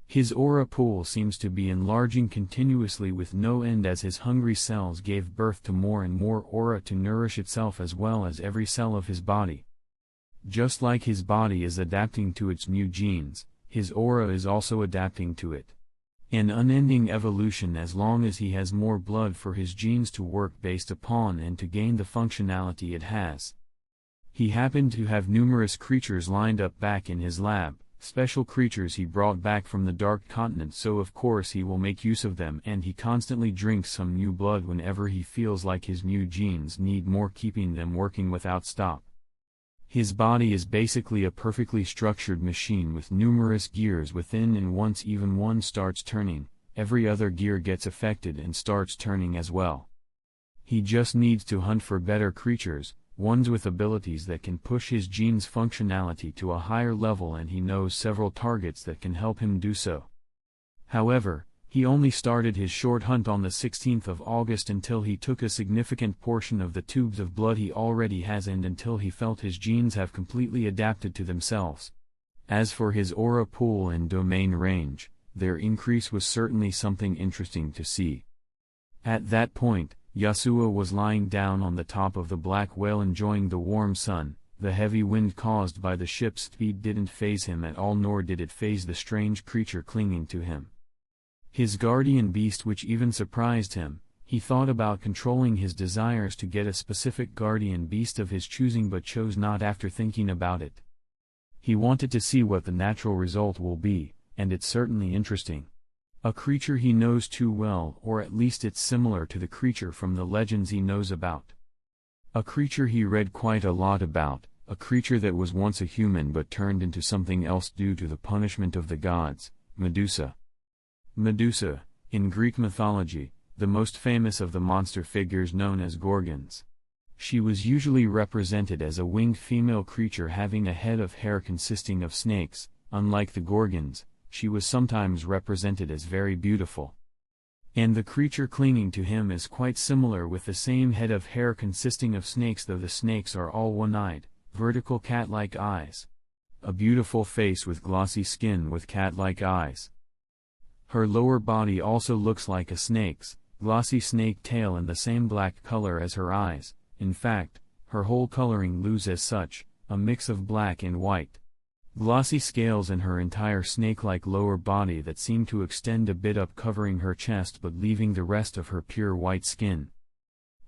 Speaker 1: His aura pool seems to be enlarging continuously with no end as his hungry cells gave birth to more and more aura to nourish itself, as well as every cell of his body. Just like his body is adapting to its new genes, his aura is also adapting to it. An unending evolution as long as he has more blood for his genes to work based upon and to gain the functionality it has. He happened to have numerous creatures lined up back in his lab, special creatures he brought back from the Dark Continent, so of course he will make use of them, and he constantly drinks some new blood whenever he feels like his new genes need more, keeping them working without stop. His body is basically a perfectly structured machine with numerous gears within, and once even one starts turning, every other gear gets affected and starts turning as well. He just needs to hunt for better creatures, ones with abilities that can push his genes' functionality to a higher level, and he knows several targets that can help him do so. However, he only started his short hunt on the 16th of August until he took a significant portion of the tubes of blood he already has, and until he felt his genes have completely adapted to themselves. As for his aura pool and domain range, their increase was certainly something interesting to see. At that point, Yasuo was lying down on the top of the black whale enjoying the warm sun. The heavy wind caused by the ship's speed didn't faze him at all, nor did it faze the strange creature clinging to him. His guardian beast, which even surprised him. He thought about controlling his desires to get a specific guardian beast of his choosing, but chose not after thinking about it. He wanted to see what the natural result will be, and it's certainly interesting. A creature he knows too well, or at least it's similar to the creature from the legends he knows about. A creature he read quite a lot about, a creature that was once a human but turned into something else due to the punishment of the gods, Medusa. Medusa, in Greek mythology, the most famous of the monster figures known as Gorgons. She was usually represented as a winged female creature having a head of hair consisting of snakes. Unlike the Gorgons, she was sometimes represented as very beautiful. And the creature clinging to him is quite similar, with the same head of hair consisting of snakes, though the snakes are all one-eyed, vertical cat-like eyes. A beautiful face with glossy skin with cat-like eyes. Her lower body also looks like a snake's, glossy snake tail and the same black color as her eyes. In fact, her whole coloring lose as such, a mix of black and white. Glossy scales in her entire snake-like lower body that seem to extend a bit up, covering her chest but leaving the rest of her pure white skin.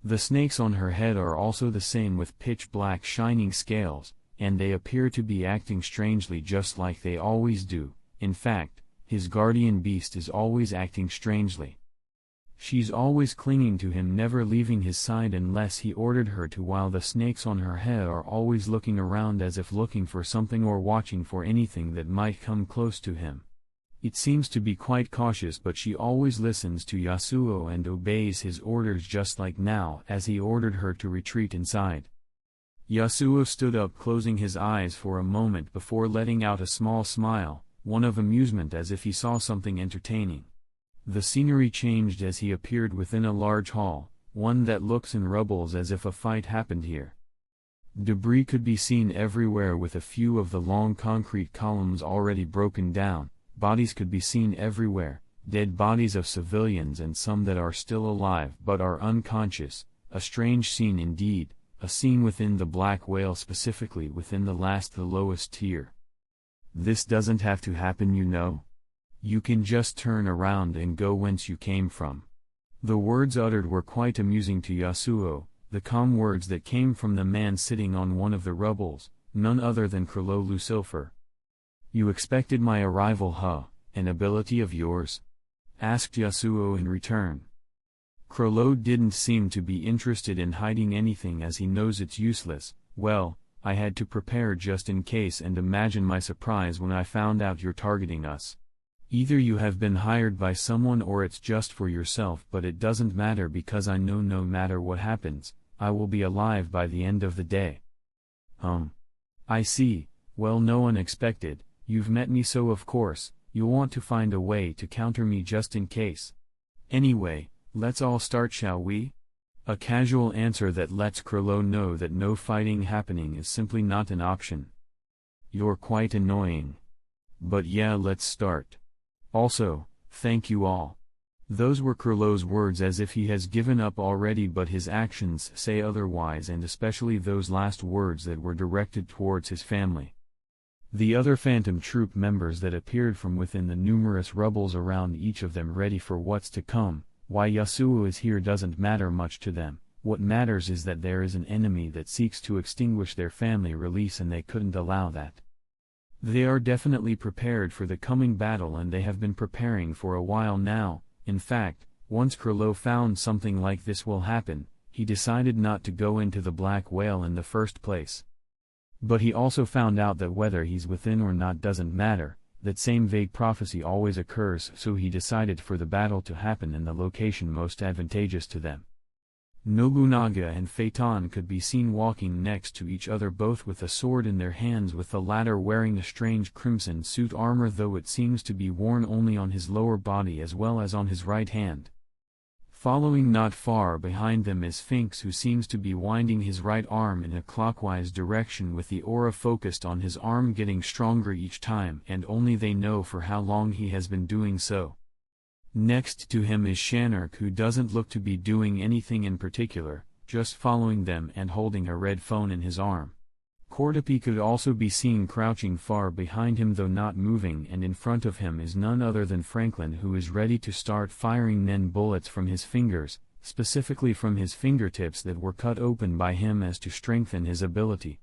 Speaker 1: The snakes on her head are also the same, with pitch black shining scales, and they appear to be acting strangely, just like they always do. In fact, his guardian beast is always acting strangely. She's always clinging to him, never leaving his side unless he ordered her to, while the snakes on her head are always looking around as if looking for something or watching for anything that might come close to him. It seems to be quite cautious, but she always listens to Yasuo and obeys his orders, just like now as he ordered her to retreat inside. Yasuo stood up, closing his eyes for a moment before letting out a small smile, one of amusement, as if he saw something entertaining. The scenery changed as he appeared within a large hall, one that looks in rubbles as if a fight happened here. Debris could be seen everywhere, with a few of the long concrete columns already broken down. Bodies could be seen everywhere, dead bodies of civilians and some that are still alive but are unconscious. A strange scene indeed, a scene within the black whale, specifically within the lowest tier. This doesn't have to happen, you know. You can just turn around and go whence you came from. The words uttered were quite amusing to Yasuo, the calm words that came from the man sitting on one of the rubbles, none other than Krolo Lucifer. You expected my arrival, huh? An ability of yours? Asked Yasuo in return. Krolo didn't seem to be interested in hiding anything, as he knows it's useless. Well, I had to prepare just in case, and imagine my surprise when I found out you're targeting us. Either you have been hired by someone or it's just for yourself, but it doesn't matter because I know no matter what happens, I will be alive by the end of the day. I see. Well, no one expected. You've met me, so of course, you'll want to find a way to counter me just in case. Anyway, let's all start, shall we? A casual answer that lets Krolo know that no fighting happening is simply not an option. You're quite annoying. But yeah, let's start. Also, thank you all. Those were Krolo's words, as if he has given up already, but his actions say otherwise, and especially those last words that were directed towards his family. The other phantom troop members that appeared from within the numerous rubbles around each of them ready for what's to come. Why Yasuo is here doesn't matter much to them. What matters is that there is an enemy that seeks to extinguish their family release and they couldn't allow that. They are definitely prepared for the coming battle and they have been preparing for a while now. In fact, once Krilo found something like this will happen, he decided not to go into the Black Whale in the first place. But he also found out that whether he's within or not doesn't matter, that same vague prophecy always occurs, so he decided for the battle to happen in the location most advantageous to them. Nobunaga and Phaeton could be seen walking next to each other, both with a sword in their hands, with the latter wearing a strange crimson suit armor, though it seems to be worn only on his lower body as well as on his right hand. Following not far behind them is Sphinx, who seems to be winding his right arm in a clockwise direction, with the aura focused on his arm getting stronger each time, and only they know for how long he has been doing so. Next to him is Shanark, who doesn't look to be doing anything in particular, just following them and holding a red phone in his arm. Cordopi could also be seen crouching far behind him, though not moving, and in front of him is none other than Franklin, who is ready to start firing Nen bullets from his fingers, specifically from his fingertips that were cut open by him as to strengthen his ability.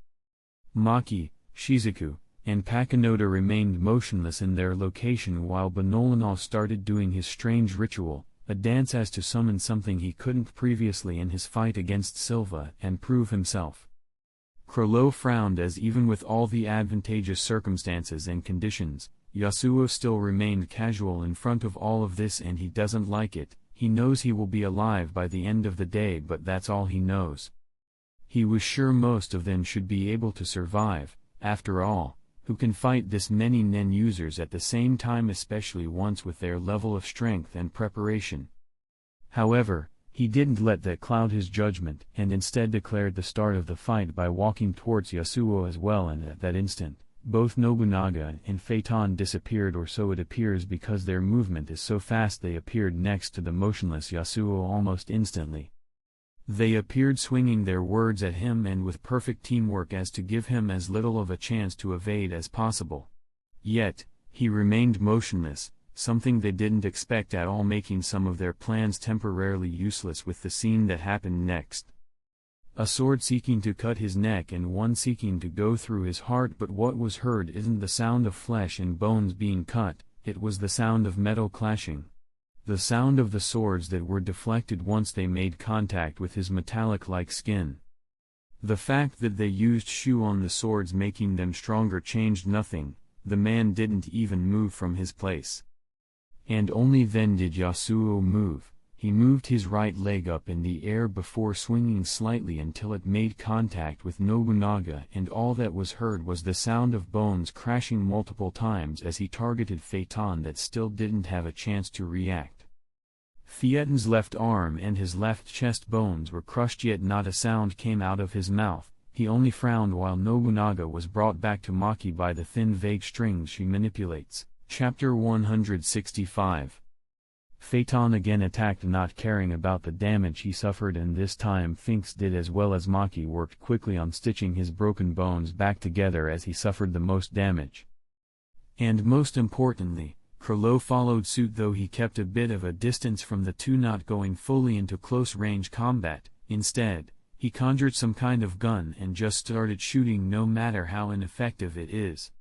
Speaker 1: Maki, Shizuku, and Pakinoda remained motionless in their location while Benolanov started doing his strange ritual, a dance as to summon something he couldn't previously in his fight against Silva and prove himself. Krilo frowned, as even with all the advantageous circumstances and conditions, Yasuo still remained casual in front of all of this, and he doesn't like it. He knows he will be alive by the end of the day, but that's all he knows. He was sure most of them should be able to survive. After all, who can fight this many Nen users at the same time, especially once with their level of strength and preparation? However, he didn't let that cloud his judgment, and instead declared the start of the fight by walking towards Yasuo as well, and at that instant, both Nobunaga and Phaeton disappeared, or so it appears, because their movement is so fast. They appeared next to the motionless Yasuo almost instantly. They appeared swinging their words at him, and with perfect teamwork as to give him as little of a chance to evade as possible. Yet, he remained motionless, something they didn't expect at all, making some of their plans temporarily useless with the scene that happened next. A sword seeking to cut his neck and one seeking to go through his heart, but what was heard isn't the sound of flesh and bones being cut, it was the sound of metal clashing. The sound of the swords that were deflected once they made contact with his metallic-like skin. The fact that they used Shu on the swords making them stronger changed nothing. The man didn't even move from his place. And only then did Yasuo move. He moved his right leg up in the air before swinging slightly until it made contact with Nobunaga, and all that was heard was the sound of bones crashing multiple times as he targeted Phaeton, that still didn't have a chance to react. Phaeton's left arm and his left chest bones were crushed, yet not a sound came out of his mouth. He only frowned while Nobunaga was brought back to Maki by the thin vague strings she manipulates. Chapter 165. Phaeton again attacked, not caring about the damage he suffered, and this time Finks did as well as Maki worked quickly on stitching his broken bones back together as he suffered the most damage. And most importantly, Krilo followed suit, though he kept a bit of a distance from the two, not going fully into close-range combat. Instead, he conjured some kind of gun and just started shooting, no matter how ineffective it is.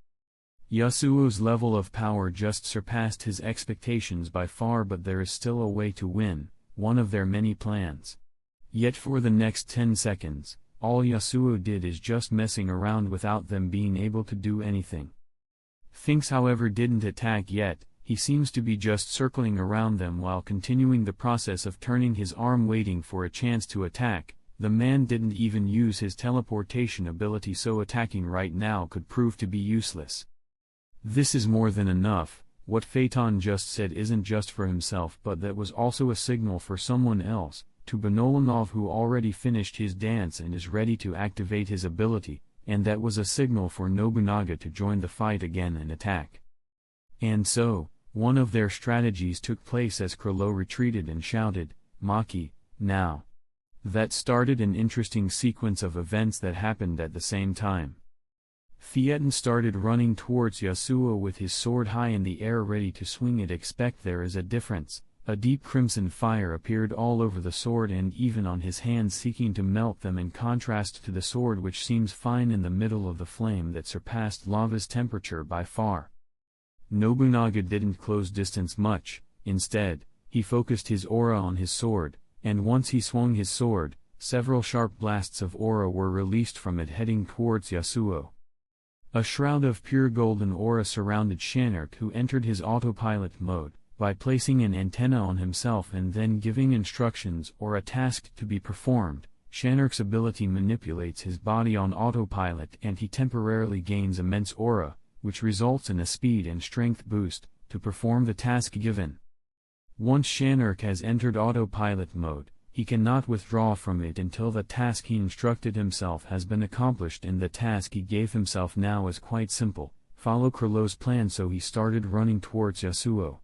Speaker 1: Yasuo's level of power just surpassed his expectations by far, but there is still a way to win, one of their many plans. Yet for the next 10 seconds, all Yasuo did is just messing around without them being able to do anything. Finks, however, didn't attack yet. He seems to be just circling around them while continuing the process of turning his arm, waiting for a chance to attack. The man didn't even use his teleportation ability, so attacking right now could prove to be useless. This is more than enough. What Phaeton just said isn't just for himself, but that was also a signal for someone else, to Benolanov, who already finished his dance and is ready to activate his ability, and that was a signal for Nobunaga to join the fight again and attack. And so, one of their strategies took place as Krilo retreated and shouted, "Maki, now!" That started an interesting sequence of events that happened at the same time. Thetan started running towards Yasuo with his sword high in the air ready to swing it. Expect there is a difference. A deep crimson fire appeared all over the sword and even on his hands, seeking to melt them, in contrast to the sword which seems fine in the middle of the flame that surpassed lava's temperature by far. Nobunaga didn't close distance much. Instead, he focused his aura on his sword, and once he swung his sword, several sharp blasts of aura were released from it heading towards Yasuo. A shroud of pure golden aura surrounded Shanark, who entered his autopilot mode by placing an antenna on himself and then giving instructions or a task to be performed. Shanark's ability manipulates his body on autopilot and he temporarily gains immense aura, which results in a speed and strength boost to perform the task given. Once Shanark has entered autopilot mode, he cannot withdraw from it until the task he instructed himself has been accomplished, and the task he gave himself now is quite simple: follow Krillow's plan. So he started running towards Yasuo.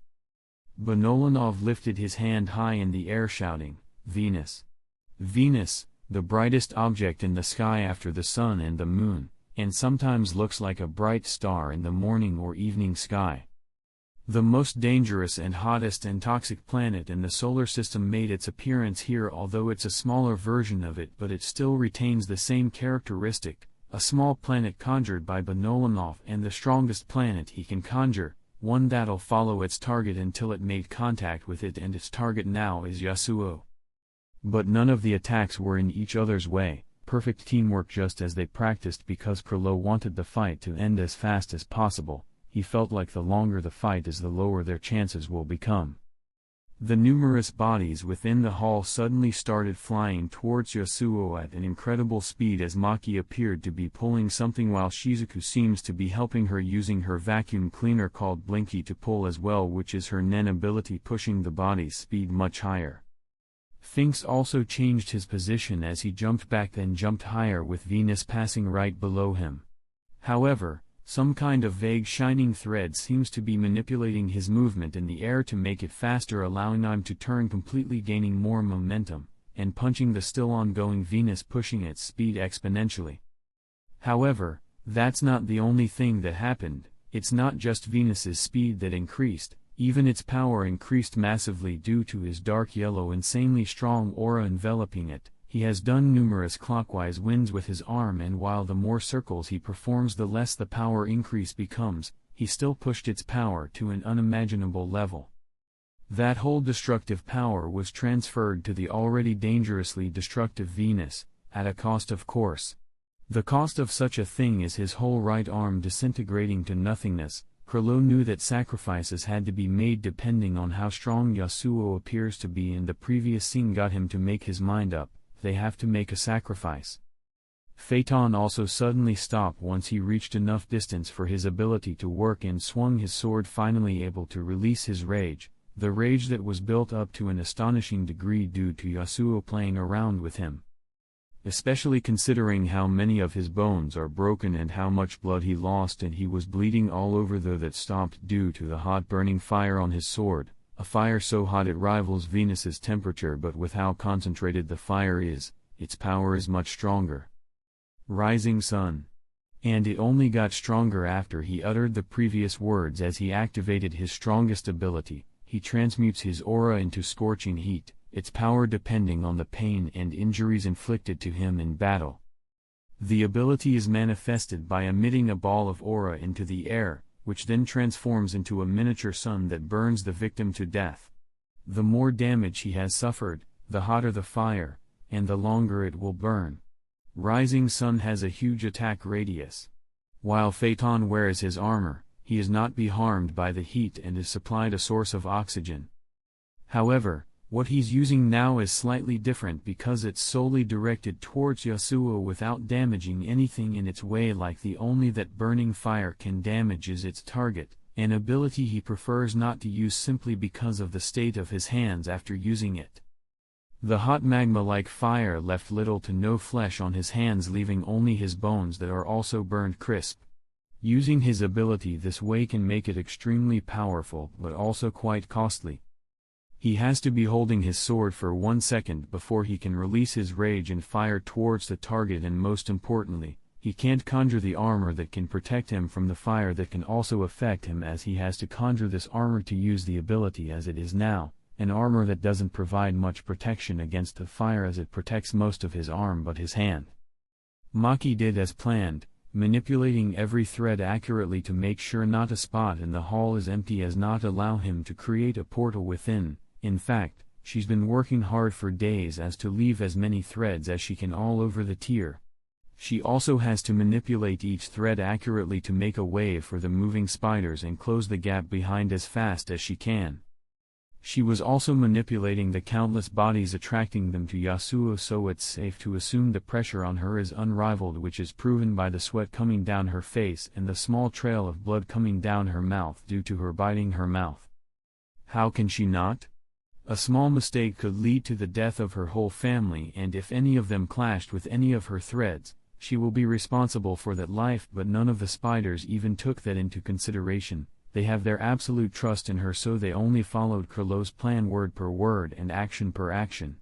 Speaker 1: Benolanov lifted his hand high in the air shouting, "Venus! Venus, the brightest object in the sky after the sun and the moon, and sometimes looks like a bright star in the morning or evening sky. The most dangerous and hottest and toxic planet in the solar system made its appearance here, although it's a smaller version of it, but it still retains the same characteristic, a small planet conjured by Benolanov, and the strongest planet he can conjure, one that'll follow its target until it made contact with it, and its target now is Yasuo." But none of the attacks were in each other's way, perfect teamwork just as they practiced, because Krillow wanted the fight to end as fast as possible. He felt like the longer the fight is, the lower their chances will become. The numerous bodies within the hall suddenly started flying towards Yasuo at an incredible speed as Maki appeared to be pulling something while Shizuku seems to be helping her using her vacuum cleaner called Blinky to pull as well, which is her Nen ability, pushing the body's speed much higher. Finks also changed his position as he jumped back, then jumped higher, with Venus passing right below him. However, some kind of vague shining thread seems to be manipulating his movement in the air to make it faster, allowing him to turn completely, gaining more momentum, and punching the still ongoing Venus, pushing its speed exponentially. However, that's not the only thing that happened. It's not just Venus's speed that increased, even its power increased massively due to his dark yellow, insanely strong aura enveloping it. He has done numerous clockwise winds with his arm, and while the more circles he performs the less the power increase becomes, he still pushed its power to an unimaginable level. That whole destructive power was transferred to the already dangerously destructive Venus, at a cost, of course. The cost of such a thing is his whole right arm disintegrating to nothingness. Krillow knew that sacrifices had to be made depending on how strong Yasuo appears to be, and the previous scene got him to make his mind up. They have to make a sacrifice. Phaeton also suddenly stopped once he reached enough distance for his ability to work and swung his sword, finally able to release his rage, the rage that was built up to an astonishing degree due to Yasuo playing around with him. Especially considering how many of his bones are broken and how much blood he lost, and he was bleeding all over, though that stopped due to the hot burning fire on his sword. A fire so hot it rivals Venus's temperature, but with how concentrated the fire is, its power is much stronger. Rising Sun. And it only got stronger after he uttered the previous words. As he activated his strongest ability, he transmutes his aura into scorching heat, its power depending on the pain and injuries inflicted to him in battle. The ability is manifested by emitting a ball of aura into the air, which then transforms into a miniature sun that burns the victim to death. The more damage he has suffered, the hotter the fire, and the longer it will burn. Rising Sun has a huge attack radius. While Phaeton wears his armor, he is not be harmed by the heat and is supplied a source of oxygen. However, what he's using now is slightly different because it's solely directed towards Yasuo without damaging anything in its way, like the only that burning fire can damage is its target, an ability he prefers not to use simply because of the state of his hands after using it. The hot magma-like fire left little to no flesh on his hands, leaving only his bones that are also burned crisp. Using his ability this way can make it extremely powerful but also quite costly. He has to be holding his sword for 1 second before he can release his rage and fire towards the target, and most importantly, He can't conjure the armor that can protect him from the fire that can also affect him, as he has to conjure this armor to use the ability as it is now, an armor that doesn't provide much protection against the fire as it protects most of his arm but his hand. Maki did as planned, manipulating every thread accurately to make sure not a spot in the hall is empty as not allow him to create a portal within. In fact, she's been working hard for days as to leave as many threads as she can all over the tier. She also has to manipulate each thread accurately to make a way for the moving spiders and close the gap behind as fast as she can. She was also manipulating the countless bodies, attracting them to Yasuo, so it's safe to assume the pressure on her is unrivaled, which is proven by the sweat coming down her face and the small trail of blood coming down her mouth due to her biting her mouth. How can she not? A small mistake could lead to the death of her whole family, and if any of them clashed with any of her threads, she will be responsible for that life. But none of the spiders even took that into consideration. They have their absolute trust in her, so they only followed Kurlo's plan word per word and action per action.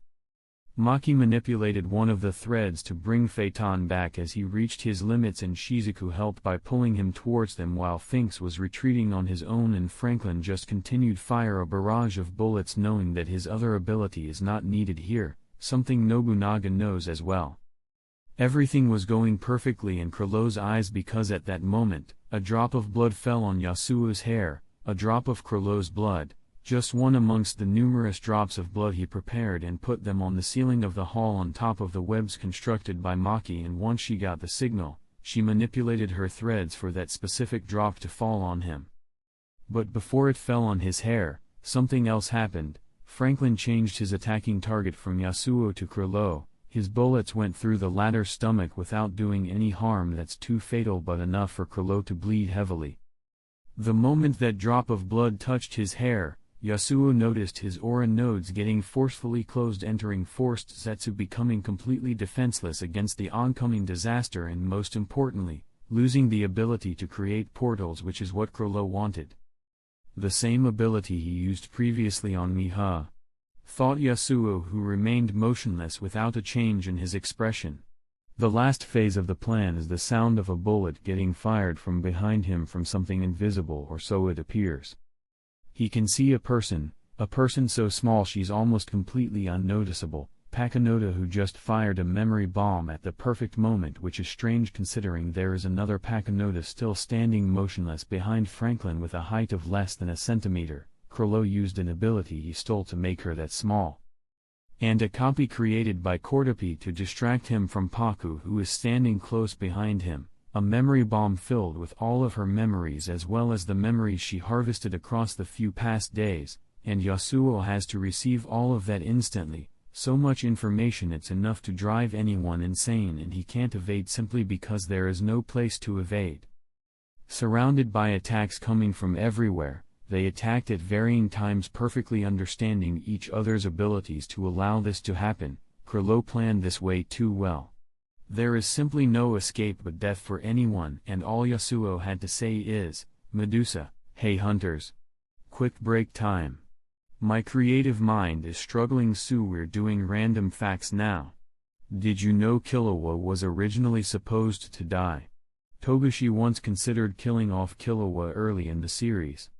Speaker 1: Maki manipulated one of the threads to bring Phaeton back as he reached his limits, and Shizuku helped by pulling him towards them while Finks was retreating on his own, and Franklin just continued fire a barrage of bullets, knowing that his other ability is not needed here, something Nobunaga knows as well. Everything was going perfectly in Kurlo's eyes, because at that moment, a drop of blood fell on Yasuo's hair, a drop of Kurlo's blood, just one amongst the numerous drops of blood he prepared and put them on the ceiling of the hall on top of the webs constructed by Maki, and once she got the signal, she manipulated her threads for that specific drop to fall on him. But before it fell on his hair, something else happened. Franklin changed his attacking target from Yasuo to Kurlo. His bullets went through the latter's stomach without doing any harm that's too fatal, but enough for Kurlo to bleed heavily. The moment that drop of blood touched his hair, Yasuo noticed his aura nodes getting forcefully closed, entering forced Zetsu, becoming completely defenseless against the oncoming disaster, and most importantly, losing the ability to create portals, which is what Kurlo wanted. The same ability he used previously on Miha, thought Yasuo, who remained motionless without a change in his expression. The last phase of the plan is the sound of a bullet getting fired from behind him from something invisible, or so it appears. He can see a person so small she's almost completely unnoticeable, Pakinota, who just fired a memory bomb at the perfect moment, which is strange considering there is another Pakinota still standing motionless behind Franklin with a height of less than a centimeter. Kurlo used an ability he stole to make her that small. And a copy created by Cordopi to distract him from Paku, who is standing close behind him, a memory bomb filled with all of her memories as well as the memories she harvested across the few past days, and Yasuo has to receive all of that instantly. So much information, it's enough to drive anyone insane, and he can't evade simply because there is no place to evade. Surrounded by attacks coming from everywhere, they attacked at varying times, perfectly understanding each other's abilities to allow this to happen. Kurlo planned this way too well. There is simply no escape but death for anyone, and all Yasuo had to say is, "Medusa, hey hunters. Quick break time. My creative mind is struggling, so we're doing random facts now. Did you know Killua was originally supposed to die? Togashi once considered killing off Killua early in the series,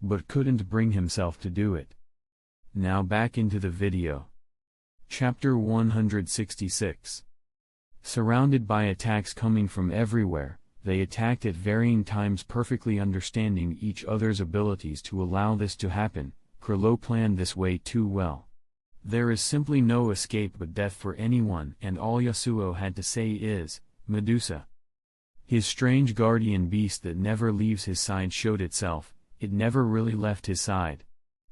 Speaker 1: but couldn't bring himself to do it." Now back into the video. Chapter 166. Surrounded by attacks coming from everywhere, they attacked at varying times, perfectly understanding each other's abilities to allow this to happen. Kurlo planned this way too well. There is simply no escape but death for anyone, and all Yasuo had to say is, "Medusa." His strange guardian beast that never leaves his side showed itself. It never really left his side.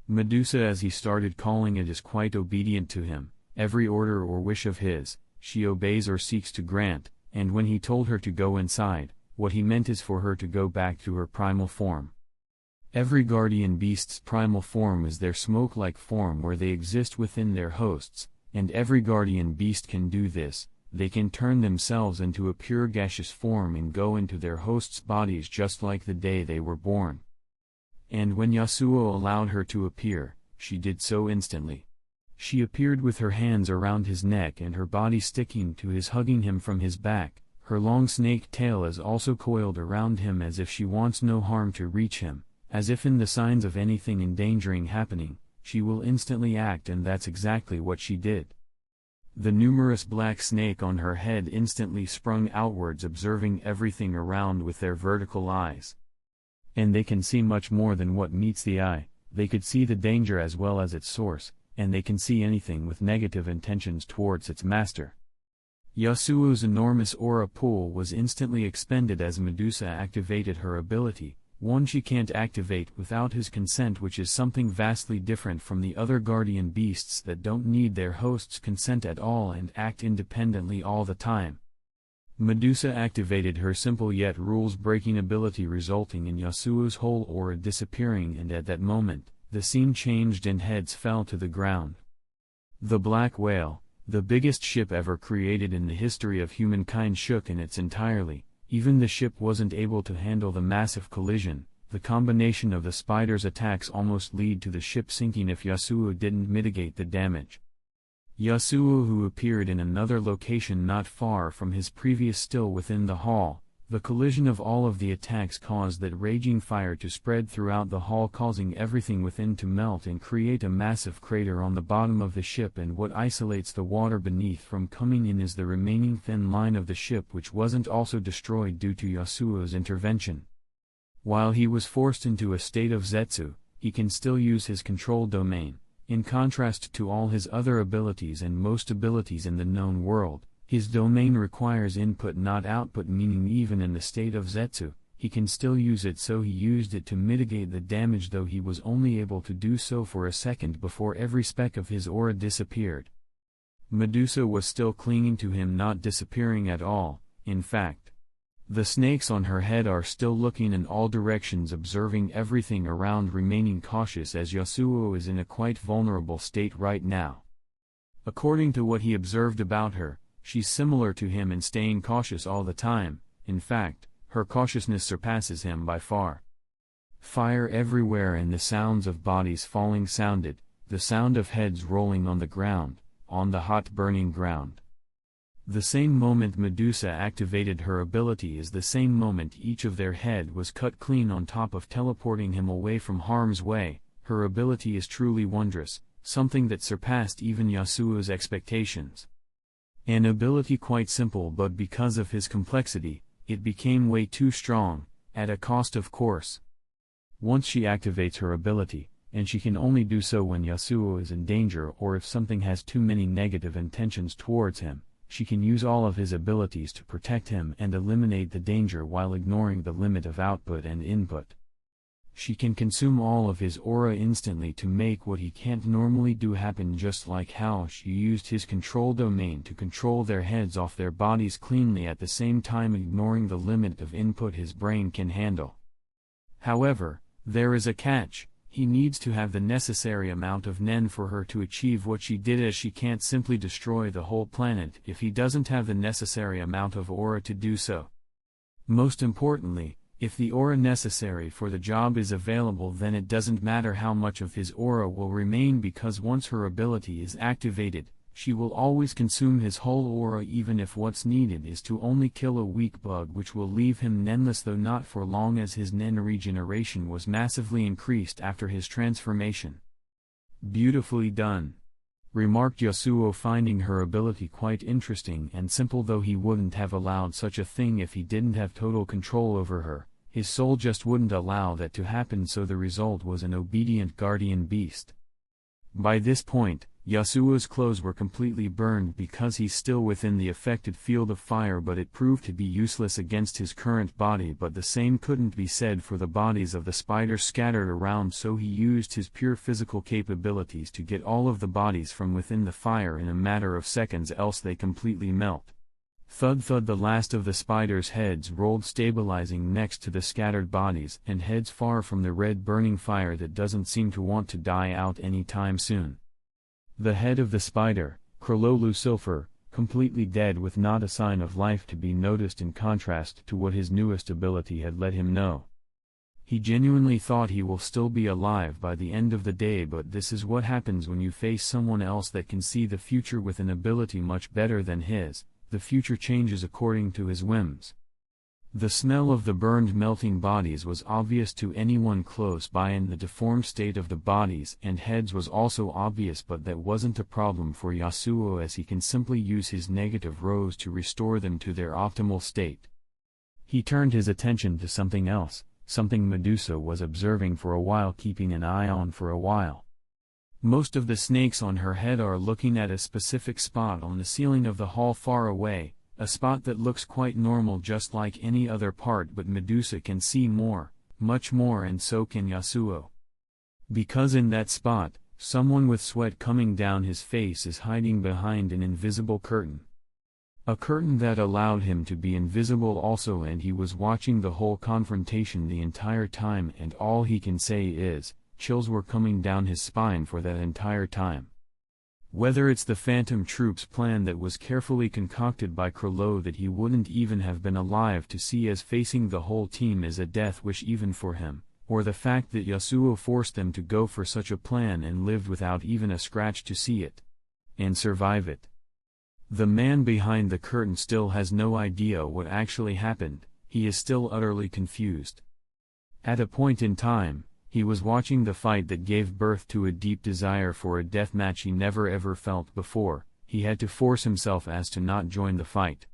Speaker 1: Medusa, as he started calling it, is quite obedient to him. Every order or wish of his, she obeys or seeks to grant, and when he told her to go inside, what he meant is for her to go back to her primal form. Every guardian beast's primal form is their smoke-like form where they exist within their hosts, and every guardian beast can do this. They can turn themselves into a pure gaseous form and go into their hosts' bodies just like the day they were born. And when Yasuo allowed her to appear, she did so instantly. She appeared with her hands around his neck and her body sticking to his, hugging him from his back, Her long snake tail is also coiled around him as if she wants no harm to reach him, as if in the signs of anything endangering happening, she will instantly act, and that's exactly what she did. The numerous black snake on her head instantly sprung outwards, observing everything around with their vertical eyes. And they can see much more than what meets the eye. They could see the danger as well as its source, and they can see anything with negative intentions towards its master. Yasuo's enormous aura pool was instantly expended as Medusa activated her ability, one she can't activate without his consent, which is something vastly different from the other guardian beasts that don't need their host's consent at all and act independently all the time. Medusa activated her simple yet rules-breaking ability, resulting in Yasuo's whole aura disappearing, and at that moment, the scene changed and heads fell to the ground. The Black Whale, the biggest ship ever created in the history of humankind, shook in its entirety. Even the ship wasn't able to handle the massive collision. The combination of the spider's attacks almost lead to the ship sinking if Yasuo didn't mitigate the damage. Yasuo, who appeared in another location not far from his previous, still within the hall. The collision of all of the attacks caused that raging fire to spread throughout the hall, causing everything within to melt and create a massive crater on the bottom of the ship, and what isolates the water beneath from coming in is the remaining thin line of the ship, which wasn't also destroyed due to Yasuo's intervention. While he was forced into a state of Zetsu, he can still use his control domain. In contrast to all his other abilities and most abilities in the known world, his domain requires input not output, meaning even in the state of Zetsu, he can still use it, so he used it to mitigate the damage, though he was only able to do so for a second before every speck of his aura disappeared. Medusa was still clinging to him, not disappearing at all. In fact, the snakes on her head are still looking in all directions, observing everything around, remaining cautious as Yasuo is in a quite vulnerable state right now. According to what he observed about her, she's similar to him in staying cautious all the time. In fact, her cautiousness surpasses him by far. Fire everywhere and the sounds of bodies falling sounded, the sound of heads rolling on the ground, on the hot burning ground. The same moment Medusa activated her ability is the same moment each of their head was cut clean, on top of teleporting him away from harm's way. Her ability is truly wondrous, something that surpassed even Yasuo's expectations. An ability quite simple, but because of his complexity, it became way too strong, at a cost of course. Once she activates her ability, and she can only do so when Yasuo is in danger or if something has too many negative intentions towards him, she can use all of his abilities to protect him and eliminate the danger while ignoring the limit of output and input. She can consume all of his aura instantly to make what he can't normally do happen, just like how she used his control domain to control their heads off their bodies cleanly, at the same time ignoring the limit of input his brain can handle. However, there is a catch. He needs to have the necessary amount of Nen for her to achieve what she did, as she can't simply destroy the whole planet if he doesn't have the necessary amount of aura to do so. Most importantly, if the aura necessary for the job is available, then it doesn't matter how much of his aura will remain, because once her ability is activated, she will always consume his whole aura, even if what's needed is to only kill a weak bug, which will leave him Nenless, though not for long, as his Nen regeneration was massively increased after his transformation. Beautifully done, remarked Yasuo, finding her ability quite interesting and simple, though he wouldn't have allowed such a thing if he didn't have total control over her. His soul just wouldn't allow that to happen, so the result was an obedient guardian beast. By this point, Yasuo's clothes were completely burned because he's still within the affected field of fire, but it proved to be useless against his current body. But the same couldn't be said for the bodies of the spiders scattered around, so he used his pure physical capabilities to get all of the bodies from within the fire in a matter of seconds, else they completely melt. Thud thud, the last of the spiders' heads rolled, stabilizing next to the scattered bodies and heads far from the red burning fire that doesn't seem to want to die out anytime soon. The head of the spider, Krololucifer, completely dead with not a sign of life to be noticed, in contrast to what his newest ability had let him know. He genuinely thought he will still be alive by the end of the day, but this is what happens when you face someone else that can see the future with an ability much better than his. the future changes according to his whims. The smell of the burned melting bodies was obvious to anyone close by, and the deformed state of the bodies and heads was also obvious, but that wasn't a problem for Yasuo, as he can simply use his negative rows to restore them to their optimal state. He turned his attention to something else, something Medusa was observing for a while, keeping an eye on for a while. Most of the snakes on her head are looking at a specific spot on the ceiling of the hall far away, a spot that looks quite normal just like any other part, but Medusa can see more, much more, and so can Yasuo. Because in that spot, someone with sweat coming down his face is hiding behind an invisible curtain. A curtain that allowed him to be invisible also, and he was watching the whole confrontation the entire time, and all he can say is, chills were coming down his spine for that entire time. Whether it's the Phantom Troop's plan that was carefully concocted by Krollo that he wouldn't even have been alive to see, as facing the whole team is a death wish even for him, or the fact that Yasuo forced them to go for such a plan and lived without even a scratch to see it and survive it. The man behind the curtain still has no idea what actually happened. He is still utterly confused. At a point in time, he was watching the fight that gave birth to a deep desire for a deathmatch he never ever felt before. He had to force himself as to not join the fight.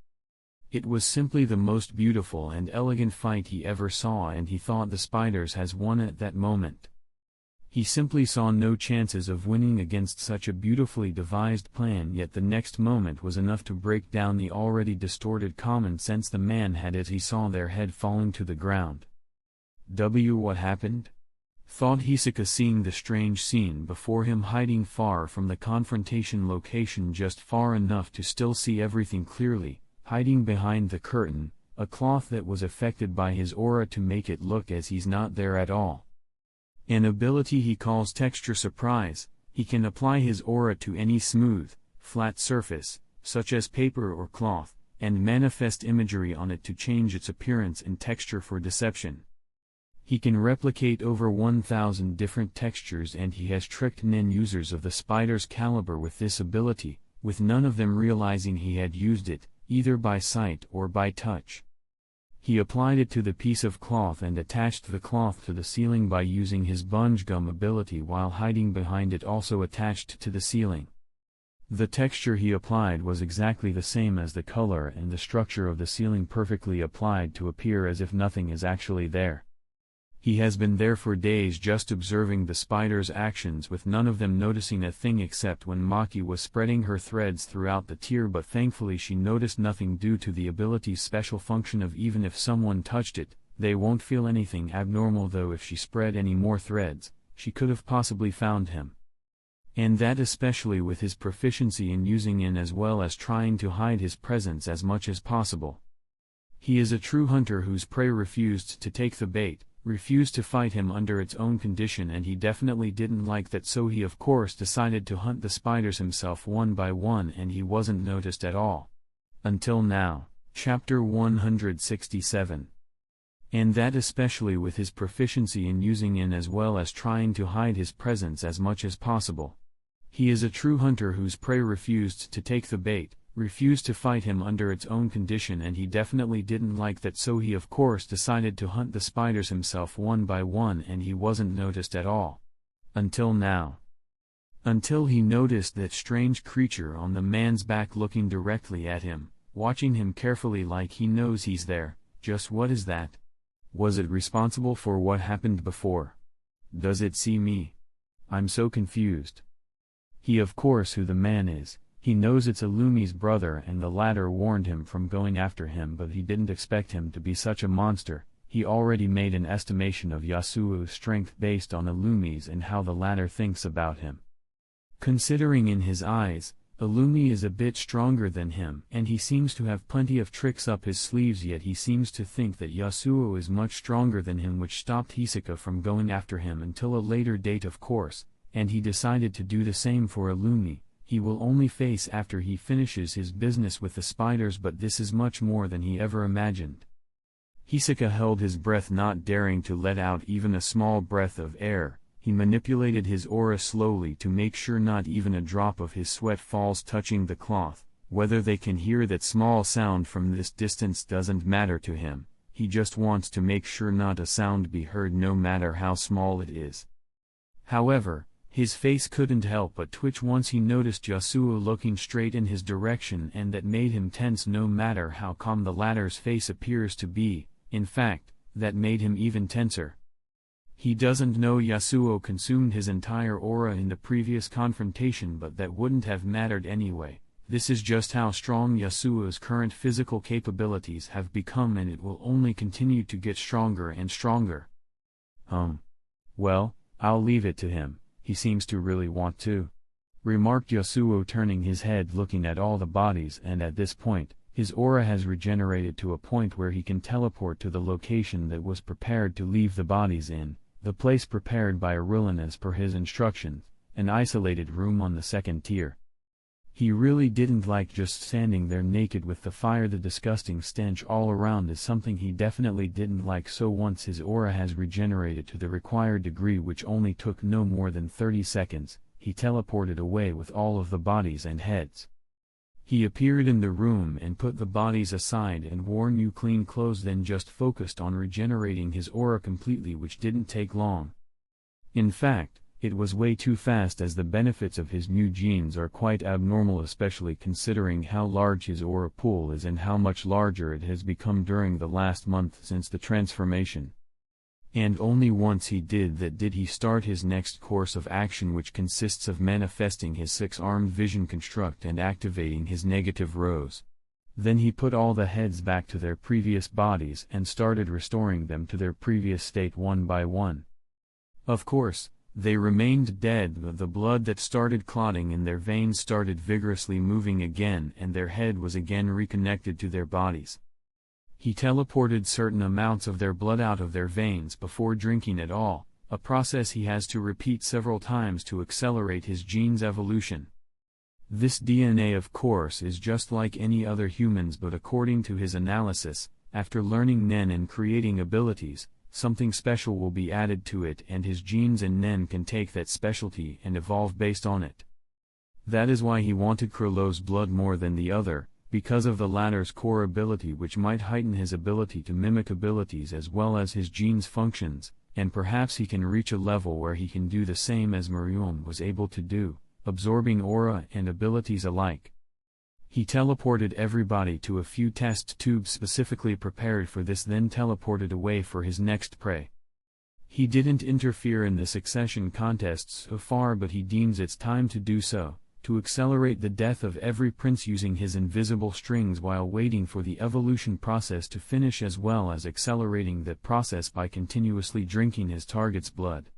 Speaker 1: It was simply the most beautiful and elegant fight he ever saw, and he thought the spiders has won at that moment. He simply saw no chances of winning against such a beautifully devised plan, yet the next moment was enough to break down the already distorted common sense the man had as he saw their head falling to the ground. What happened? Thought Hisoka, seeing the strange scene before him, hiding far from the confrontation location, just far enough to still see everything clearly, hiding behind the curtain, a cloth that was affected by his aura to make it look as he's not there at all. An ability he calls Texture Surprise. He can apply his aura to any smooth, flat surface, such as paper or cloth, and manifest imagery on it to change its appearance and texture for deception. He can replicate over 1,000 different textures, and he has tricked nin users of the spider's caliber with this ability, with none of them realizing he had used it, either by sight or by touch. He applied it to the piece of cloth and attached the cloth to the ceiling by using his bunge gum ability while hiding behind it, also attached to the ceiling. The texture he applied was exactly the same as the color and the structure of the ceiling, perfectly applied to appear as if nothing is actually there. He has been there for days just observing the spider's actions, with none of them noticing a thing except when Maki was spreading her threads throughout the tier, but thankfully she noticed nothing due to the ability's special function of even if someone touched it, they won't feel anything abnormal, though if she spread any more threads, she could have possibly found him. And that especially with his proficiency in using in as well as trying to hide his presence as much as possible. He is a true hunter whose prey refused to take the bait, refused to fight him under its own condition, and he definitely didn't like that, so he of course decided to hunt the spiders himself one by one, and he wasn't noticed at all. Until now. Chapter 167. And that especially with his proficiency in using in as well as trying to hide his presence as much as possible. He is a true hunter whose prey refused to take the bait, refused to fight him under its own condition, and he definitely didn't like that, so he of course decided to hunt the spiders himself one by one, and he wasn't noticed at all. Until now. Until he noticed that strange creature on the man's back looking directly at him, watching him carefully like he knows he's there. Just what is that? Was it responsible for what happened before? Does it see me? I'm so confused. He of course who the man is. He knows it's Illumi's brother, and the latter warned him from going after him, but he didn't expect him to be such a monster. He already made an estimation of Yasuo's strength based on Illumi's and how the latter thinks about him. Considering in his eyes, Illumi is a bit stronger than him, and he seems to have plenty of tricks up his sleeves, yet he seems to think that Yasuo is much stronger than him, which stopped Hisoka from going after him until a later date of course, and he decided to do the same for Illumi. He will only face after he finishes his business with the spiders, but this is much more than he ever imagined. Hisoka held his breath, not daring to let out even a small breath of air. He manipulated his aura slowly to make sure not even a drop of his sweat falls touching the cloth, Whether they can hear that small sound from this distance doesn't matter to him, he just wants to make sure not a sound be heard no matter how small it is. However, his face couldn't help but twitch once he noticed Yasuo looking straight in his direction, and that made him tense no matter how calm the latter's face appears to be. In fact, that made him even tenser. He doesn't know Yasuo consumed his entire aura in the previous confrontation, but that wouldn't have mattered anyway. This is just how strong Yasuo's current physical capabilities have become, and it will only continue to get stronger and stronger. Well, I'll leave it to him, he seems to really want to, remarked Yasuo, turning his head looking at all the bodies, and at this point, his aura has regenerated to a point where he can teleport to the location that was prepared to leave the bodies in, the place prepared by Aurelian as per his instructions, an isolated room on the second tier. He really didn't like just standing there naked with the fire. The disgusting stench all around is something he definitely didn't like, so once his aura has regenerated to the required degree, which only took no more than 30 seconds, he teleported away with all of the bodies and heads. He appeared in the room and put the bodies aside and wore new clean clothes, then just focused on regenerating his aura completely, which didn't take long. In fact, it was way too fast, as the benefits of his new genes are quite abnormal, especially considering how large his aura pool is and how much larger it has become during the last month since the transformation. And only once he did that did he start his next course of action, which consists of manifesting his 6-armed vision construct and activating his negative rose. Then he put all the heads back to their previous bodies and started restoring them to their previous state one by one. Of course, they remained dead, but the blood that started clotting in their veins started vigorously moving again, and their head was again reconnected to their bodies. He teleported certain amounts of their blood out of their veins before drinking it all, a process he has to repeat several times to accelerate his gene's evolution. This DNA, of course, is just like any other humans, but according to his analysis, after learning Nen and creating abilities, something special will be added to it, and his genes and Nen can take that specialty and evolve based on it. That is why he wanted Krillow's blood more than the other, because of the latter's core ability, which might heighten his ability to mimic abilities as well as his genes' functions, and perhaps he can reach a level where he can do the same as Marion was able to do, absorbing aura and abilities alike. He teleported everybody to a few test tubes specifically prepared for this, then teleported away for his next prey. He didn't interfere in the succession contests so far, but he deems it's time to do so, to accelerate the death of every prince using his invisible strings while waiting for the evolution process to finish, as well as accelerating that process by continuously drinking his target's blood.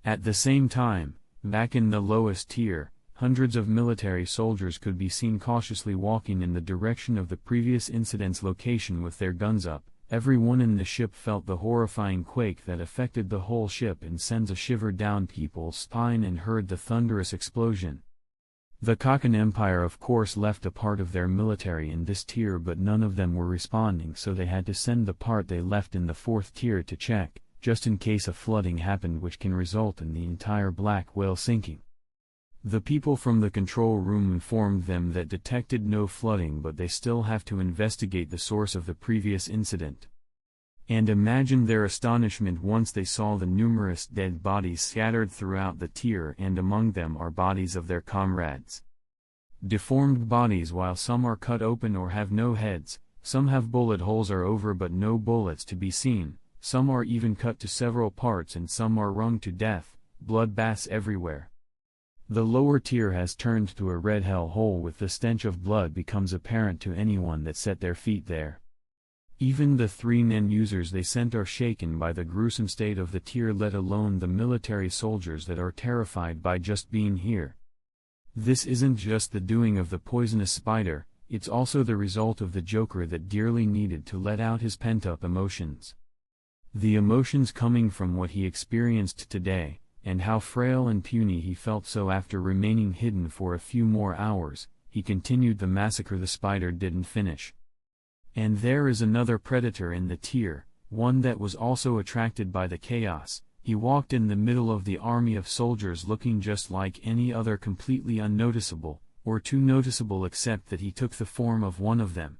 Speaker 1: At the same time, back in the lowest tier, hundreds of military soldiers could be seen cautiously walking in the direction of the previous incident's location with their guns up. Everyone in the ship felt the horrifying quake that affected the whole ship and sends a shiver down people's spine, and heard the thunderous explosion. The Kakan Empire of course left a part of their military in this tier, but none of them were responding, so they had to send the part they left in the 4th tier to check, just in case a flooding happened which can result in the entire black whale sinking. The people from the control room informed them that detected no flooding, but they still have to investigate the source of the previous incident. And imagine their astonishment once they saw the numerous dead bodies scattered throughout the tier, and among them are bodies of their comrades. Deformed bodies, while some are cut open or have no heads, some have bullet holes are over but no bullets to be seen, some are even cut to several parts, and some are wrung to death, bloodbaths everywhere. The lower tier has turned to a red hell hole, with the stench of blood becomes apparent to anyone that set their feet there. Even the 3 Nen users they sent are shaken by the gruesome state of the tier, let alone the military soldiers that are terrified by just being here. This isn't just the doing of the poisonous spider, it's also the result of the Joker that dearly needed to let out his pent-up emotions. The emotions coming from what he experienced today, and how frail and puny he felt, so after remaining hidden for a few more hours, he continued the massacre the spider didn't finish. And there is another predator in the tier, one that was also attracted by the chaos. He walked in the middle of the army of soldiers looking just like any other, completely unnoticeable, or too noticeable except that he took the form of one of them.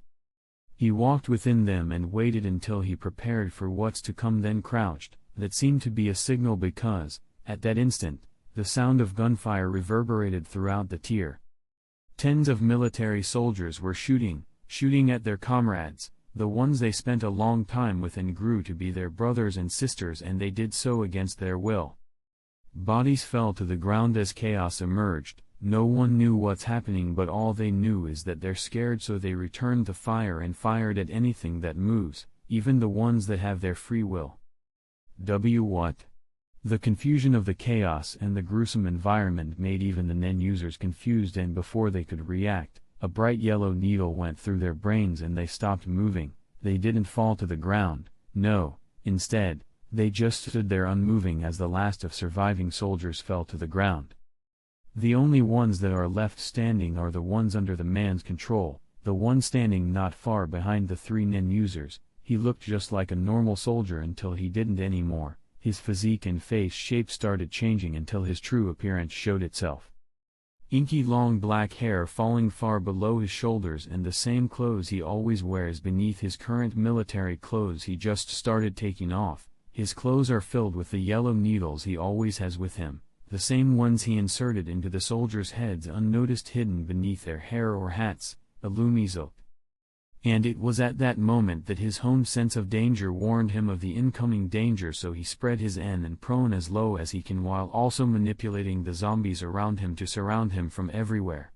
Speaker 1: He walked within them and waited until he prepared for what's to come, then crouched. That seemed to be a signal because, at that instant, the sound of gunfire reverberated throughout the tier. Tens of military soldiers were shooting at their comrades, the ones they spent a long time with and grew to be their brothers and sisters, and they did so against their will. Bodies fell to the ground as chaos emerged. No one knew what's happening, but all they knew is that they're scared, so they returned to fire and fired at anything that moves, even the ones that have their free will. What? The confusion of the chaos and the gruesome environment made even the Nen users confused, and before they could react, a bright yellow needle went through their brains and they stopped moving. They didn't fall to the ground, no, instead, they just stood there unmoving as the last of surviving soldiers fell to the ground. The only ones that are left standing are the ones under the man's control, the one standing not far behind the three Nen users. He looked just like a normal soldier until he didn't anymore. His physique and face shape started changing until his true appearance showed itself. Inky long black hair falling far below his shoulders and the same clothes he always wears beneath his current military clothes he just started taking off. His clothes are filled with the yellow needles he always has with him, the same ones he inserted into the soldiers' heads unnoticed, hidden beneath their hair or hats, Illumizok. And it was at that moment that his home sense of danger warned him of the incoming danger, so he spread his N and prone as low as he can while also manipulating the zombies around him to surround him from everywhere.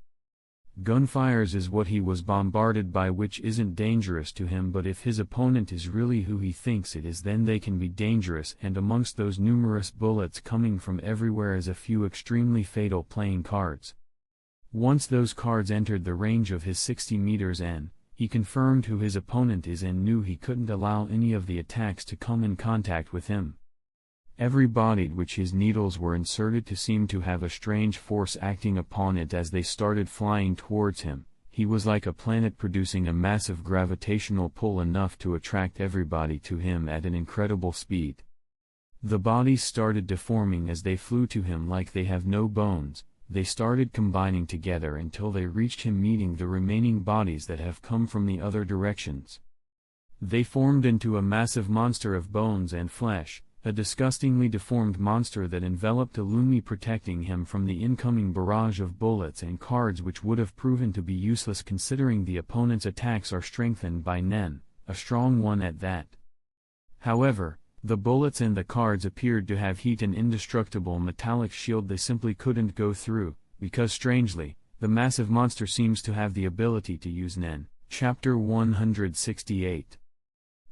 Speaker 1: Gunfires is what he was bombarded by, which isn't dangerous to him, but if his opponent is really who he thinks it is, then they can be dangerous, and amongst those numerous bullets coming from everywhere is a few extremely fatal playing cards. Once those cards entered the range of his 60 meters N, he confirmed who his opponent is and knew he couldn't allow any of the attacks to come in contact with him. Every body which his needles were inserted to seemed to have a strange force acting upon it as they started flying towards him. He was like a planet producing a massive gravitational pull enough to attract everybody to him at an incredible speed. The bodies started deforming as they flew to him like they have no bones. They started combining together until they reached him, meeting the remaining bodies that have come from the other directions. They formed into a massive monster of bones and flesh, a disgustingly deformed monster that enveloped Illumi, protecting him from the incoming barrage of bullets and cards, which would have proven to be useless considering the opponent's attacks are strengthened by Nen, a strong one at that. However, the bullets and the cards appeared to have heat and indestructible metallic shield they simply couldn't go through, because strangely, the massive monster seems to have the ability to use Nen. Chapter 168.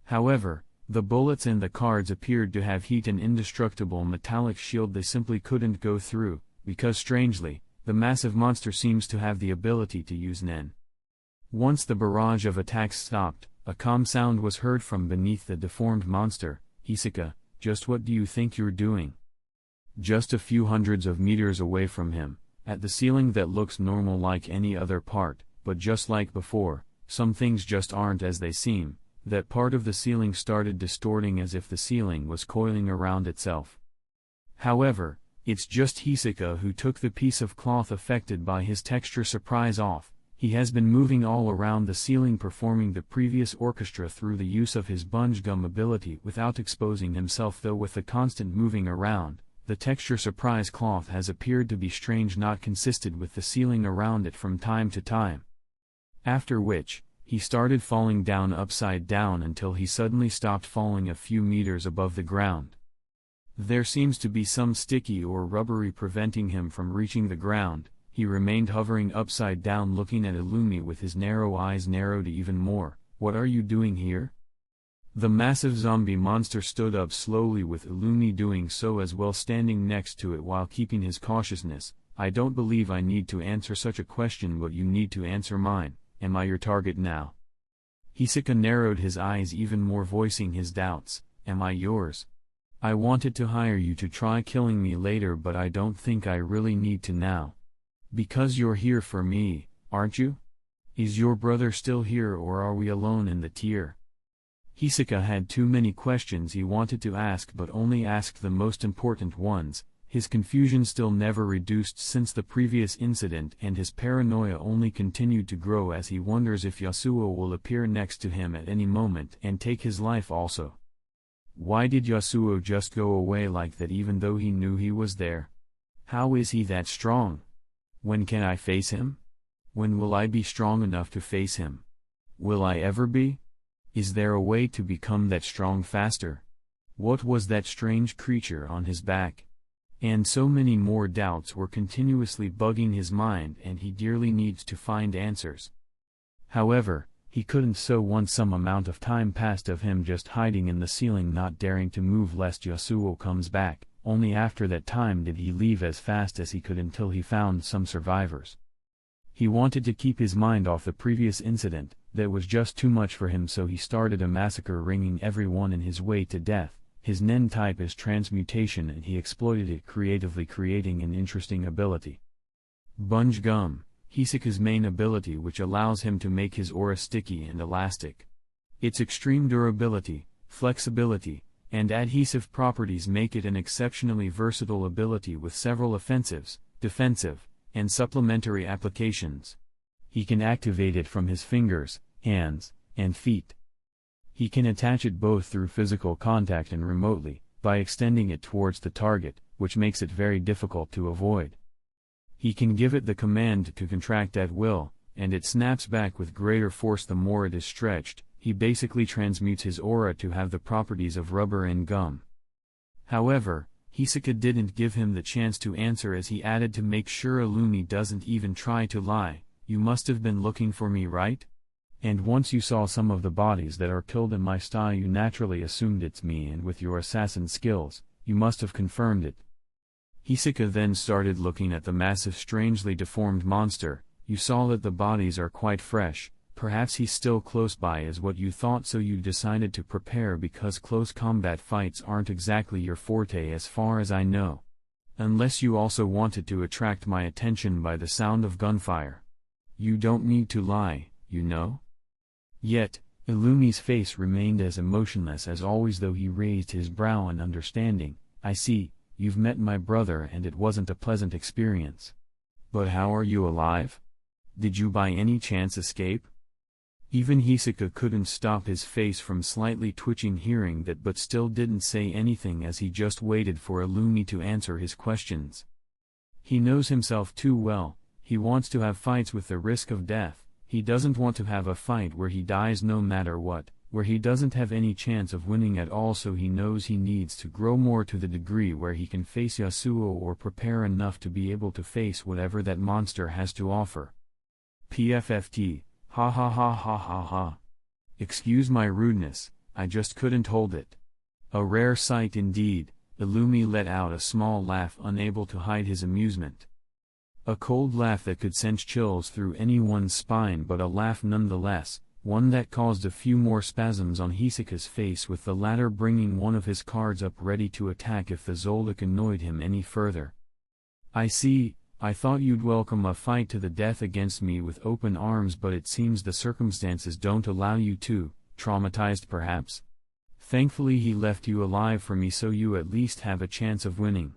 Speaker 1: However, the bullets and the cards appeared to have heat and indestructible metallic shield they simply couldn't go through, because strangely, the massive monster seems to have the ability to use Nen. Once the barrage of attacks stopped, a calm sound was heard from beneath the deformed monster. Hisoka, just what do you think you're doing? Just a few hundreds of meters away from him, at the ceiling that looks normal like any other part, but just like before, some things just aren't as they seem. That part of the ceiling started distorting as if the ceiling was coiling around itself. However, it's just Hisoka who took the piece of cloth affected by his texture surprise off. He has been moving all around the ceiling, performing the previous orchestra through the use of his bunch gum ability without exposing himself, though with the constant moving around, the texture surprise cloth has appeared to be strange, not consistent with the ceiling around it from time to time. After which, he started falling down upside down until he suddenly stopped falling a few meters above the ground. There seems to be some sticky or rubbery preventing him from reaching the ground. He remained hovering upside down, looking at Illumi with his narrow eyes narrowed even more. What are you doing here? The massive zombie monster stood up slowly, with Illumi doing so as well, standing next to it while keeping his cautiousness. I don't believe I need to answer such a question, but you need to answer mine. Am I your target now? Hisoka narrowed his eyes even more, voicing his doubts. Am I yours? I wanted to hire you to try killing me later, but I don't think I really need to now. Because you're here for me, aren't you? Is your brother still here, or are we alone in the tier? Hisoka had too many questions he wanted to ask, but only asked the most important ones. His confusion still never reduced since the previous incident, and his paranoia only continued to grow as he wonders if Yasuo will appear next to him at any moment and take his life also. Why did Yasuo just go away like that even though he knew he was there? How is he that strong? When can I face him? When will I be strong enough to face him? Will I ever be? Is there a way to become that strong faster? What was that strange creature on his back? And so many more doubts were continuously bugging his mind, and he dearly needs to find answers. However, he couldn't, so once some amount of time passed of him just hiding in the ceiling, not daring to move lest Yasuo comes back. Only after that time did he leave as fast as he could until he found some survivors. He wanted to keep his mind off the previous incident, that was just too much for him, so he started a massacre, wringing everyone in his way to death. His Nen type is transmutation, and he exploited it creatively, creating an interesting ability. Bunge Gum, Hisoka's main ability, which allows him to make his aura sticky and elastic. Its extreme durability, flexibility, and adhesive properties make it an exceptionally versatile ability with several offensives, defensive, and supplementary applications. He can activate it from his fingers, hands, and feet. He can attach it both through physical contact and remotely, by extending it towards the target, which makes it very difficult to avoid. He can give it the command to contract at will, and it snaps back with greater force the more it is stretched. He basically transmutes his aura to have the properties of rubber and gum. However, Hisoka didn't give him the chance to answer, as he added to make sure Illumi doesn't even try to lie. You must have been looking for me, right? And once you saw some of the bodies that are killed in my style, you naturally assumed it's me, and with your assassin skills, you must have confirmed it. Hisoka then started looking at the massive, strangely deformed monster. You saw that the bodies are quite fresh. Perhaps he's still close by is what you thought, so you decided to prepare, because close combat fights aren't exactly your forte as far as I know. Unless you also wanted to attract my attention by the sound of gunfire. You don't need to lie, you know? Yet, Illumi's face remained as emotionless as always, though he raised his brow in understanding. I see, you've met my brother and it wasn't a pleasant experience. But how are you alive? Did you by any chance escape? Even Hisoka couldn't stop his face from slightly twitching hearing that, but still didn't say anything, as he just waited for Illumi to answer his questions. He knows himself too well. He wants to have fights with the risk of death. He doesn't want to have a fight where he dies no matter what, where he doesn't have any chance of winning at all, so he knows he needs to grow more to the degree where he can face Yasuo, or prepare enough to be able to face whatever that monster has to offer. PFFT, ha ha ha ha ha ha. Excuse my rudeness, I just couldn't hold it. A rare sight indeed. Illumi let out a small laugh, unable to hide his amusement. A cold laugh that could send chills through anyone's spine, but a laugh nonetheless, one that caused a few more spasms on Hisoka's face, with the latter bringing one of his cards up ready to attack if the Zoldyck annoyed him any further. I see, I thought you'd welcome a fight to the death against me with open arms, but it seems the circumstances don't allow you to. Traumatized perhaps? Thankfully he left you alive for me, so you at least have a chance of winning.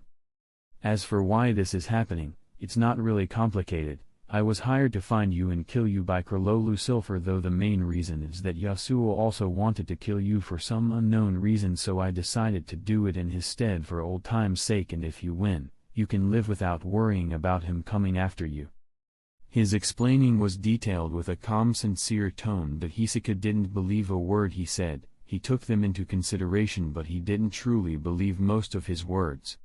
Speaker 1: As for why this is happening, it's not really complicated. I was hired to find you and kill you by Lucifer, though the main reason is that Yasuo also wanted to kill you for some unknown reason, so I decided to do it in his stead for old time's sake, and if you win, you can live without worrying about him coming after you. His explaining was detailed with a calm, sincere tone, but Hisoka didn't believe a word he said. He took them into consideration, but he didn't truly believe most of his words.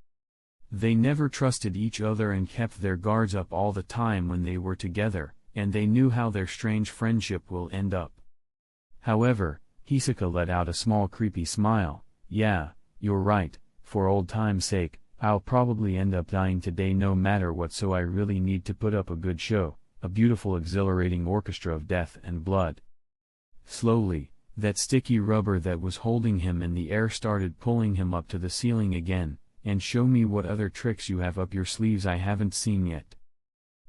Speaker 1: They never trusted each other and kept their guards up all the time when they were together, and they knew how their strange friendship will end up. However, Hisoka let out a small creepy smile. Yeah, you're right, for old time's sake, I'll probably end up dying today no matter what, so I really need to put up a good show, a beautiful exhilarating orchestra of death and blood. Slowly, that sticky rubber that was holding him in the air started pulling him up to the ceiling again. And show me what other tricks you have up your sleeves I haven't seen yet.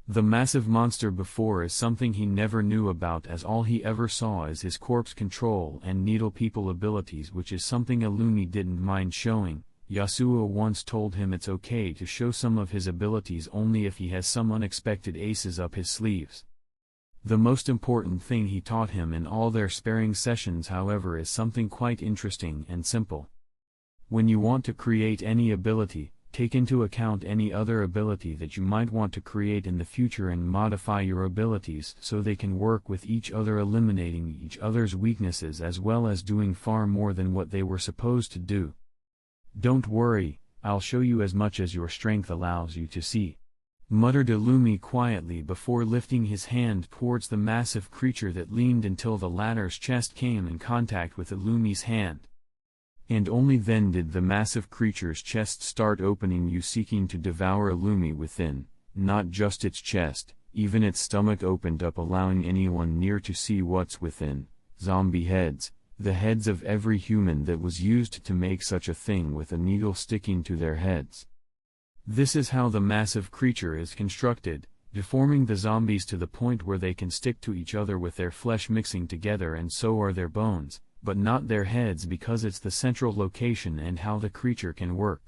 Speaker 1: The massive monster before is something he never knew about, as all he ever saw is his corpse control and needle people abilities, which is something Illumi didn't mind showing. Yasuo once told him it's okay to show some of his abilities only if he has some unexpected aces up his sleeves. The most important thing he taught him in all their sparring sessions, however, is something quite interesting and simple. When you want to create any ability, take into account any other ability that you might want to create in the future and modify your abilities so they can work with each other, eliminating each other's weaknesses as well as doing far more than what they were supposed to do. Don't worry, I'll show you as much as your strength allows you to see, muttered Illumi quietly before lifting his hand towards the massive creature that leaned until the latter's chest came in contact with Illumi's hand. And only then did the massive creature's chest start opening, seeking to devour Illumi within. Not just its chest, even its stomach opened up, allowing anyone near to see what's within. Zombie heads, the heads of every human that was used to make such a thing, with a needle sticking to their heads. This is how the massive creature is constructed, deforming the zombies to the point where they can stick to each other with their flesh mixing together, and so are their bones, but not their heads, because it's the central location and how the creature can work.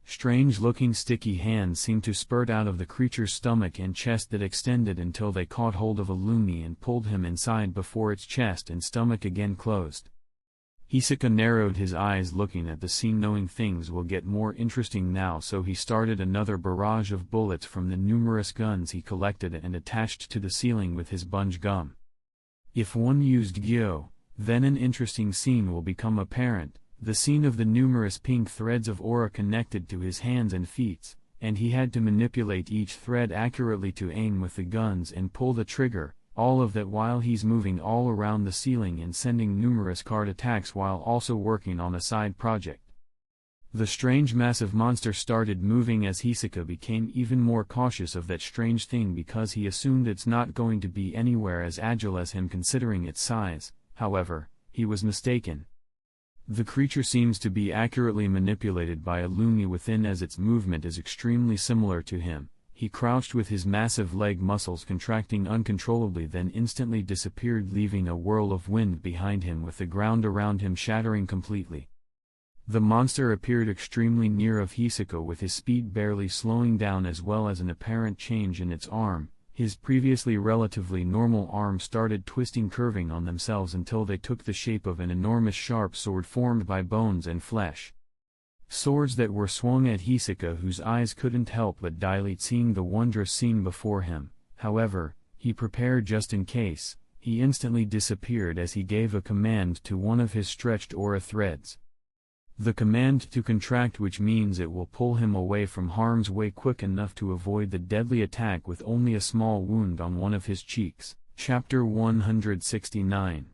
Speaker 1: Strange-looking sticky hands seemed to spurt out of the creature's stomach and chest that extended until they caught hold of Illumi and pulled him inside before its chest and stomach again closed. Hisoka narrowed his eyes, looking at the scene, knowing things will get more interesting now, so he started another barrage of bullets from the numerous guns he collected and attached to the ceiling with his bunge gum. If one used Gyo, then an interesting scene will become apparent, the scene of the numerous pink threads of aura connected to his hands and feet, and he had to manipulate each thread accurately to aim with the guns and pull the trigger, all of that while he's moving all around the ceiling and sending numerous card attacks while also working on a side project. The strange massive monster started moving as Hisoka became even more cautious of that strange thing, because he assumed it's not going to be anywhere as agile as him considering its size. However, he was mistaken. The creature seems to be accurately manipulated by Illumi within, as its movement is extremely similar to him. He crouched with his massive leg muscles contracting uncontrollably, then instantly disappeared, leaving a whirl of wind behind him with the ground around him shattering completely. The monster appeared extremely near of Hisoka, with his speed barely slowing down, as well as an apparent change in its arm. His previously relatively normal arms started twisting, curving on themselves until they took the shape of an enormous sharp sword formed by bones and flesh. Swords that were swung at Hisoka, whose eyes couldn't help but dilate seeing the wondrous scene before him. However, he prepared just in case. He instantly disappeared as he gave a command to one of his stretched aura threads. The command to contract, which means it will pull him away from harm's way quick enough to avoid the deadly attack with only a small wound on one of his cheeks. Chapter 169.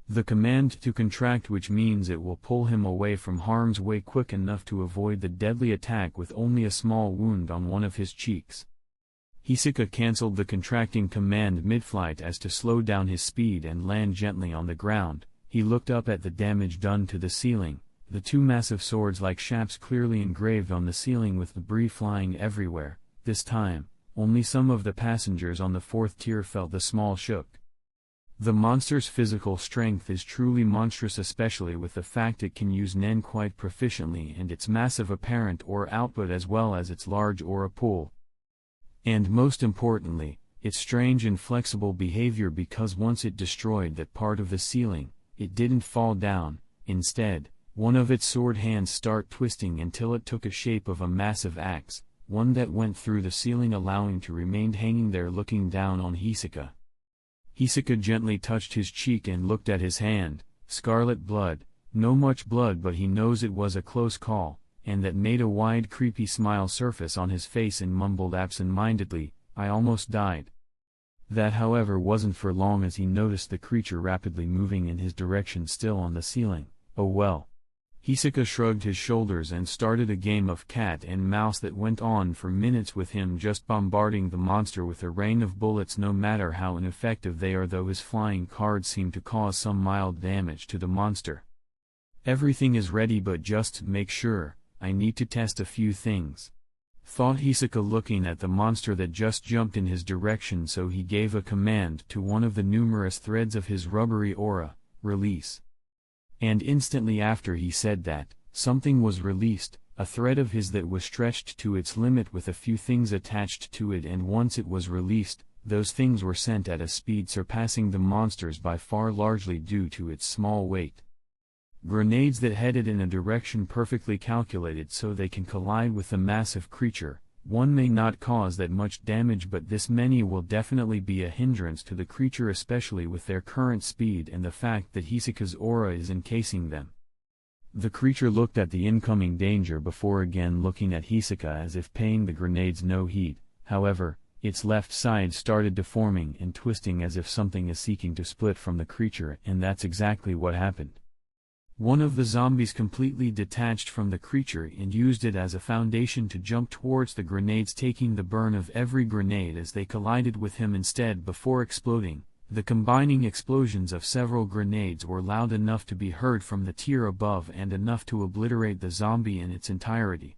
Speaker 1: The command to contract, which means it will pull him away from harm's way quick enough to avoid the deadly attack with only a small wound on one of his cheeks. Hisoka cancelled the contracting command mid-flight as to slow down his speed and land gently on the ground. He looked up at the damage done to the ceiling. The two massive swords like shafts clearly engraved on the ceiling, with debris flying everywhere. This time, only some of the passengers on the fourth tier felt the small shook. The monster's physical strength is truly monstrous, especially with the fact it can use Nen quite proficiently, and its massive apparent aura output, as well as its large aura pool. And most importantly, its strange and flexible behavior, because once it destroyed that part of the ceiling, it didn't fall down. Instead, one of its sword hands started twisting until it took a shape of a massive axe, one that went through the ceiling, allowing to remain hanging there looking down on Hisoka. Hisoka gently touched his cheek and looked at his hand. Scarlet blood, no much blood, but he knows it was a close call, and that made a wide creepy smile surface on his face, and mumbled absent-mindedly, "I almost died." That however wasn't for long, as he noticed the creature rapidly moving in his direction, still on the ceiling. Oh well. Hisoka shrugged his shoulders and started a game of cat and mouse that went on for minutes, with him just bombarding the monster with a rain of bullets, no matter how ineffective they are, though his flying cards seem to cause some mild damage to the monster. Everything is ready, but just to make sure, I need to test a few things, thought Hisoka, looking at the monster that just jumped in his direction, so he gave a command to one of the numerous threads of his rubbery aura, "Release." And instantly after he said that, Something was released, a thread of his that was stretched to its limit with a few things attached to it, and once it was released, those things were sent at a speed surpassing the monster's by far, largely due to its small weight. Grenades that headed in a direction perfectly calculated so they can collide with the massive creature. One may not cause that much damage, but this many will definitely be a hindrance to the creature, especially with their current speed and the fact that Hisoka's aura is encasing them. The creature looked at the incoming danger before again looking at Hisoka as if paying the grenades no heed. However, its left side started deforming and twisting as if something is seeking to split from the creature, and that's exactly what happened. One of the zombies completely detached from the creature and used it as a foundation to jump towards the grenades, taking the burn of every grenade as they collided with him instead before exploding. The combining explosions of several grenades were loud enough to be heard from the tier above and enough to obliterate the zombie in its entirety.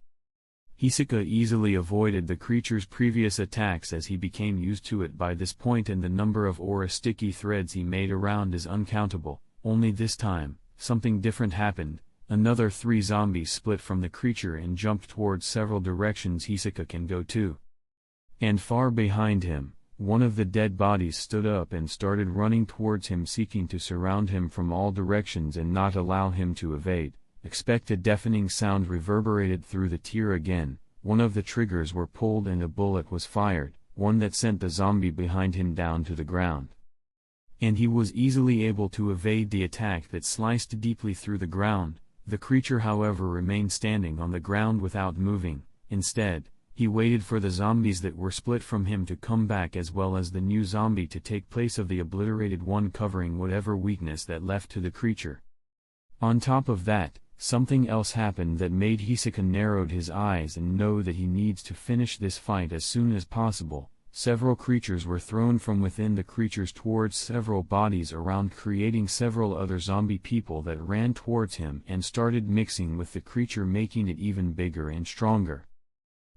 Speaker 1: Hisoka easily avoided the creature's previous attacks as he became used to it by this point, and the number of aura sticky threads he made around is uncountable. Only this time, something different happened. Another 3 zombies split from the creature and jumped towards several directions Hisoka can go to. And far behind him, one of the dead bodies stood up and started running towards him, seeking to surround him from all directions and not allow him to evade. A deafening sound reverberated through the tier again. One of the triggers were pulled and a bullet was fired, one that sent the zombie behind him down to the ground. And he was easily able to evade the attack that sliced deeply through the ground. The creature, however, remained standing on the ground without moving. Instead, he waited for the zombies that were split from him to come back, as well as the new zombie to take place of the obliterated one, covering whatever weakness that left to the creature. On top of that, something else happened that made Hisoka narrowed his eyes and know that he needs to finish this fight as soon as possible. Several creatures were thrown from within the creatures towards several bodies around, creating several other zombie people that ran towards him and started mixing with the creature, making it even bigger and stronger.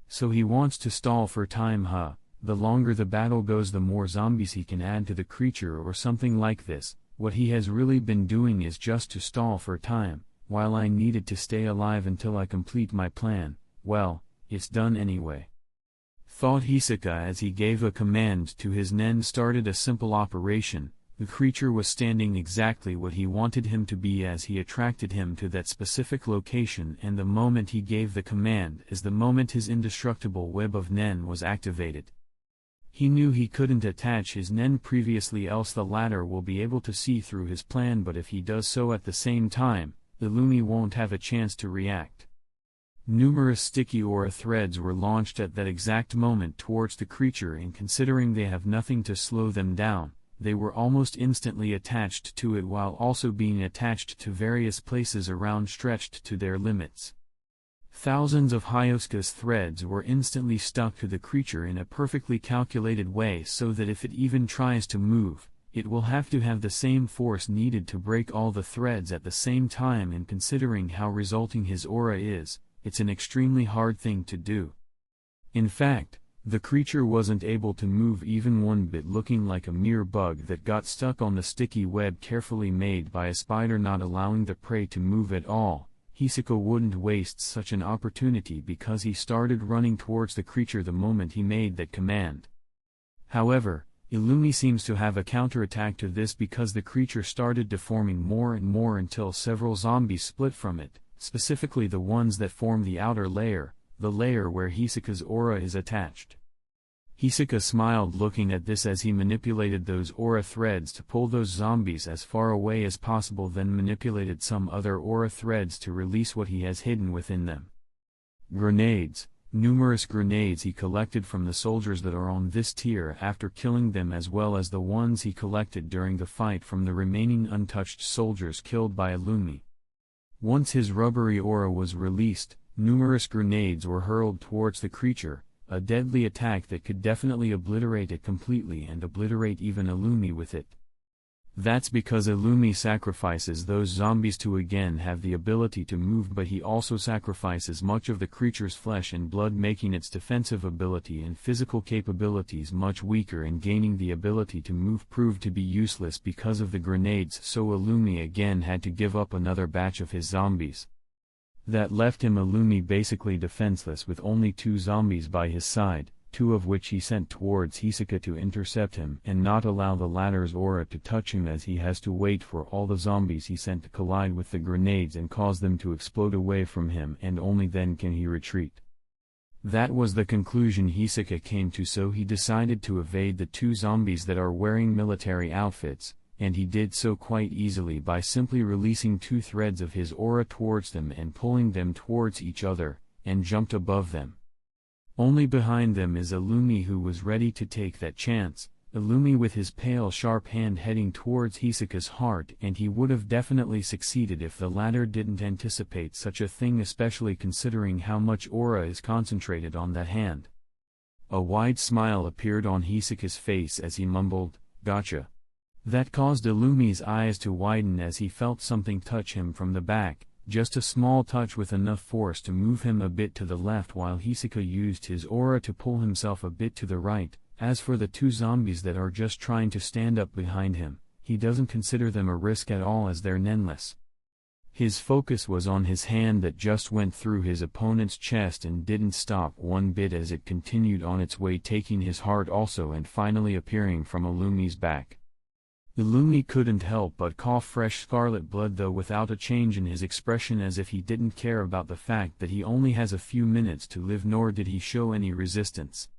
Speaker 1: So he wants to stall for time, huh? The longer the battle goes, the more zombies he can add to the creature or something like this. What he has really been doing is just to stall for time, while I needed to stay alive until I complete my plan. Well, it's done anyway, thought Hisoka as he gave a command to his nen, started a simple operation. The creature was standing exactly what he wanted him to be as he attracted him to that specific location, and the moment he gave the command is the moment his indestructible web of nen was activated. He knew he couldn't attach his nen previously, else the latter will be able to see through his plan, but if he does so at the same time, the Lumi won't have a chance to react. Numerous sticky aura threads were launched at that exact moment towards the creature, and considering they have nothing to slow them down, they were almost instantly attached to it, while also being attached to various places around, stretched to their limits. Thousands of Hyosuke's threads were instantly stuck to the creature in a perfectly calculated way, so that if it even tries to move, it will have to have the same force needed to break all the threads at the same time, and considering how resulting his aura is, it's an extremely hard thing to do. In fact, the creature wasn't able to move even one bit, looking like a mere bug that got stuck on the sticky web carefully made by a spider, not allowing the prey to move at all. Hisoka wouldn't waste such an opportunity because he started running towards the creature the moment he made that command. However, Illumi seems to have a counterattack to this, because the creature started deforming more and more until several zombies split from it, specifically the ones that form the outer layer, the layer where Hisoka's aura is attached. Hisoka smiled looking at this as he manipulated those aura threads to pull those zombies as far away as possible, then manipulated some other aura threads to release what he has hidden within them. Grenades. Numerous grenades he collected from the soldiers that are on this tier after killing them, as well as the ones he collected during the fight from the remaining untouched soldiers killed by Illumi. Once his rubbery aura was released, numerous grenades were hurled towards the creature, a deadly attack that could definitely obliterate it completely and obliterate even Illumi with it. That's because Illumi sacrifices those zombies to again have the ability to move, but he also sacrifices much of the creature's flesh and blood, making its defensive ability and physical capabilities much weaker, and gaining the ability to move proved to be useless because of the grenades, so Illumi again had to give up another batch of his zombies. That left him Illumi basically defenseless with only 2 zombies by his side, 2 of which he sent towards Hisoka to intercept him and not allow the latter's aura to touch him, as he has to wait for all the zombies he sent to collide with the grenades and cause them to explode away from him, and only then can he retreat. That was the conclusion Hisoka came to, so he decided to evade the 2 zombies that are wearing military outfits, and he did so quite easily by simply releasing 2 threads of his aura towards them and pulling them towards each other, and jumped above them. Only behind them is Illumi, who was ready to take that chance, Illumi with his pale sharp hand heading towards Hisoka's heart, and he would have definitely succeeded if the latter didn't anticipate such a thing, especially considering how much aura is concentrated on that hand. A wide smile appeared on Hisoka's face as he mumbled, "Gotcha." That caused Illumi's eyes to widen as he felt something touch him from the back, just a small touch with enough force to move him a bit to the left, while Hisoka used his aura to pull himself a bit to the right. As for the 2 zombies that are just trying to stand up behind him, he doesn't consider them a risk at all, as they're nameless. His focus was on his hand that just went through his opponent's chest and didn't stop one bit as it continued on its way, taking his heart also and finally appearing from Illumi's back. Illumi couldn't help but cough fresh scarlet blood, though without a change in his expression, as if he didn't care about the fact that he only has a few minutes to live, nor did he show any resistance.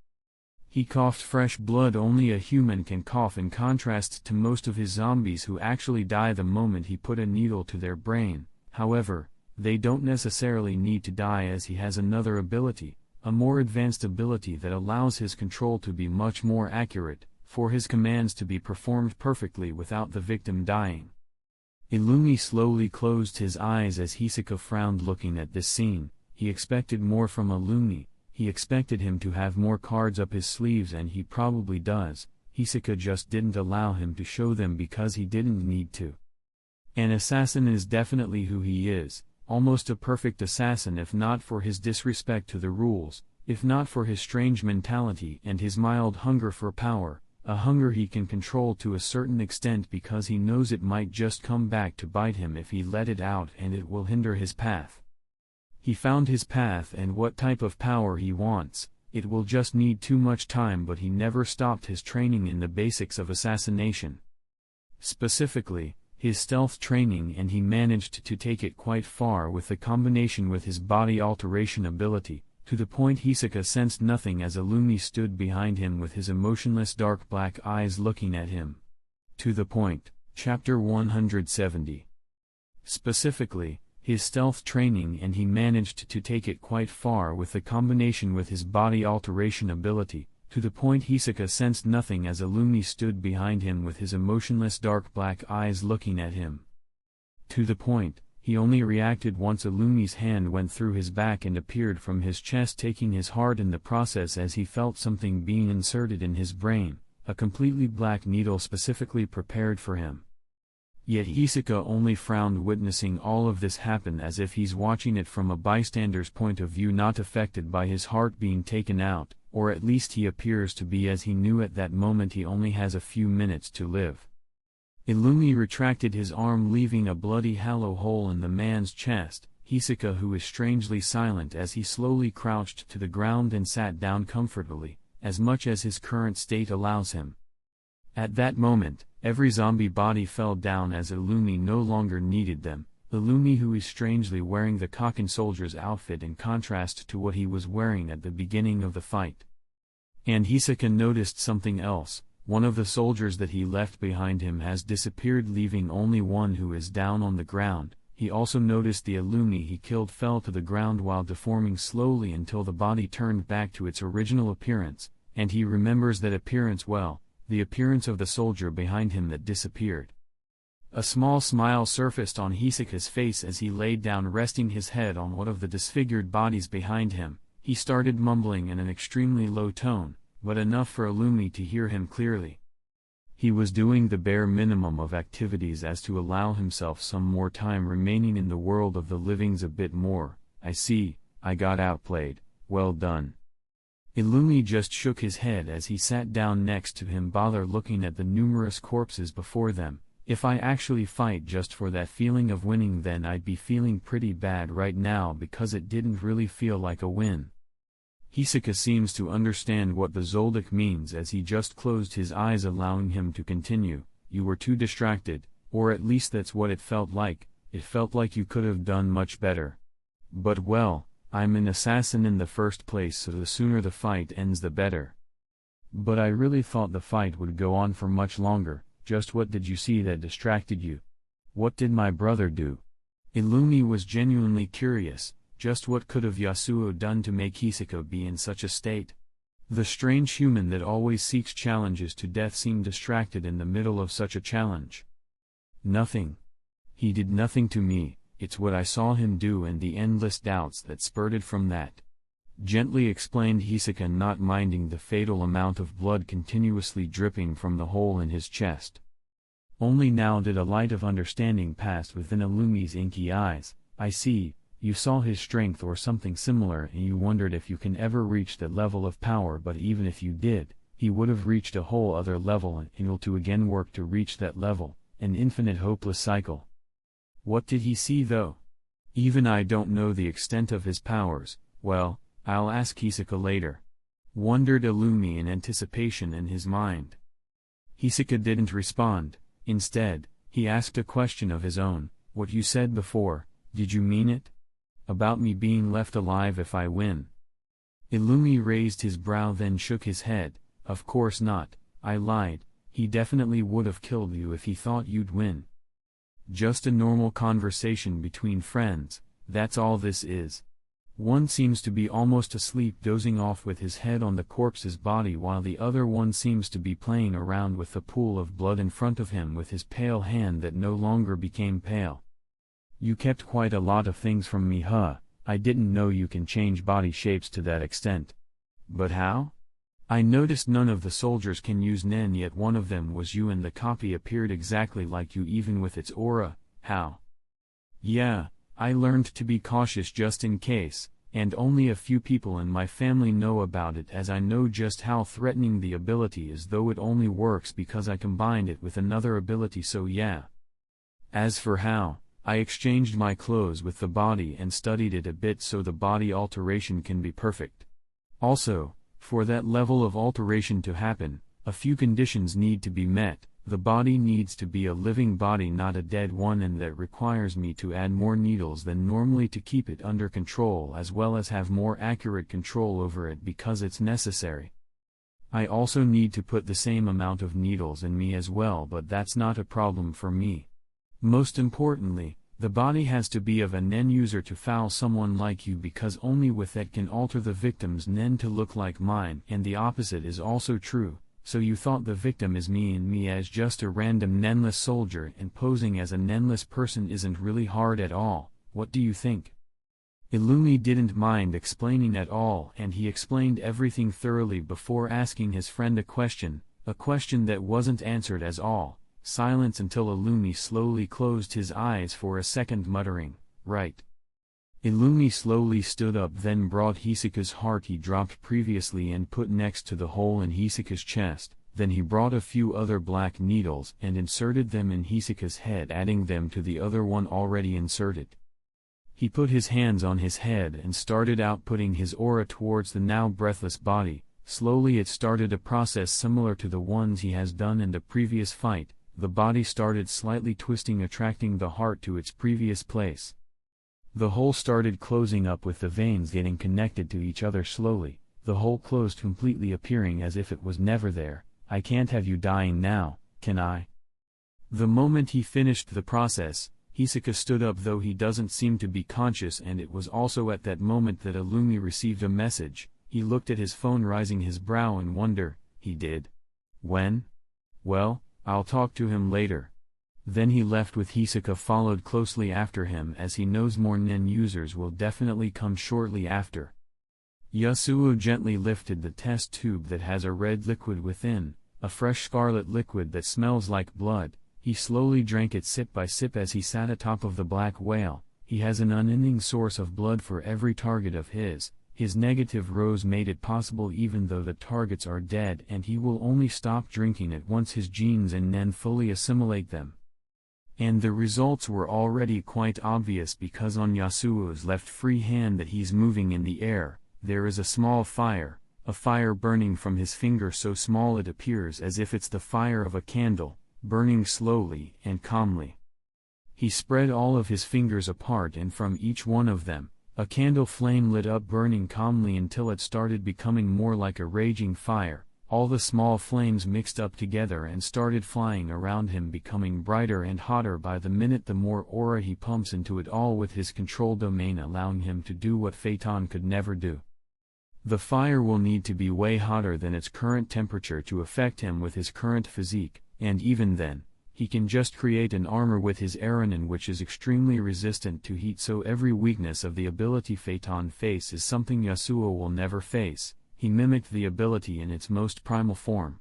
Speaker 1: He coughed fresh blood only a human can cough, in contrast to most of his zombies who actually die the moment he put a needle to their brain. However, they don't necessarily need to die, as he has another ability, a more advanced ability that allows his control to be much more accurate, for his commands to be performed perfectly without the victim dying. Illumi slowly closed his eyes as Hisoka frowned looking at this scene. He expected more from Illumi. He expected him to have more cards up his sleeves, and he probably does. Hisoka just didn't allow him to show them because he didn't need to. An assassin is definitely who he is, almost a perfect assassin, if not for his disrespect to the rules, if not for his strange mentality and his mild hunger for power, a hunger he can control to a certain extent because he knows it might just come back to bite him if he let it out, and it will hinder his path. He found his path and what type of power he wants. It will just need too much time, but he never stopped his training in the basics of assassination. Specifically, his stealth training, and he managed to take it quite far with the combination with his body alteration ability, to the point Hisoka sensed nothing as Illumi stood behind him with his emotionless dark black eyes looking at him. To the point. Chapter 170. Specifically, his stealth training, and he managed to take it quite far with the combination with his body alteration ability, to the point Hisoka sensed nothing as Illumi stood behind him with his emotionless dark black eyes looking at him. To the point, he only reacted once Illumi's hand went through his back and appeared from his chest, taking his heart in the process, as he felt something being inserted in his brain, a completely black needle specifically prepared for him. Yet Hisoka only frowned witnessing all of this happen, as if he's watching it from a bystander's point of view, not affected by his heart being taken out, or at least he appears to be, as he knew at that moment he only has a few minutes to live. Illumi retracted his arm, leaving a bloody hollow hole in the man's chest. Hisoka, who is strangely silent as he slowly crouched to the ground and sat down comfortably, as much as his current state allows him. At that moment, every zombie body fell down as Illumi no longer needed them. Illumi, who is strangely wearing the Kaken soldier's outfit in contrast to what he was wearing at the beginning of the fight. And Hisoka noticed something else. One of the soldiers that he left behind him has disappeared, leaving only one who is down on the ground. He also noticed the Illumi he killed fell to the ground while deforming slowly until the body turned back to its original appearance, and he remembers that appearance well, the appearance of the soldier behind him that disappeared. A small smile surfaced on Hisoka's face as he laid down, resting his head on one of the disfigured bodies behind him. He started mumbling in an extremely low tone, but enough for Illumi to hear him clearly. He was doing the bare minimum of activities as to allow himself some more time remaining in the world of the livings. A bit more. I see, I got outplayed, well done. Illumi just shook his head as he sat down next to him, bother looking at the numerous corpses before them. If I actually fight just for that feeling of winning, then I'd be feeling pretty bad right now because it didn't really feel like a win. Hisoka seems to understand what the Zoldyck means as he just closed his eyes, allowing him to continue. You were too distracted, or at least that's what it felt like. It felt like you could have done much better. But well, I'm an assassin in the first place, so the sooner the fight ends the better. But I really thought the fight would go on for much longer. Just what did you see that distracted you? What did my brother do? Illumi was genuinely curious. Just what could have Yasuo done to make Hisoka be in such a state? The strange human that always seeks challenges to death seemed distracted in the middle of such a challenge. Nothing. He did nothing to me, it's what I saw him do and the endless doubts that spurted from that. Gently explained Hisoka, not minding the fatal amount of blood continuously dripping from the hole in his chest. Only now did a light of understanding pass within Illumi's inky eyes. I see, you saw his strength or something similar and you wondered if you can ever reach that level of power, but even if you did, he would have reached a whole other level and will to again work to reach that level, an infinite hopeless cycle. What did he see though? Even I don't know the extent of his powers. Well, I'll ask Hisoka later. Wondered Illumi in anticipation in his mind. Hisoka didn't respond. Instead, he asked a question of his own. What you said before, did you mean it? About me being left alive if I win? Illumi raised his brow then shook his head. Of course not, I lied. He definitely would have killed you if he thought you'd win. Just a normal conversation between friends, that's all this is. One seems to be almost asleep, dozing off with his head on the corpse's body, while the other one seems to be playing around with the pool of blood in front of him with his pale hand that no longer became pale. You kept quite a lot of things from me, huh? I didn't know you can change body shapes to that extent. But how? I noticed none of the soldiers can use Nen, yet one of them was you and the copy appeared exactly like you even with its aura. How? Yeah, I learned to be cautious just in case, and only a few people in my family know about it, as I know just how threatening the ability is, though it only works because I combined it with another ability, so yeah. As for how, I exchanged my clothes with the body and studied it a bit so the body alteration can be perfect. Also, for that level of alteration to happen, a few conditions need to be met. The body needs to be a living body, not a dead one, and that requires me to add more needles than normally to keep it under control, as well as have more accurate control over it because it's necessary. I also need to put the same amount of needles in me as well, but that's not a problem for me. Most importantly, the body has to be of a Nen user to foul someone like you, because only with that can alter the victim's Nen to look like mine, and the opposite is also true. So you thought the victim is me, and me as just a random Nenless soldier, and posing as a Nenless person isn't really hard at all. What do you think? Illumi didn't mind explaining at all, and he explained everything thoroughly before asking his friend a question that wasn't answered as all. Silence until Illumi slowly closed his eyes for a second, muttering, "Right." Illumi slowly stood up, then brought Hisoka's heart he dropped previously and put next to the hole in Hisoka's chest. Then he brought a few other black needles and inserted them in Hisoka's head, adding them to the other one already inserted. He put his hands on his head and started outputting his aura towards the now breathless body. Slowly it started a process similar to the ones he has done in the previous fight. The body started slightly twisting, attracting the heart to its previous place. The hole started closing up with the veins getting connected to each other slowly. The hole closed completely, appearing as if it was never there. I can't have you dying now, can I? The moment he finished the process, Hisoka stood up, though he doesn't seem to be conscious, and it was also at that moment that Illumi received a message. He looked at his phone, raising his brow in wonder. He did? When? Well, I'll talk to him later. Then he left, with Hisoka followed closely after him, as he knows more Nen users will definitely come shortly after. Yasuo gently lifted the test tube that has a red liquid within, a fresh scarlet liquid that smells like blood. He slowly drank it sip by sip as he sat atop of the black whale. He has an unending source of blood for every target of his. His negative rose made it possible even though the targets are dead, and he will only stop drinking it once his genes and Nen fully assimilate them. And the results were already quite obvious because on Yasuo's left free hand that he's moving in the air, there is a small fire, a fire burning from his finger so small it appears as if it's the fire of a candle, burning slowly and calmly. He spread all of his fingers apart and from each one of them, a candle flame lit up burning calmly until it started becoming more like a raging fire. All the small flames mixed up together and started flying around him, becoming brighter and hotter by the minute the more aura he pumps into it, all with his control domain allowing him to do what Phaeton could never do. The fire will need to be way hotter than its current temperature to affect him with his current physique, and even then, he can just create an armor with his Aranon which is extremely resistant to heat, so every weakness of the ability Phaeton face is something Yasuo will never face. He mimicked the ability in its most primal form.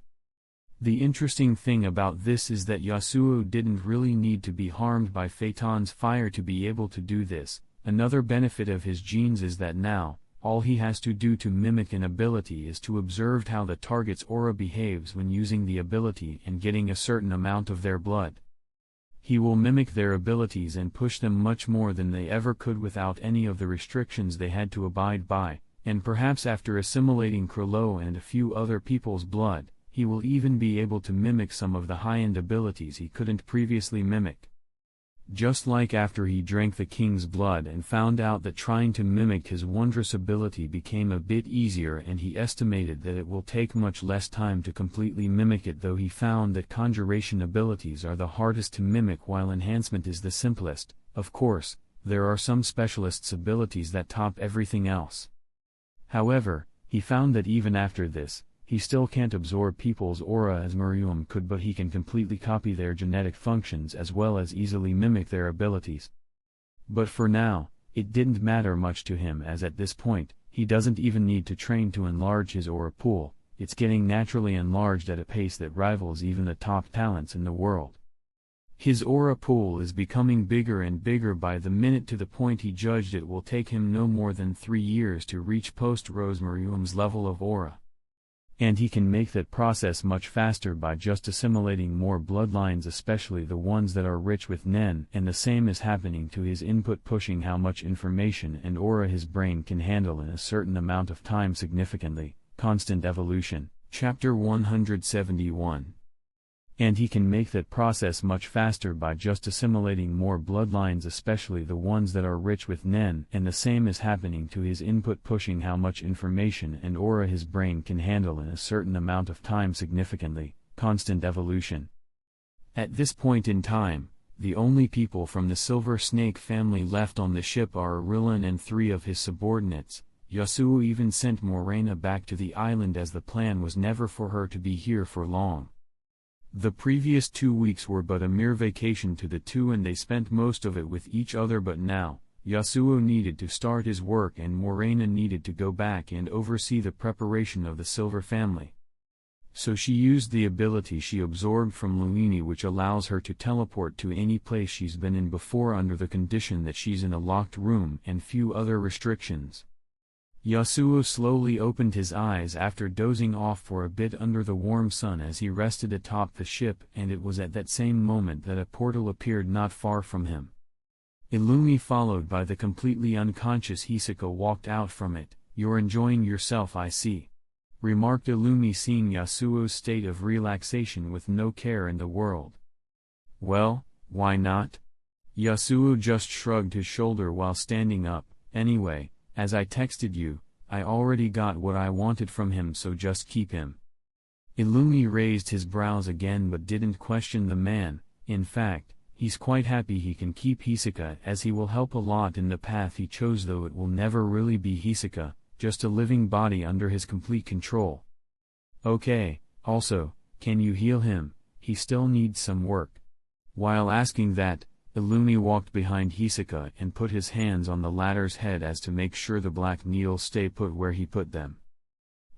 Speaker 1: The interesting thing about this is that Yasuo didn't really need to be harmed by Phaeton's fire to be able to do this. Another benefit of his genes is that now, all he has to do to mimic an ability is to observe how the target's aura behaves when using the ability and getting a certain amount of their blood. He will mimic their abilities and push them much more than they ever could without any of the restrictions they had to abide by. And perhaps after assimilating Krilo and a few other people's blood, he will even be able to mimic some of the high-end abilities he couldn't previously mimic. Just like after he drank the king's blood and found out that trying to mimic his wondrous ability became a bit easier, and he estimated that it will take much less time to completely mimic it, though he found that conjuration abilities are the hardest to mimic while enhancement is the simplest. Of course, there are some specialists' abilities that top everything else. However, he found that even after this, he still can't absorb people's aura as Miriam could, but he can completely copy their genetic functions as well as easily mimic their abilities. But for now, it didn't matter much to him, as at this point, he doesn't even need to train to enlarge his aura pool. It's getting naturally enlarged at a pace that rivals even the top talents in the world. His aura pool is becoming bigger and bigger by the minute, to the point he judged it will take him no more than 3 years to reach post-Rose Miriam's level of aura. And he can make that process much faster by just assimilating more bloodlines, especially the ones that are rich with Nen, and the same is happening to his input, pushing how much information and aura his brain can handle in a certain amount of time significantly. Constant Evolution, Chapter 171. And he can make that process much faster by just assimilating more bloodlines, especially the ones that are rich with Nen, and the same is happening to his input, pushing how much information and aura his brain can handle in a certain amount of time significantly. Constant Evolution. At this point in time, the only people from the Silver Snake family left on the ship are Aurelian and 3 of his subordinates. Yasuo even sent Morena back to the island, as the plan was never for her to be here for long. The previous 2 weeks were but a mere vacation to the two, and they spent most of it with each other, but now, Yasuo needed to start his work and Morena needed to go back and oversee the preparation of the Silver family. So she used the ability she absorbed from Luini, which allows her to teleport to any place she's been in before under the condition that she's in a locked room, and few other restrictions. Yasuo slowly opened his eyes after dozing off for a bit under the warm sun as he rested atop the ship, and it was at that same moment that a portal appeared not far from him. Illumi, followed by the completely unconscious Hisaka, walked out from it. "You're enjoying yourself, I see," remarked Illumi, seeing Yasuo's state of relaxation with no care in the world. "Well, why not?" Yasuo just shrugged his shoulder while standing up. "Anyway, as I texted you, I already got what I wanted from him, so just keep him." Illumi raised his brows again but didn't question the man. In fact, he's quite happy he can keep Hisaka, as he will help a lot in the path he chose, though it will never really be Hisaka, just a living body under his complete control. "Okay, also, can you heal him? He still needs some work." While asking that, Illumi walked behind Hisaka and put his hands on the latter's head as to make sure the black needles stay put where he put them.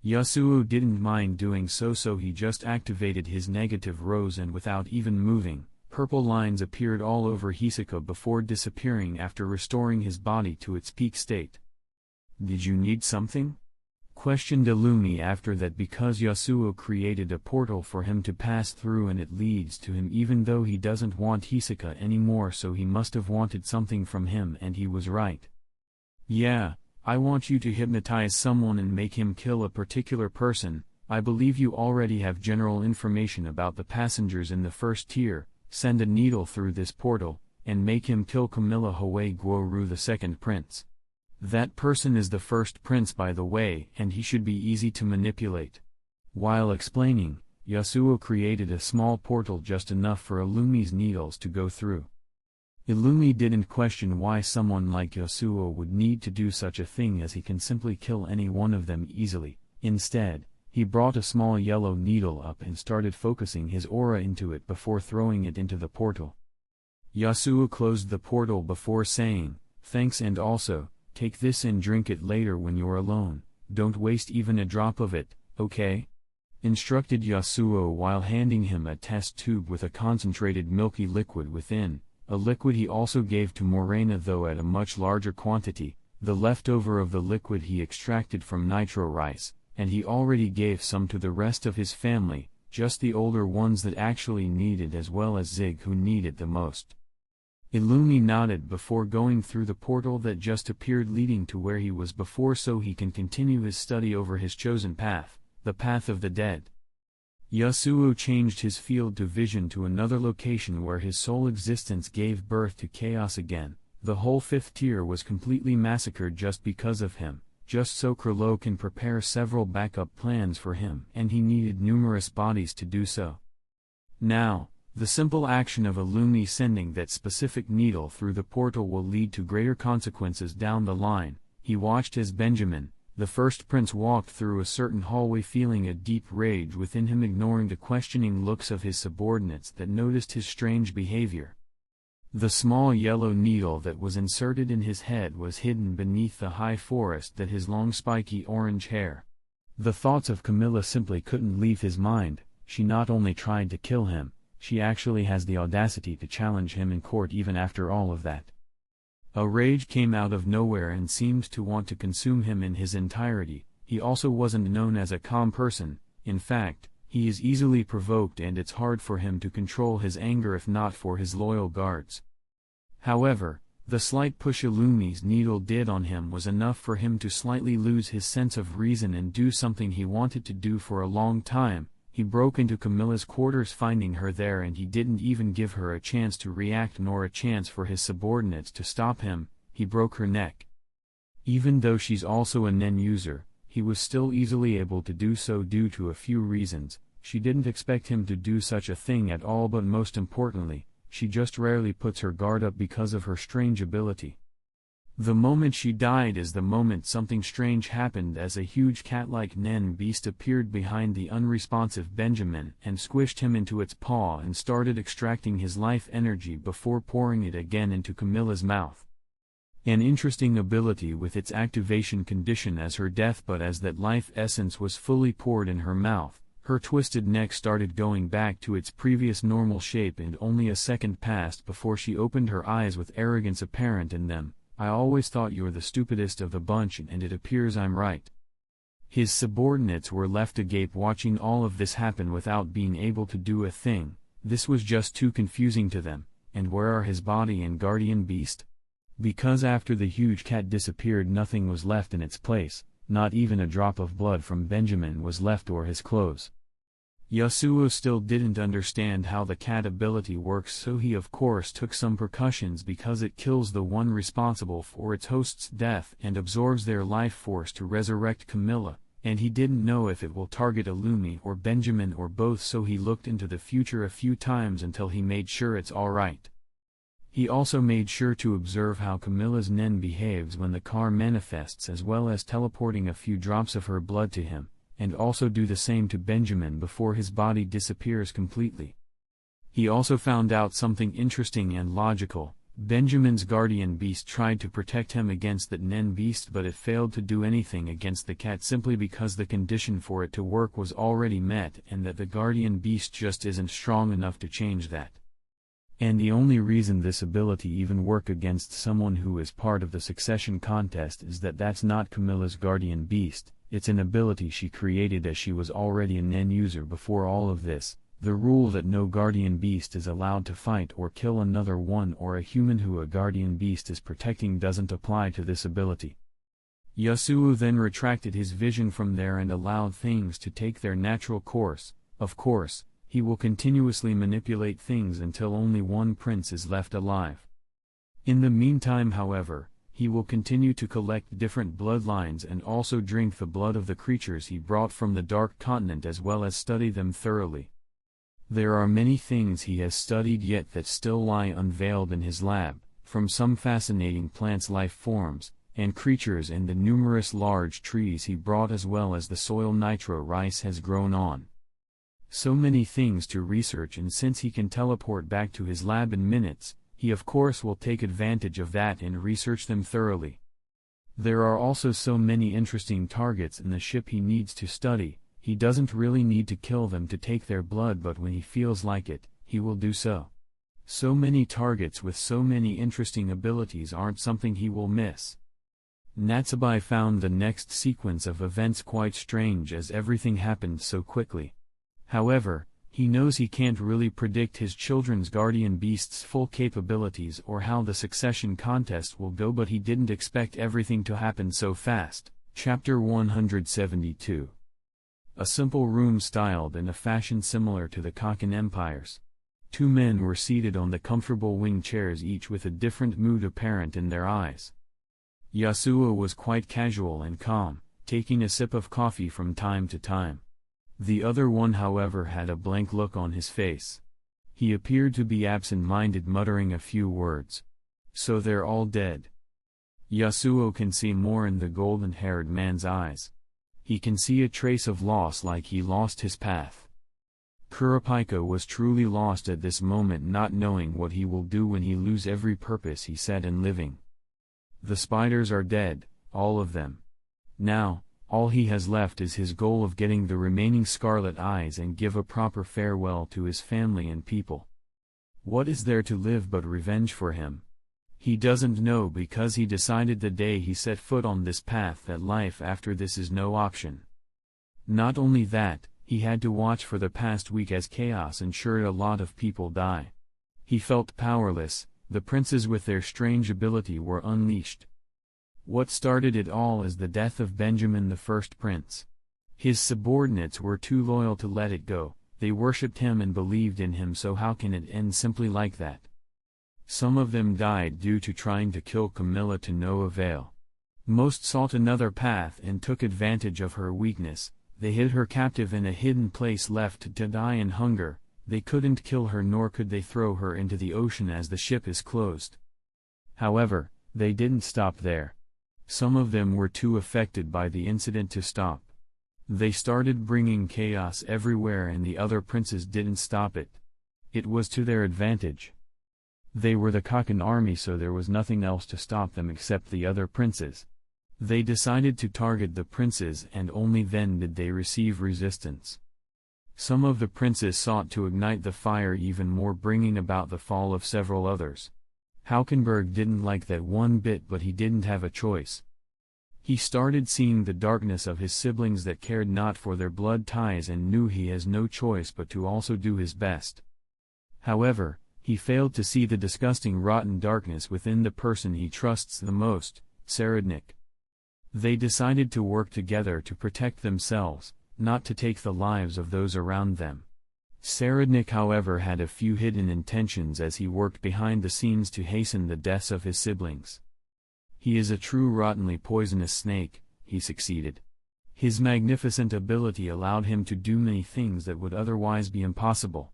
Speaker 1: Yasuo didn't mind doing so, so he just activated his negative rose, and without even moving, purple lines appeared all over Hisaka before disappearing after restoring his body to its peak state. "Did you need something?" questioned Illumi after that because Yasuo created a portal for him to pass through and it leads to him even though he doesn't want Hisoka anymore, so he must have wanted something from him and he was right. Yeah, I want you to hypnotize someone and make him kill a particular person. I believe you already have general information about the passengers in the first tier. Send a needle through this portal, and make him kill Camilla Hoei Guoru, the second prince. That person is the first prince, by the way, and he should be easy to manipulate. While explaining, Yasuo created a small portal just enough for Illumi's needles to go through. Illumi didn't question why someone like Yasuo would need to do such a thing, as he can simply kill any one of them easily. Instead, he brought a small yellow needle up and started focusing his aura into it before throwing it into the portal. Yasuo closed the portal before saying, "Thanks, and also, take this and drink it later when you're alone. Don't waste even a drop of it, okay?" Instructed Yasuo while handing him a test tube with a concentrated milky liquid within, a liquid he also gave to Morena, though at a much larger quantity. The leftover of the liquid he extracted from nitro rice, and he already gave some to the rest of his family, just the older ones that actually needed, as well as Zig, who needed the most. Illumi nodded before going through the portal that just appeared leading to where he was before, so he can continue his study over his chosen path, the path of the dead. Yasuo changed his field of vision to another location where his sole existence gave birth to chaos again. The whole fifth tier was completely massacred just because of him, just so Krilo can prepare several backup plans for him, and he needed numerous bodies to do so. Now, the simple action of Illumi sending that specific needle through the portal will lead to greater consequences down the line. He watched as Benjamin, the first prince, walked through a certain hallway feeling a deep rage within him, ignoring the questioning looks of his subordinates that noticed his strange behavior. The small yellow needle that was inserted in his head was hidden beneath the high forest that his long spiky orange hair. The thoughts of Camilla simply couldn't leave his mind. She not only tried to kill him, she actually has the audacity to challenge him in court even after all of that. A rage came out of nowhere and seemed to want to consume him in his entirety. He also wasn't known as a calm person. In fact, he is easily provoked, and it's hard for him to control his anger if not for his loyal guards. However, the slight push Illumi's needle did on him was enough for him to slightly lose his sense of reason and do something he wanted to do for a long time. He broke into Camilla's quarters, finding her there, and he didn't even give her a chance to react nor a chance for his subordinates to stop him. He broke her neck. Even though she's also a Nen user, he was still easily able to do so due to a few reasons. She didn't expect him to do such a thing at all, but most importantly, she just rarely puts her guard up because of her strange ability. The moment she died is the moment something strange happened, as a huge cat-like Nen beast appeared behind the unresponsive Benjamin and squished him into its paw and started extracting his life energy before pouring it again into Camilla's mouth. An interesting ability with its activation condition as her death, but as that life essence was fully poured in her mouth, her twisted neck started going back to its previous normal shape, and only a second passed before she opened her eyes with arrogance apparent in them. "I always thought you're the stupidest of the bunch, and it appears I'm right." His subordinates were left agape watching all of this happen without being able to do a thing. This was just too confusing to them. And where are his body and guardian beast? Because after the huge cat disappeared, nothing was left in its place. Not even a drop of blood from Benjamin was left, or his clothes. Yasuo still didn't understand how the cat ability works, so he of course took some precautions because it kills the one responsible for its host's death and absorbs their life force to resurrect Camilla, and he didn't know if it will target Illumi or Benjamin or both, so he looked into the future a few times until he made sure it's alright. He also made sure to observe how Camilla's Nen behaves when the car manifests, as well as teleporting a few drops of her blood to him, and also do the same to Benjamin before his body disappears completely. He also found out something interesting and logical. Benjamin's guardian beast tried to protect him against that Nen beast, but it failed to do anything against the cat simply because the condition for it to work was already met, and that the guardian beast just isn't strong enough to change that. And the only reason this ability even work against someone who is part of the succession contest is that that's not Camilla's guardian beast. it's an ability she created as she was already a Nen user before all of this. The rule that no guardian beast is allowed to fight or kill another one or a human who a guardian beast is protecting doesn't apply to this ability. Yasuo then retracted his vision from there and allowed things to take their natural course. Of course, he will continuously manipulate things until only one prince is left alive. In the meantime, however, he will continue to collect different bloodlines and also drink the blood of the creatures he brought from the Dark Continent as well as study them thoroughly. There are many things he has studied yet that still lie unveiled in his lab, from some fascinating plants' life forms, and creatures and the numerous large trees he brought as well as the soil nitro rice has grown on. So many things to research, and since he can teleport back to his lab in minutes, he of course will take advantage of that and research them thoroughly. There are also so many interesting targets in the ship he needs to study. He doesn't really need to kill them to take their blood, but when he feels like it, he will do so. So many targets with so many interesting abilities aren't something he will miss. Natsubai found the next sequence of events quite strange as everything happened so quickly. However, he knows he can't really predict his children's guardian beast's full capabilities or how the succession contest will go, but he didn't expect everything to happen so fast. Chapter 172. A simple room styled in a fashion similar to the Kaken Empires. Two men were seated on the comfortable wing chairs, each with a different mood apparent in their eyes. Yasuo was quite casual and calm, taking a sip of coffee from time to time. The other one, however, had a blank look on his face. He appeared to be absent-minded, muttering a few words. So they're all dead. Yasuo can see more in the golden-haired man's eyes. He can see a trace of loss, like he lost his path. Kurapika was truly lost at this moment, not knowing what he will do when he lose every purpose he set in living. The spiders are dead, all of them. Now, all he has left is his goal of getting the remaining scarlet eyes and give a proper farewell to his family and people. What is there to live but revenge for him? He doesn't know, because he decided the day he set foot on this path that life after this is no option. Not only that, he had to watch for the past week as chaos ensured a lot of people die. He felt powerless. The princes with their strange ability were unleashed. What started it all is the death of Benjamin, the first prince. His subordinates were too loyal to let it go. They worshipped him and believed in him, so how can it end simply like that? Some of them died due to trying to kill Camilla to no avail. Most sought another path and took advantage of her weakness. They hid her captive in a hidden place, left to die in hunger. They couldn't kill her, nor could they throw her into the ocean as the ship is closed. However, they didn't stop there. Some of them were too affected by the incident to stop. They started bringing chaos everywhere, and the other princes didn't stop it. It was to their advantage. They were the Kaken army, so there was nothing else to stop them except the other princes. They decided to target the princes, and only then did they receive resistance. Some of the princes sought to ignite the fire even more, bringing about the fall of several others. Haukenberg didn't like that one bit, but he didn't have a choice. He started seeing the darkness of his siblings that cared not for their blood ties and knew he has no choice but to also do his best. However, he failed to see the disgusting rotten darkness within the person he trusts the most, Saradnik. They decided to work together to protect themselves, not to take the lives of those around them. Saradnik, however, had a few hidden intentions as he worked behind the scenes to hasten the deaths of his siblings. He is a true rottenly poisonous snake. He succeeded. His magnificent ability allowed him to do many things that would otherwise be impossible.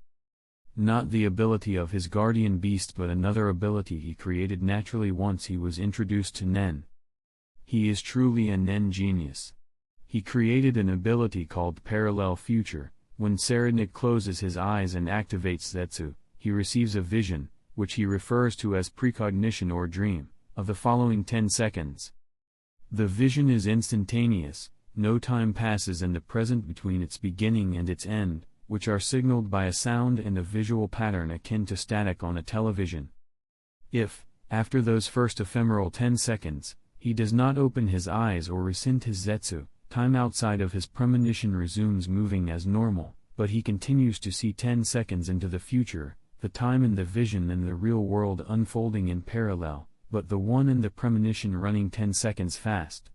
Speaker 1: Not the ability of his guardian beast, but another ability he created naturally once he was introduced to Nen. He is truly a Nen genius. He created an ability called Parallel Future. When Saradnik closes his eyes and activates Zetsu, he receives a vision, which he refers to as precognition or dream, of the following 10 seconds. The vision is instantaneous. No time passes in the present between its beginning and its end, which are signaled by a sound and a visual pattern akin to static on a television. If, after those first ephemeral 10 seconds, he does not open his eyes or rescind his Zetsu, Time outside of his premonition resumes moving as normal, but he continues to see 10 seconds into the future, the time in the vision and the real world unfolding in parallel, but the one in the premonition running 10 seconds fast.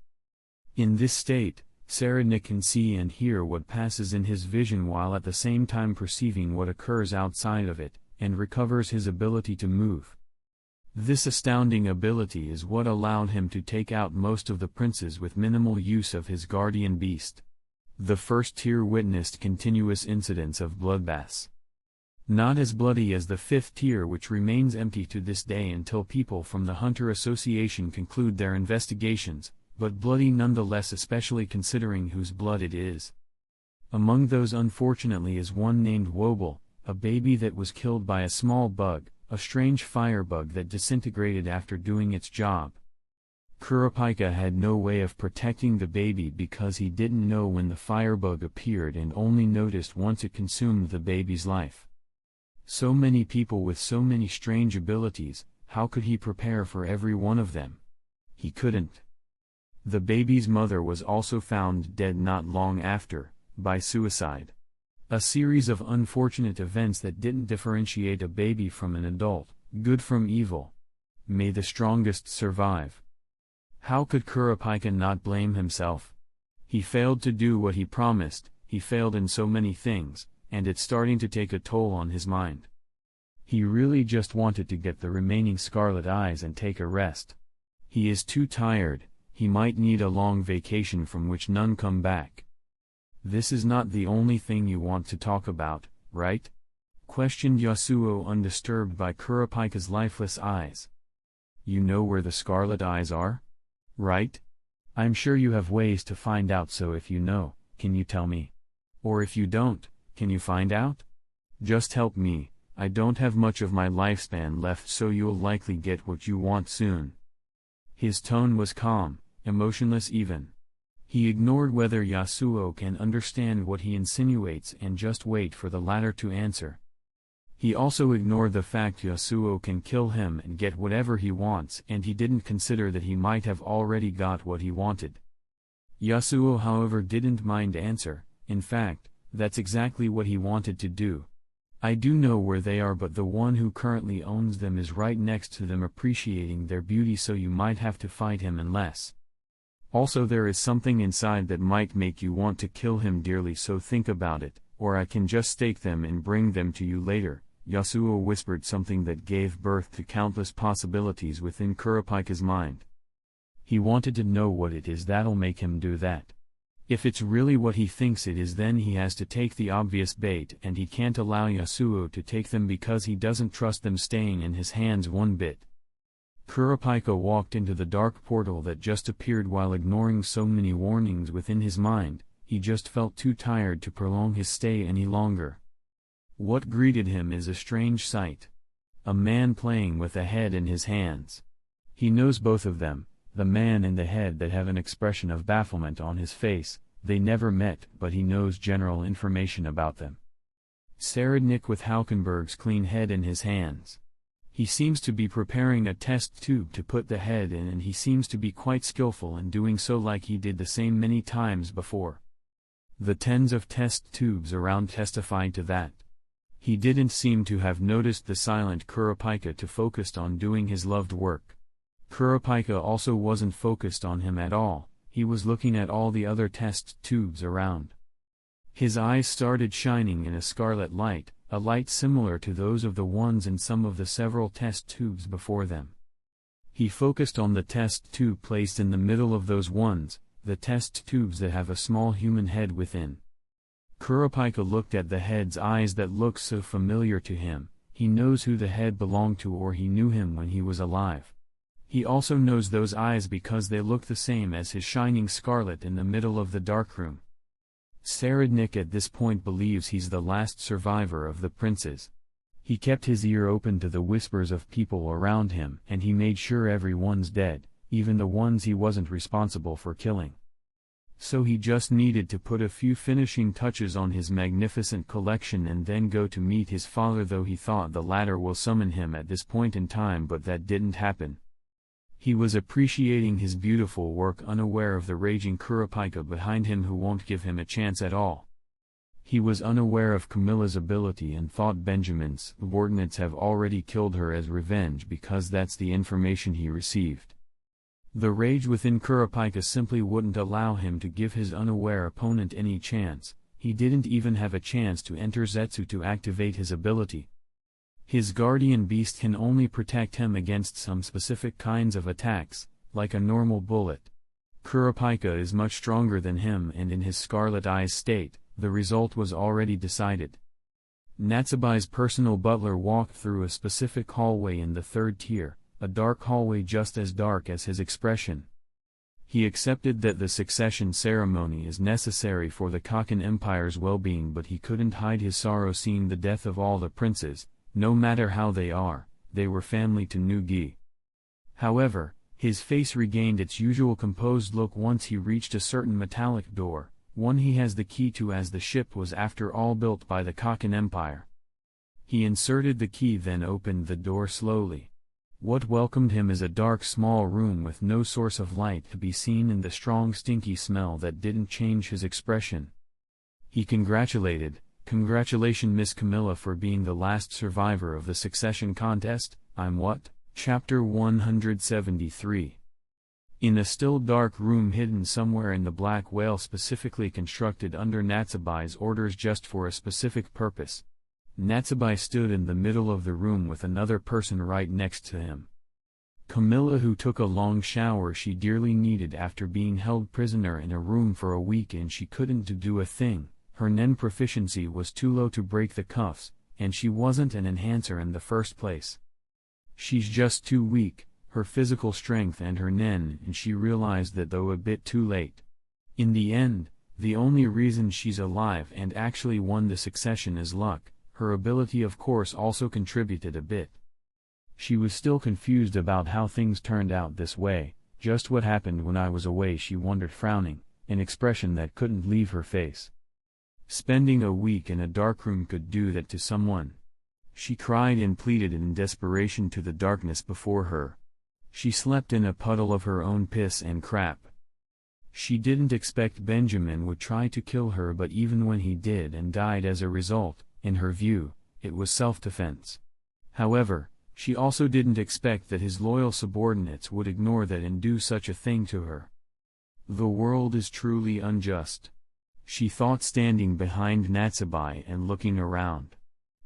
Speaker 1: In this state, Serednik can see and hear what passes in his vision while at the same time perceiving what occurs outside of it, and recovers his ability to move. This astounding ability is what allowed him to take out most of the princes with minimal use of his guardian beast. The first tier witnessed continuous incidents of bloodbaths. Not as bloody as the fifth tier, which remains empty to this day until people from the Hunter Association conclude their investigations, but bloody nonetheless, especially considering whose blood it is. Among those unfortunately is one named Wobble, a baby that was killed by a small bug, a strange firebug that disintegrated after doing its job. Kurapika had no way of protecting the baby because he didn't know when the firebug appeared and only noticed once it consumed the baby's life. So many people with so many strange abilities, how could he prepare for every one of them? He couldn't. The baby's mother was also found dead not long after, by suicide. A series of unfortunate events that didn't differentiate a baby from an adult, good from evil. May the strongest survive. How could Kurapika not blame himself? He failed to do what he promised, he failed in so many things, and it's starting to take a toll on his mind. He really just wanted to get the remaining scarlet eyes and take a rest. He is too tired, he might need a long vacation from which none come back. This is not the only thing you want to talk about, right? Questioned Yasuo, undisturbed by Kurapika's lifeless eyes. You know where the scarlet eyes are? Right? I'm sure you have ways to find out, so if you know, can you tell me? Or if you don't, can you find out? Just help me, I don't have much of my lifespan left, so you'll likely get what you want soon. His tone was calm, emotionless even. He ignored whether Yasuo can understand what he insinuates and just wait for the latter to answer. He also ignored the fact Yasuo can kill him and get whatever he wants, and he didn't consider that he might have already got what he wanted. Yasuo, however, didn't mind answer. In fact, that's exactly what he wanted to do. I do know where they are, but the one who currently owns them is right next to them, appreciating their beauty, so you might have to fight him unless. Also, there is something inside that might make you want to kill him dearly, so think about it, or I can just stake them and bring them to you later. Yasuo whispered something that gave birth to countless possibilities within Kurapika's mind. He wanted to know what it is that'll make him do that. If it's really what he thinks it is, then he has to take the obvious bait, and he can't allow Yasuo to take them because he doesn't trust them staying in his hands one bit. Kurapika walked into the dark portal that just appeared while ignoring so many warnings within his mind. He just felt too tired to prolong his stay any longer. What greeted him is a strange sight. A man playing with a head in his hands. He knows both of them, the man and the head, that have an expression of bafflement on his face. They never met, but he knows general information about them. Serednik with Haukenberg's clean head in his hands. He seems to be preparing a test tube to put the head in, and he seems to be quite skillful in doing so, like he did the same many times before. The tens of test tubes around testified to that. He didn't seem to have noticed the silent Kurapika to focused on doing his loved work. Kurapika also wasn't focused on him at all, he was looking at all the other test tubes around. His eyes started shining in a scarlet light, a light similar to those of the ones in some of the several test tubes before them. He focused on the test tube placed in the middle of those ones, the test tubes that have a small human head within. Kurapika looked at the head's eyes that look so familiar to him. He knows who the head belonged to, or he knew him when he was alive. He also knows those eyes because they look the same as his shining scarlet in the middle of the darkroom. Serednik at this point believes he's the last survivor of the princes. He kept his ear open to the whispers of people around him, and he made sure everyone's dead, even the ones he wasn't responsible for killing. So he just needed to put a few finishing touches on his magnificent collection and then go to meet his father, though he thought the latter will summon him at this point in time, but that didn't happen. He was appreciating his beautiful work, unaware of the raging Kurapika behind him who won't give him a chance at all. He was unaware of Camilla's ability and thought Benjamin's subordinates have already killed her as revenge because that's the information he received. The rage within Kurapika simply wouldn't allow him to give his unaware opponent any chance. He didn't even have a chance to enter Zetsu to activate his ability. His guardian beast can only protect him against some specific kinds of attacks, like a normal bullet. Kurapika is much stronger than him, and in his Scarlet Eyes state, the result was already decided. Natsubai's personal butler walked through a specific hallway in the 3rd tier, a dark hallway just as dark as his expression. He accepted that the succession ceremony is necessary for the Kaken Empire's well-being, but he couldn't hide his sorrow seeing the death of all the princes, no matter how they were family to Nugi. However, his face regained its usual composed look once he reached a certain metallic door, one he has the key to, as the ship was after all built by the Kaken Empire. He inserted the key, then opened the door slowly. What welcomed him is a dark small room with no source of light to be seen and the strong stinky smell that didn't change his expression. He congratulations Miss Camilla for being the last survivor of the succession contest. I'm what? Chapter 173. In a still dark room hidden somewhere in the Black Whale, specifically constructed under Natsubai's orders just for a specific purpose, Natsubai stood in the middle of the room with another person right next to him. Camilla, who took a long shower she dearly needed after being held prisoner in a room for a week and she couldn't do a thing. Her Nen proficiency was too low to break the cuffs, and she wasn't an enhancer in the first place. She's just too weak, her physical strength and her Nen, and she realized that, though a bit too late. In the end, the only reason she's alive and actually won the succession is luck. Her ability of course also contributed a bit. She was still confused about how things turned out this way. Just what happened when I was away, she wondered, frowning, an expression that couldn't leave her face. Spending a week in a darkroom could do that to someone. She cried and pleaded in desperation to the darkness before her. She slept in a puddle of her own piss and crap. She didn't expect Benjamin would try to kill her, but even when he did and died as a result, in her view, it was self-defense. However, she also didn't expect that his loyal subordinates would ignore that and do such a thing to her. The world is truly unjust, she thought, standing behind Natsubai and looking around.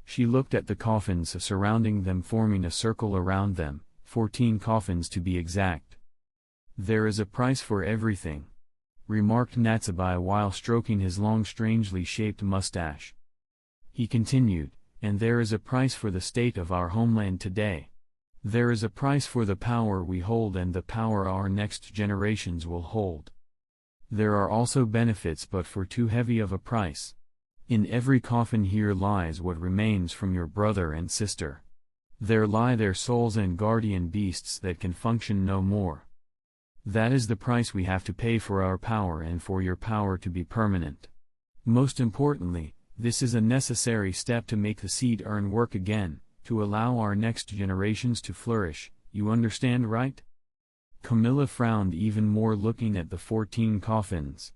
Speaker 1: She looked at the coffins surrounding them, forming a circle around them, 14 coffins to be exact. There is a price for everything, remarked Natsubai while stroking his long, strangely shaped mustache. He continued, and there is a price for the state of our homeland today. There is a price for the power we hold and the power our next generations will hold. There are also benefits, but for too heavy of a price. In every coffin here lies what remains from your brother and sister. There lie their souls and guardian beasts that can function no more. That is the price we have to pay for our power and for your power to be permanent. Most importantly, this is a necessary step to make the seed earn work again, to allow our next generations to flourish. You understand, right? Camilla frowned even more, looking at the 14 coffins.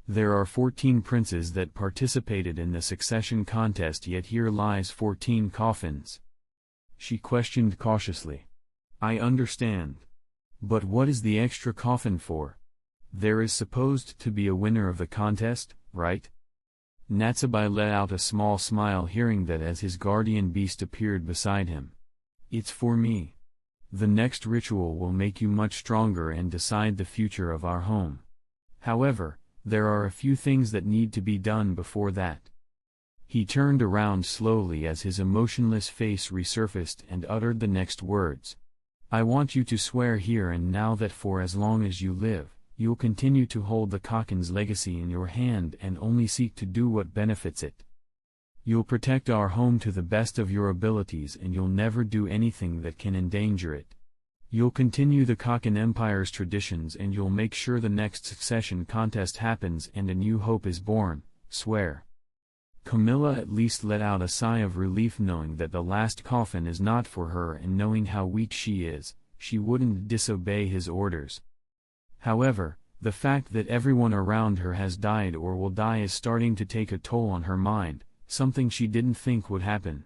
Speaker 1: There are 14 princes that participated in the succession contest, yet here lies 14 coffins. She questioned cautiously. I understand. But what is the extra coffin for? There is supposed to be a winner of the contest, right? Natsubai let out a small smile hearing that as his guardian beast appeared beside him. It's for me. The next ritual will make you much stronger and decide the future of our home. However, there are a few things that need to be done before that. He turned around slowly as his emotionless face resurfaced and uttered the next words. I want you to swear here and now that for as long as you live, you'll continue to hold the Kaken's legacy in your hand and only seek to do what benefits it. You'll protect our home to the best of your abilities and you'll never do anything that can endanger it. You'll continue the Kaken Empire's traditions and you'll make sure the next succession contest happens and a new hope is born. Swear. Camilla at least let out a sigh of relief, knowing that the last coffin is not for her, and knowing how weak she is, she wouldn't disobey his orders. However, the fact that everyone around her has died or will die is starting to take a toll on her mind, something she didn't think would happen.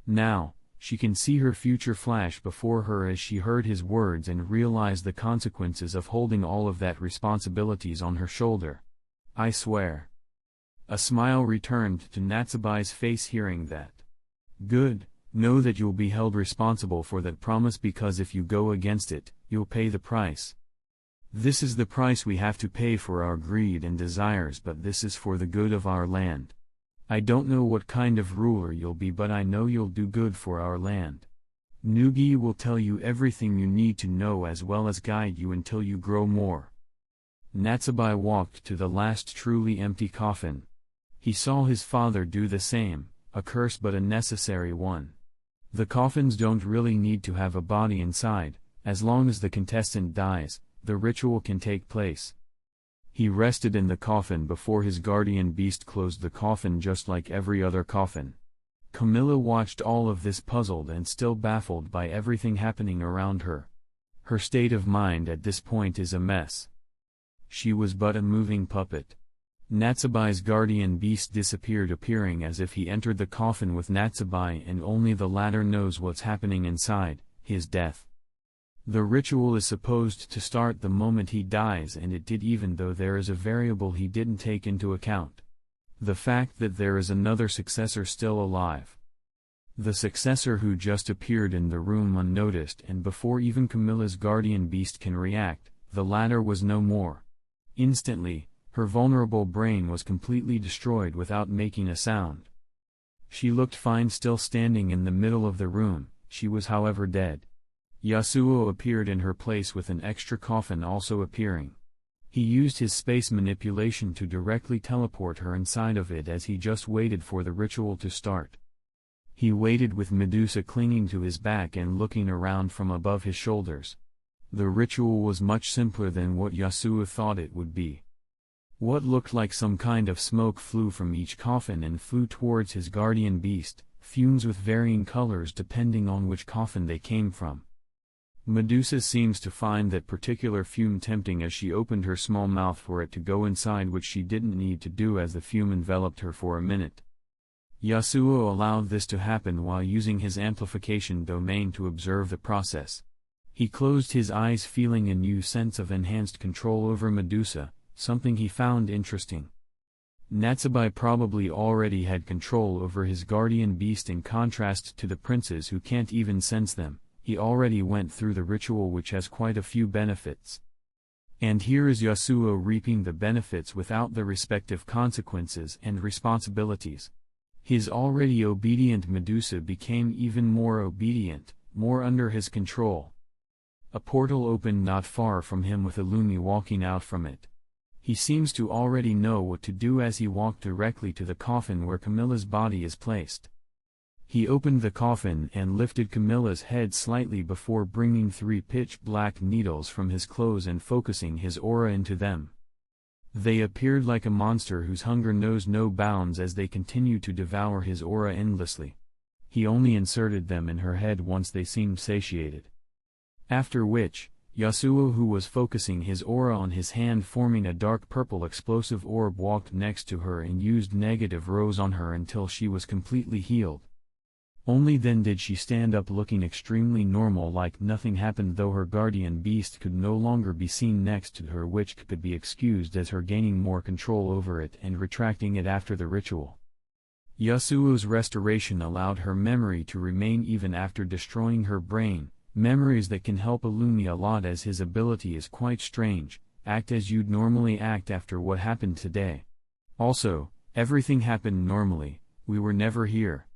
Speaker 1: Now, she can see her future flash before her as she heard his words and realized the consequences of holding all of that responsibilities on her shoulder. I swear. A smile returned to Natsubai's face hearing that. Good, know that you'll be held responsible for that promise, because if you go against it, you'll pay the price. This is the price we have to pay for our greed and desires, but this is for the good of our land. I don't know what kind of ruler you'll be, but I know you'll do good for our land. Nugi will tell you everything you need to know as well as guide you until you grow more. Natsubai walked to the last truly empty coffin. He saw his father do the same, a curse but a necessary one. The coffins don't really need to have a body inside, as long as the contestant dies, the ritual can take place. He rested in the coffin before his guardian beast closed the coffin just like every other coffin. Camilla watched all of this puzzled and still baffled by everything happening around her. Her state of mind at this point is a mess. She was but a moving puppet. Natsubai's guardian beast disappeared, appearing as if he entered the coffin with Natsubai, and only the latter knows what's happening inside, his death. The ritual is supposed to start the moment he dies, and it did, even though there is a variable he didn't take into account. The fact that there is another successor still alive. The successor who just appeared in the room unnoticed, and before even Camilla's guardian beast can react, the latter was no more. Instantly, her vulnerable brain was completely destroyed without making a sound. She looked fine still standing in the middle of the room, she was however dead. Yasuo appeared in her place with an extra coffin also appearing. He used his space manipulation to directly teleport her inside of it as he just waited for the ritual to start. He waited with Medusa clinging to his back and looking around from above his shoulders. The ritual was much simpler than what Yasuo thought it would be. What looked like some kind of smoke flew from each coffin and flew towards his guardian beast, fumes with varying colors depending on which coffin they came from. Medusa seems to find that particular fume tempting as she opened her small mouth for it to go inside, which she didn't need to do as the fume enveloped her for a minute. Yasuo allowed this to happen while using his amplification domain to observe the process. He closed his eyes, feeling a new sense of enhanced control over Medusa, something he found interesting. Natsubai probably already had control over his guardian beast in contrast to the princes who can't even sense them. He already went through the ritual, which has quite a few benefits. And here is Yasuo reaping the benefits without the respective consequences and responsibilities. His already obedient Medusa became even more obedient, more under his control. A portal opened not far from him with Illumi walking out from it. He seems to already know what to do as he walked directly to the coffin where Camilla's body is placed. He opened the coffin and lifted Camilla's head slightly before bringing 3 pitch-black needles from his clothes and focusing his aura into them. They appeared like a monster whose hunger knows no bounds as they continued to devour his aura endlessly. He only inserted them in her head once they seemed satiated. After which, Yasuo, who was focusing his aura on his hand forming a dark purple explosive orb, walked next to her and used negative rose on her until she was completely healed. Only then did she stand up looking extremely normal, like nothing happened, though her guardian beast could no longer be seen next to her, which could be excused as her gaining more control over it and retracting it after the ritual. Yasuo's restoration allowed her memory to remain even after destroying her brain, memories that can help Illumi a lot as his ability is quite strange, act as you'd normally act after what happened today. Also, everything happened normally, we were never here.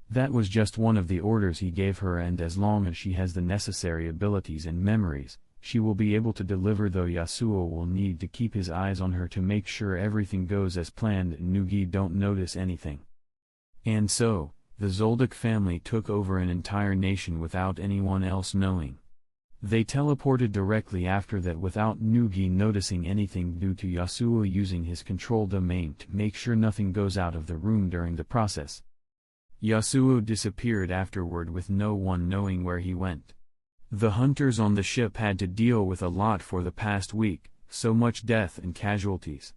Speaker 1: That was just one of the orders he gave her, and as long as she has the necessary abilities and memories, she will be able to deliver, though Yasuo will need to keep his eyes on her to make sure everything goes as planned and Nugi don't notice anything. And so, the Zoldyck family took over an entire nation without anyone else knowing. They teleported directly afterward with no one knowing where he went. They teleported directly after that without Nugi noticing anything due to Yasuo using his control domain to make sure nothing goes out of the room during the process. Yasuo disappeared afterward with no one knowing where he went. The hunters on the ship had to deal with a lot for the past week, so much death and casualties.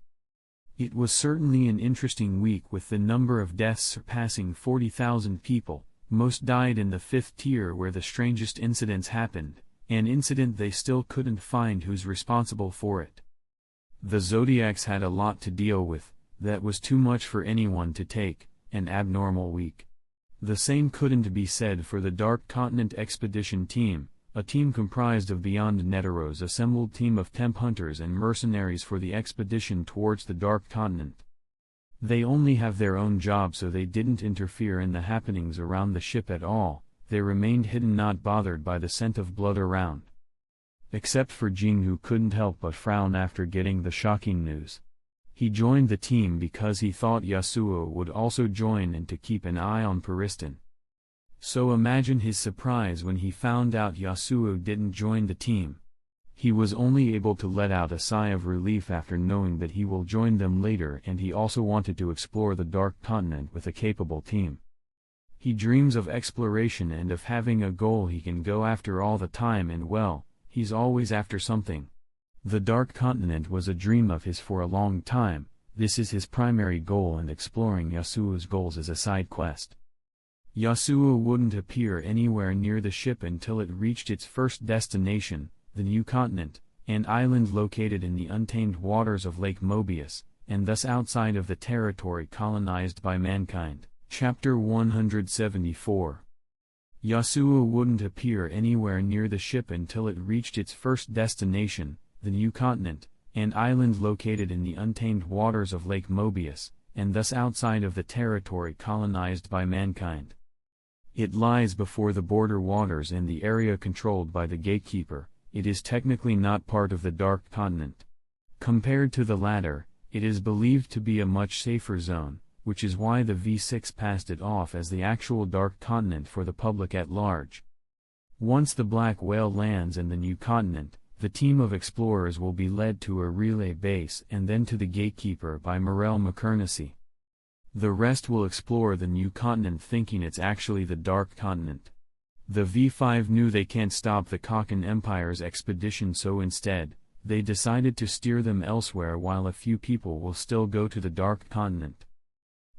Speaker 1: It was certainly an interesting week with the number of deaths surpassing 40,000 people. Most died in the 5th tier where the strangest incidents happened, an incident they still couldn't find who's responsible for it. The Zodiacs had a lot to deal with, that was too much for anyone to take, an abnormal week. The same couldn't be said for the Dark Continent Expedition team, a team comprised of Beyond Netero's assembled team of temp hunters and mercenaries for the expedition towards the Dark Continent. They only have their own job, so they didn't interfere in the happenings around the ship at all. They remained hidden, not bothered by the scent of blood around. Except for Jing, who couldn't help but frown after getting the shocking news. He joined the team because he thought Yasuo would also join and to keep an eye on Paristan. So imagine his surprise when he found out Yasuo didn't join the team. He was only able to let out a sigh of relief after knowing that he will join them later, and he also wanted to explore the Dark Continent with a capable team. He dreams of exploration and of having a goal he can go after all the time, and well, he's always after something. The Dark Continent was a dream of his for a long time. This is his primary goal, and exploring Yasuo's goals is a side quest. Yasuo wouldn't appear anywhere near the ship until it reached its first destination, the New Continent, an island located in the untamed waters of Lake Mobius, and thus outside of the territory colonized by mankind. Chapter 174. Yasuo wouldn't appear anywhere near the ship until it reached its first destination, the New Continent, an island located in the untamed waters of Lake Mobius, and thus outside of the territory colonized by mankind. It lies before the border waters and the area controlled by the gatekeeper. It is technically not part of the Dark Continent. Compared to the latter, it is believed to be a much safer zone, which is why the V6 passed it off as the actual Dark Continent for the public at large. Once the Black Whale lands in the New Continent, the team of explorers will be led to a relay base and then to the gatekeeper by Morel McKernessy. The rest will explore the New Continent thinking it's actually the Dark Continent. The V5 knew they can't stop the Kakan Empire's expedition, so instead, they decided to steer them elsewhere while a few people will still go to the Dark Continent.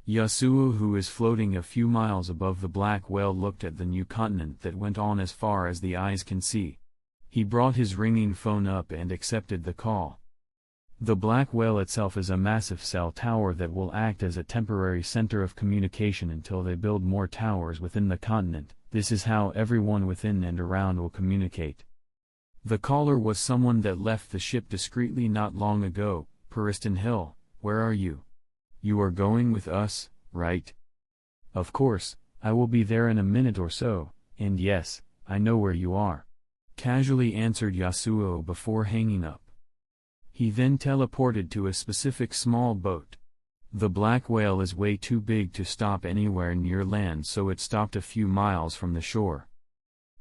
Speaker 1: Yasuo, who is floating a few miles above the Black Whale, looked at the New Continent that went on as far as the eyes can see. He brought his ringing phone up and accepted the call. The Black Whale itself is a massive cell tower that will act as a temporary center of communication until they build more towers within the continent. This is how everyone within and around will communicate. The caller was someone that left the ship discreetly not long ago. Paristan Hill, where are you? You are going with us, right? Of course, I will be there in a minute or so, and yes, I know where you are. Casually answered Yasuo before hanging up. He then teleported to a specific small boat. The Black Whale is way too big to stop anywhere near land, so it stopped a few miles from the shore.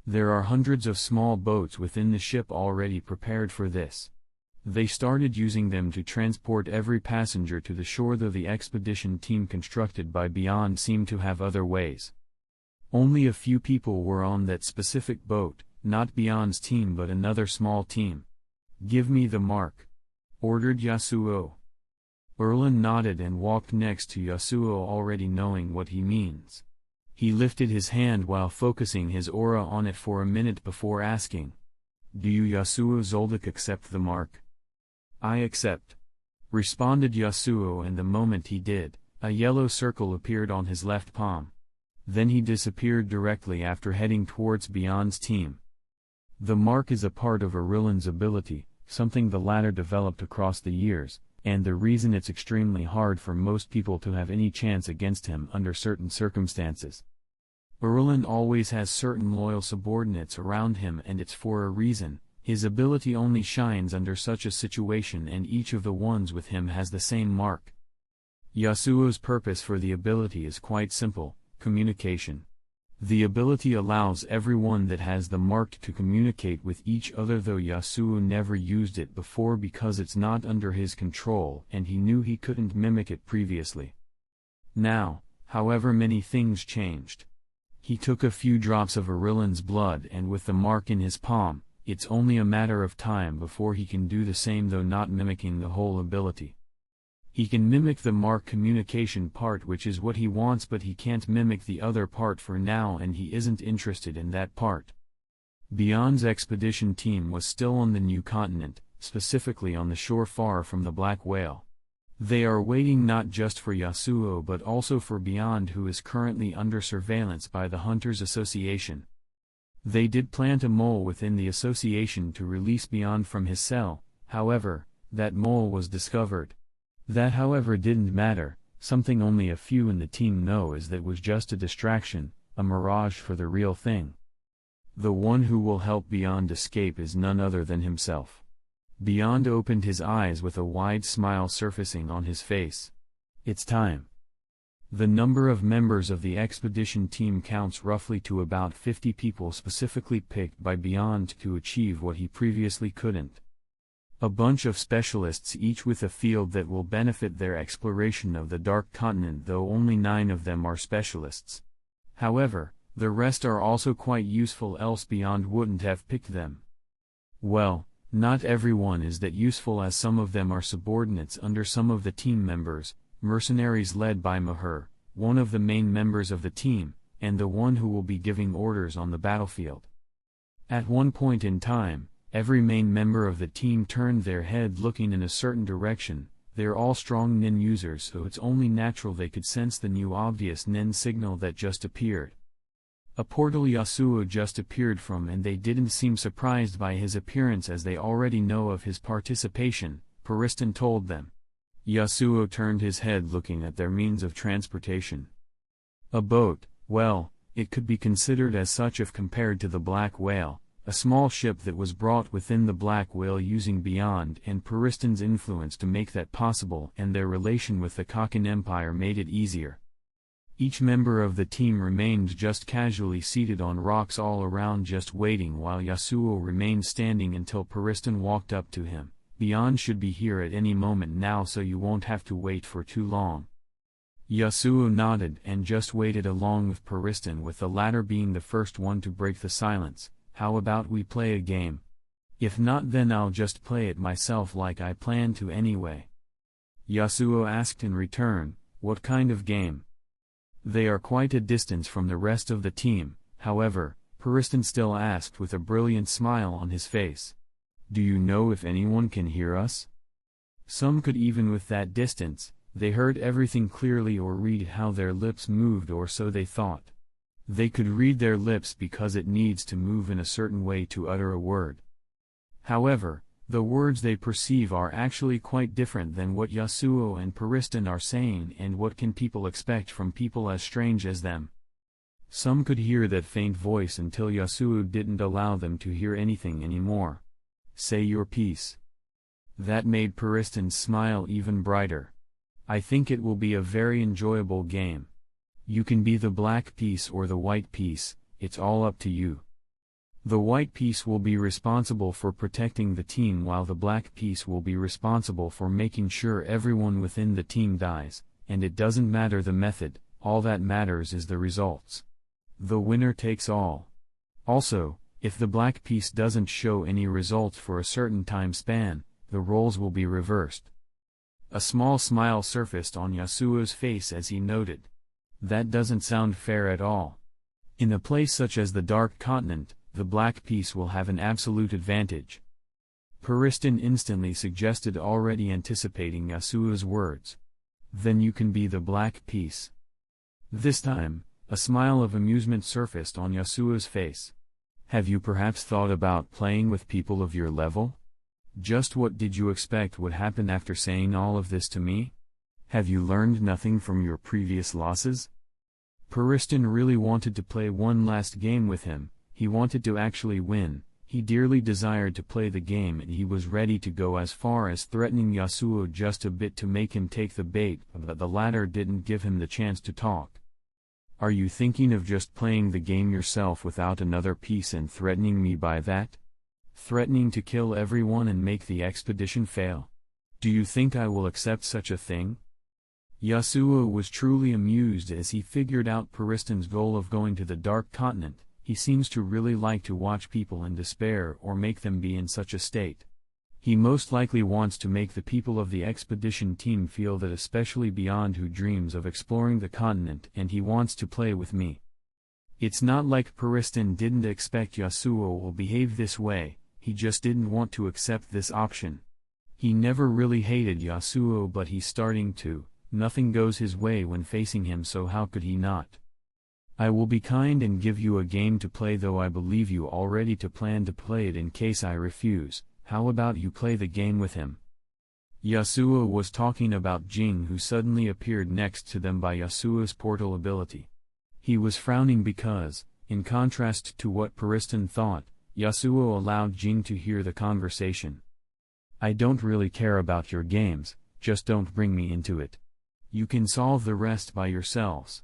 Speaker 1: There are hundreds of small boats within the ship already prepared for this. They started using them to transport every passenger to the shore, though the expedition team constructed by Beyond seemed to have other ways. Only a few people were on that specific boat, not Beyond's team but another small team. Give me the mark, ordered Yasuo. Erlen nodded and walked next to Yasuo, already knowing what he means. He lifted his hand while focusing his aura on it for a minute before asking, "Do you, Yasuo Zoldyck, accept the mark?" "I accept," responded Yasuo, and the moment he did, a yellow circle appeared on his left palm. Then he disappeared directly after heading towards Beyond's team. The mark is a part of Arillan's ability, something the latter developed across the years, and the reason it's extremely hard for most people to have any chance against him under certain circumstances. Arillan always has certain loyal subordinates around him, and it's for a reason. His ability only shines under such a situation, and each of the ones with him has the same mark. Yasuo's purpose for the ability is quite simple: communication. The ability allows everyone that has the mark to communicate with each other, though Yasuo never used it before because it's not under his control and he knew he couldn't mimic it previously. Now, however, many things changed. He took a few drops of Arillan's blood, and with the mark in his palm, it's only a matter of time before he can do the same, though not mimicking the whole ability. He can mimic the mark communication part, which is what he wants, but he can't mimic the other part for now, and he isn't interested in that part. Beyond's expedition team was still on the new continent, specifically on the shore far from the Black Whale. They are waiting not just for Yasuo but also for Beyond, who is currently under surveillance by the Hunters Association. They did plant a mole within the association to release Beyond from his cell, however, that mole was discovered. That however didn't matter. Something only a few in the team know is that was just a distraction, a mirage for the real thing. The one who will help Beyond escape is none other than himself. Beyond opened his eyes with a wide smile surfacing on his face. It's time. The number of members of the expedition team counts roughly to about 50 people, specifically picked by Beyond to achieve what he previously couldn't. A bunch of specialists, each with a field that will benefit their exploration of the Dark Continent, though only 9 of them are specialists. However, the rest are also quite useful, else Beyond wouldn't have picked them. Well, not everyone is that useful, as some of them are subordinates under some of the team members, mercenaries led by Maher, one of the main members of the team, and the one who will be giving orders on the battlefield. At one point in time, every main member of the team turned their head looking in a certain direction. They're all strong Nin users, so it's only natural they could sense the new obvious Nin signal that just appeared. A portal Yasuo just appeared from, and they didn't seem surprised by his appearance as they already know of his participation, Pariston told them. Yasuo turned his head looking at their means of transportation. A boat, well, it could be considered as such if compared to the Black Whale, a small ship that was brought within the Black Whale using Beyond and Pariston's influence to make that possible, and their relation with the Kakin Empire made it easier. Each member of the team remained just casually seated on rocks all around, just waiting, while Yasuo remained standing until Pariston walked up to him. Beyond should be here at any moment now, so you won't have to wait for too long. Yasuo nodded and just waited along with Pariston, with the latter being the first one to break the silence. How about we play a game? If not, then I'll just play it myself like I planned to anyway. Yasuo asked in return, what kind of game? They are quite a distance from the rest of the team, however, Pariston still asked with a brilliant smile on his face. Do you know if anyone can hear us? Some could, even with that distance. They heard everything clearly, or read how their lips moved, or so they thought. They could read their lips because it needs to move in a certain way to utter a word. However, the words they perceive are actually quite different than what Yasuo and Pariston are saying, and what can people expect from people as strange as them? Some could hear that faint voice until Yasuo didn't allow them to hear anything anymore. Say your piece. That made Pariston's smile even brighter. I think it will be a very enjoyable game. You can be the black piece or the white piece, it's all up to you. The white piece will be responsible for protecting the team, while the black piece will be responsible for making sure everyone within the team dies, and it doesn't matter the method, all that matters is the results. The winner takes all. Also, if the black piece doesn't show any results for a certain time span, the roles will be reversed. A small smile surfaced on Yasuo's face as he noted. That doesn't sound fair at all. In a place such as the Dark Continent, the black piece will have an absolute advantage. Pariston instantly suggested, already anticipating Yasuo's words. Then you can be the black piece. This time, a smile of amusement surfaced on Yasuo's face. Have you perhaps thought about playing with people of your level? Just what did you expect would happen after saying all of this to me? Have you learned nothing from your previous losses? Pariston really wanted to play one last game with him. He wanted to actually win. He dearly desired to play the game, and he was ready to go as far as threatening Yasuo just a bit to make him take the bait, but the latter didn't give him the chance to talk. Are you thinking of just playing the game yourself without another piece and threatening me by that? Threatening to kill everyone and make the expedition fail? Do you think I will accept such a thing? Yasuo was truly amused as he figured out Peristan's goal of going to the Dark Continent. He seems to really like to watch people in despair or make them be in such a state. He most likely wants to make the people of the expedition team feel that, especially Beyond, who dreams of exploring the continent, and he wants to play with me. It's not like Peristan didn't expect Yasuo will behave this way, he just didn't want to accept this option. He never really hated Yasuo, but he's starting to. Nothing goes his way when facing him, so how could he not? I will be kind and give you a game to play, though I believe you already plan to play it in case I refuse. How about you play the game with him? Yasuo was talking about Jing, who suddenly appeared next to them by Yasuo's portal ability. He was frowning because, in contrast to what Peristan thought, Yasuo allowed Jing to hear the conversation. I don't really care about your games, just don't bring me into it. You can solve the rest by yourselves.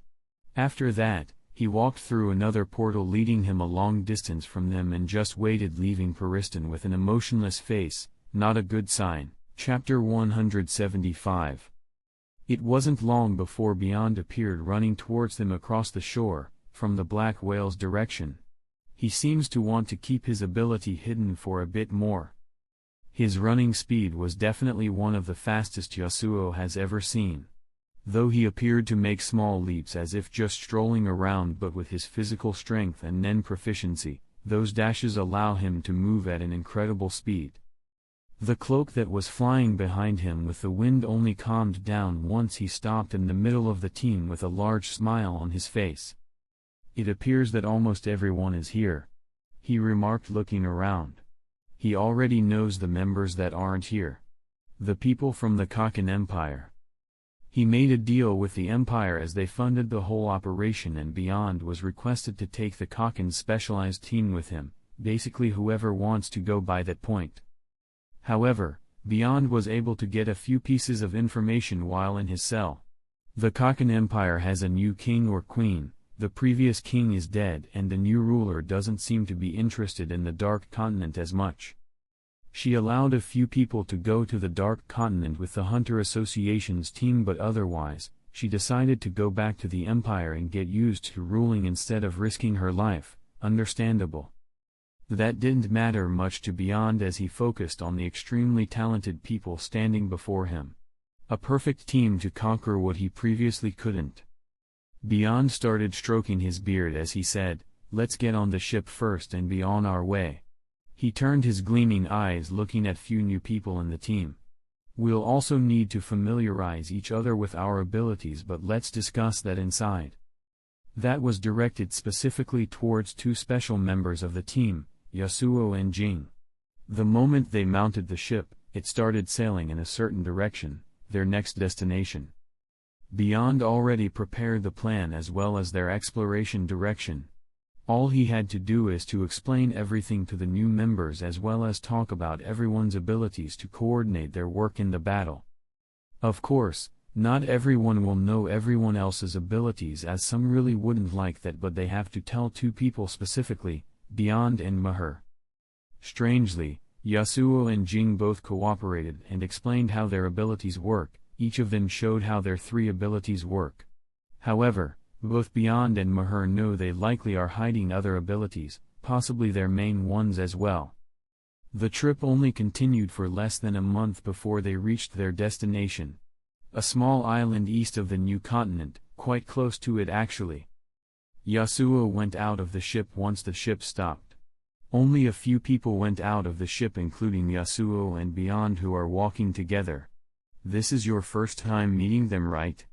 Speaker 1: After that, he walked through another portal leading him a long distance from them and just waited, leaving Peristan with an emotionless face. Not a good sign. Chapter 175. It wasn't long before Beyond appeared running towards them across the shore, from the Black Whale's direction. He seems to want to keep his ability hidden for a bit more. His running speed was definitely one of the fastest Yasuo has ever seen. Though he appeared to make small leaps as if just strolling around, but with his physical strength and Nen proficiency, those dashes allow him to move at an incredible speed. The cloak that was flying behind him with the wind only calmed down once he stopped in the middle of the team with a large smile on his face. It appears that almost everyone is here, he remarked, looking around. He already knows the members that aren't here. The people from the Kaken Empire. He made a deal with the Empire as they funded the whole operation, and Beyond was requested to take the Kaken's specialized team with him, basically whoever wants to go by that point. However, Beyond was able to get a few pieces of information while in his cell. The Kaken Empire has a new king or queen, the previous king is dead, and the new ruler doesn't seem to be interested in the Dark Continent as much. She allowed a few people to go to the Dark Continent with the Hunter Association's team, but otherwise, she decided to go back to the Empire and get used to ruling instead of risking her life. Understandable. That didn't matter much to Beyond as he focused on the extremely talented people standing before him. A perfect team to conquer what he previously couldn't. Beyond started stroking his beard as he said, "Let's get on the ship first and be on our way." He turned his gleaming eyes looking at few new people in the team. "We'll also need to familiarize each other with our abilities, but let's discuss that inside." That was directed specifically towards two special members of the team, Yasuo and Jing. The moment they mounted the ship, it started sailing in a certain direction, their next destination. Beyond already prepared the plan as well as their exploration direction. All he had to do is to explain everything to the new members as well as talk about everyone's abilities to coordinate their work in the battle. Of course, not everyone will know everyone else's abilities, as some really wouldn't like that, but they have to tell two people specifically, Beyond and Maher. Strangely, Yasuo and Jing both cooperated and explained how their abilities work. Each of them showed how their three abilities work. However, both Beyond and Maher know they likely are hiding other abilities, possibly their main ones as well. The trip only continued for less than a month before they reached their destination. A small island east of the new continent, quite close to it actually. Yasuo went out of the ship once the ship stopped. Only a few people went out of the ship, including Yasuo and Beyond, who are walking together. "This is your first time meeting them, right?"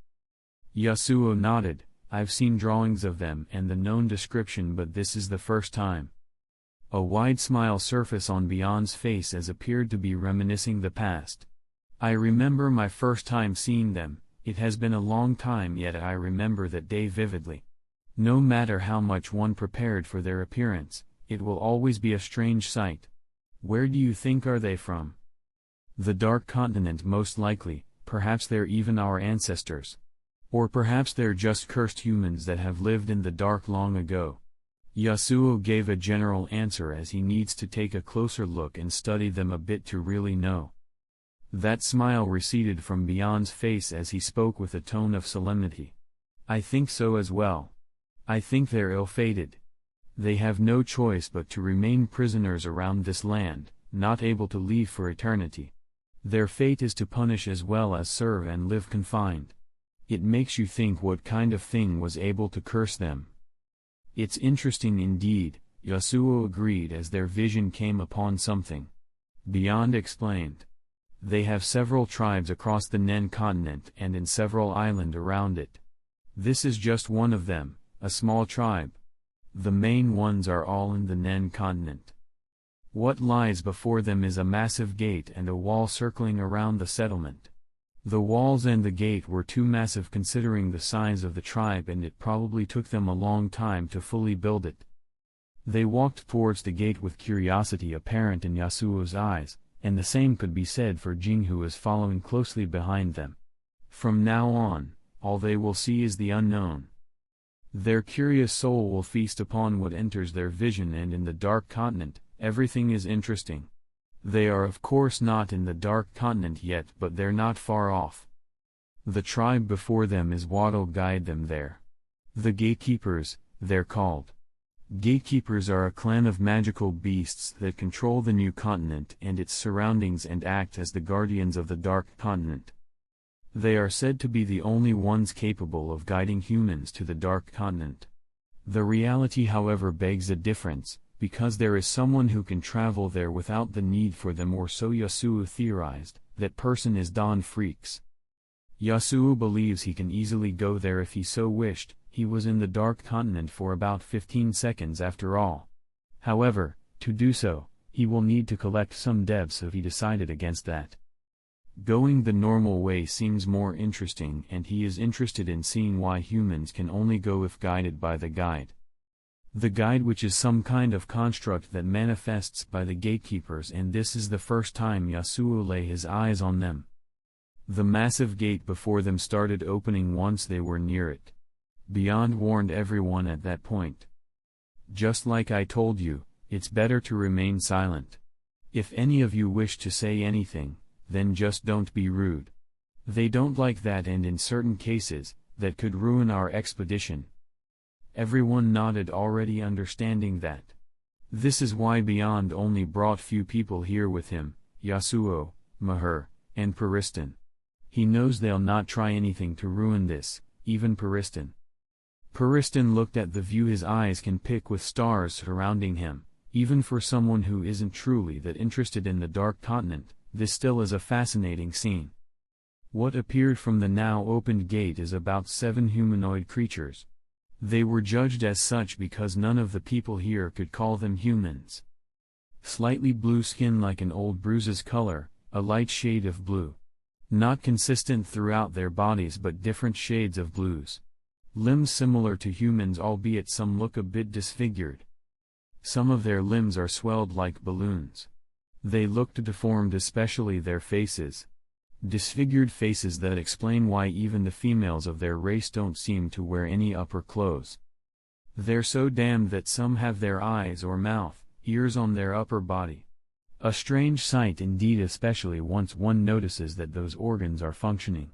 Speaker 1: Yasuo nodded. "I've seen drawings of them and the known description, but this is the first time." A wide smile surfaced on Beyond's face as appeared to be reminiscing the past. "I remember my first time seeing them. It has been a long time, yet I remember that day vividly. No matter how much one prepared for their appearance, it will always be a strange sight." "Where do you think are they from?" "The Dark Continent most likely, perhaps they're even our ancestors. Or perhaps they're just cursed humans that have lived in the dark long ago." Yasuo gave a general answer as he needs to take a closer look and study them a bit to really know. That smile receded from Beyond's face as he spoke with a tone of solemnity. I think so as well. I think they're ill-fated. They have no choice but to remain prisoners around this land, not able to leave for eternity. Their fate is to punish as well as serve and live confined. It makes you think what kind of thing was able to curse them. It's interesting indeed, Yasuo agreed as their vision came upon something. Beyond explained. They have several tribes across the Nen continent and in several islands around it. This is just one of them, a small tribe. The main ones are all in the Nen continent. What lies before them is a massive gate and a wall circling around the settlement. The walls and the gate were too massive considering the size of the tribe, and it probably took them a long time to fully build it. They walked towards the gate with curiosity apparent in Yasuo's eyes, and the same could be said for Jing, who was following closely behind them. From now on, all they will see is the unknown. Their curious soul will feast upon what enters their vision, and in the Dark Continent, everything is interesting. They are of course not in the Dark Continent yet, but they're not far off. The tribe before them is what will guide them there. The Gatekeepers, they're called. Gatekeepers are a clan of magical beasts that control the new continent and its surroundings and act as the guardians of the Dark Continent. They are said to be the only ones capable of guiding humans to the Dark Continent. The reality, however, begs a difference, because there is someone who can travel there without the need for them, or so Yasuo theorized. That person is Don Freaks. Yasuo believes he can easily go there if he so wished. He was in the Dark Continent for about 15 seconds after all. However, to do so, he will need to collect some devs, so he decided against that. Going the normal way seems more interesting, and he is interested in seeing why humans can only go if guided by the guide. The guide, which is some kind of construct that manifests by the gatekeepers, and this is the first time Yasuo lay his eyes on them. The massive gate before them started opening once they were near it. Beyond warned everyone at that point. Just like I told you, it's better to remain silent. If any of you wish to say anything, then just don't be rude. They don't like that, and in certain cases, that could ruin our expedition. Everyone nodded, already understanding that. This is why Beyond only brought few people here with him, Yasuo, Maher, and Periston. He knows they'll not try anything to ruin this, even Periston. Periston looked at the view his eyes can pick with stars surrounding him. Even for someone who isn't truly that interested in the Dark Continent, this still is a fascinating scene. What appeared from the now opened gate is about 7 humanoid creatures. They were judged as such because none of the people here could call them humans. Slightly blue skin like an old bruise's color, a light shade of blue. Not consistent throughout their bodies but different shades of blues. Limbs similar to humans, albeit some look a bit disfigured. Some of their limbs are swelled like balloons. They looked deformed, especially their faces. Disfigured faces that explain why even the females of their race don't seem to wear any upper clothes. They're so damned that some have their eyes or mouth, ears on their upper body. A strange sight indeed, especially once one notices that those organs are functioning.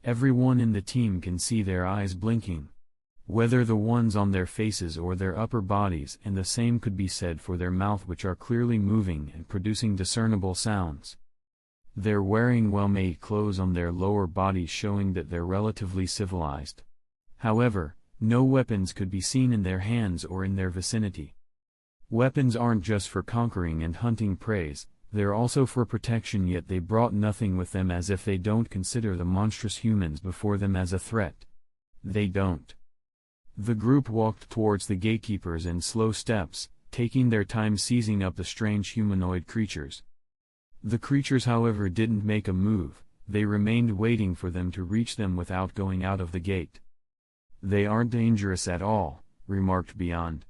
Speaker 1: Everyone in the team can see their eyes blinking. Whether the ones on their faces or their upper bodies, and the same could be said for their mouth, which are clearly moving and producing discernible sounds. They're wearing well-made clothes on their lower bodies, showing that they're relatively civilized. However, no weapons could be seen in their hands or in their vicinity. Weapons aren't just for conquering and hunting prey, they're also for protection, yet they brought nothing with them, as if they don't consider the monstrous humans before them as a threat. They don't. The group walked towards the gatekeepers in slow steps, taking their time seizing up the strange humanoid creatures. The creatures, however, didn't make a move. They remained waiting for them to reach them without going out of the gate. They aren't dangerous at all, remarked Beyond.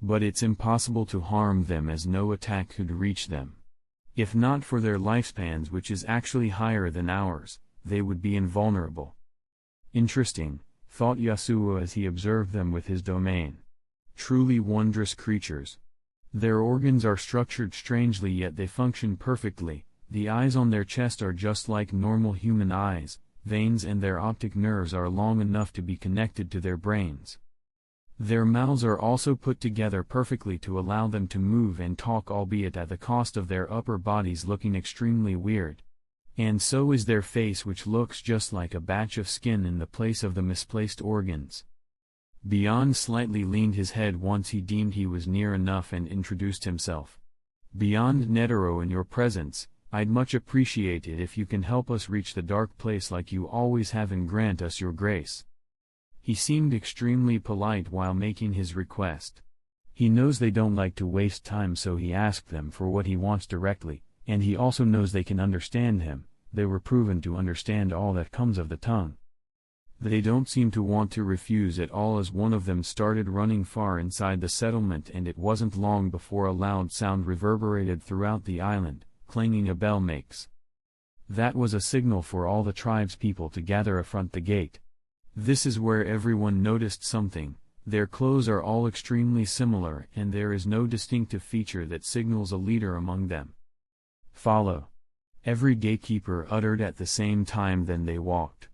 Speaker 1: But it's impossible to harm them, as no attack could reach them. If not for their lifespans, which is actually higher than ours, they would be invulnerable. Interesting, thought Yasuo as he observed them with his domain. Truly wondrous creatures. Their organs are structured strangely, yet they function perfectly. The eyes on their chest are just like normal human eyes, veins and their optic nerves are long enough to be connected to their brains. Their mouths are also put together perfectly to allow them to move and talk, albeit at the cost of their upper bodies looking extremely weird. And so is their face, which looks just like a batch of skin in the place of the misplaced organs. Beyond slightly leaned his head once he deemed he was near enough and introduced himself. Beyond Netero, in your presence, I'd much appreciate it if you can help us reach the dark place like you always have and grant us your grace. He seemed extremely polite while making his request. He knows they don't like to waste time, so he asked them for what he wants directly, and he also knows they can understand him. They were proven to understand all that comes of the tongue. They don't seem to want to refuse at all, as one of them started running far inside the settlement, and it wasn't long before a loud sound reverberated throughout the island, clanging a bell makes. That was a signal for all the tribe's people to gather affront the gate. This is where everyone noticed something. Their clothes are all extremely similar, and there is no distinctive feature that signals a leader among them. Follow. Every gatekeeper uttered at the same time, then they walked.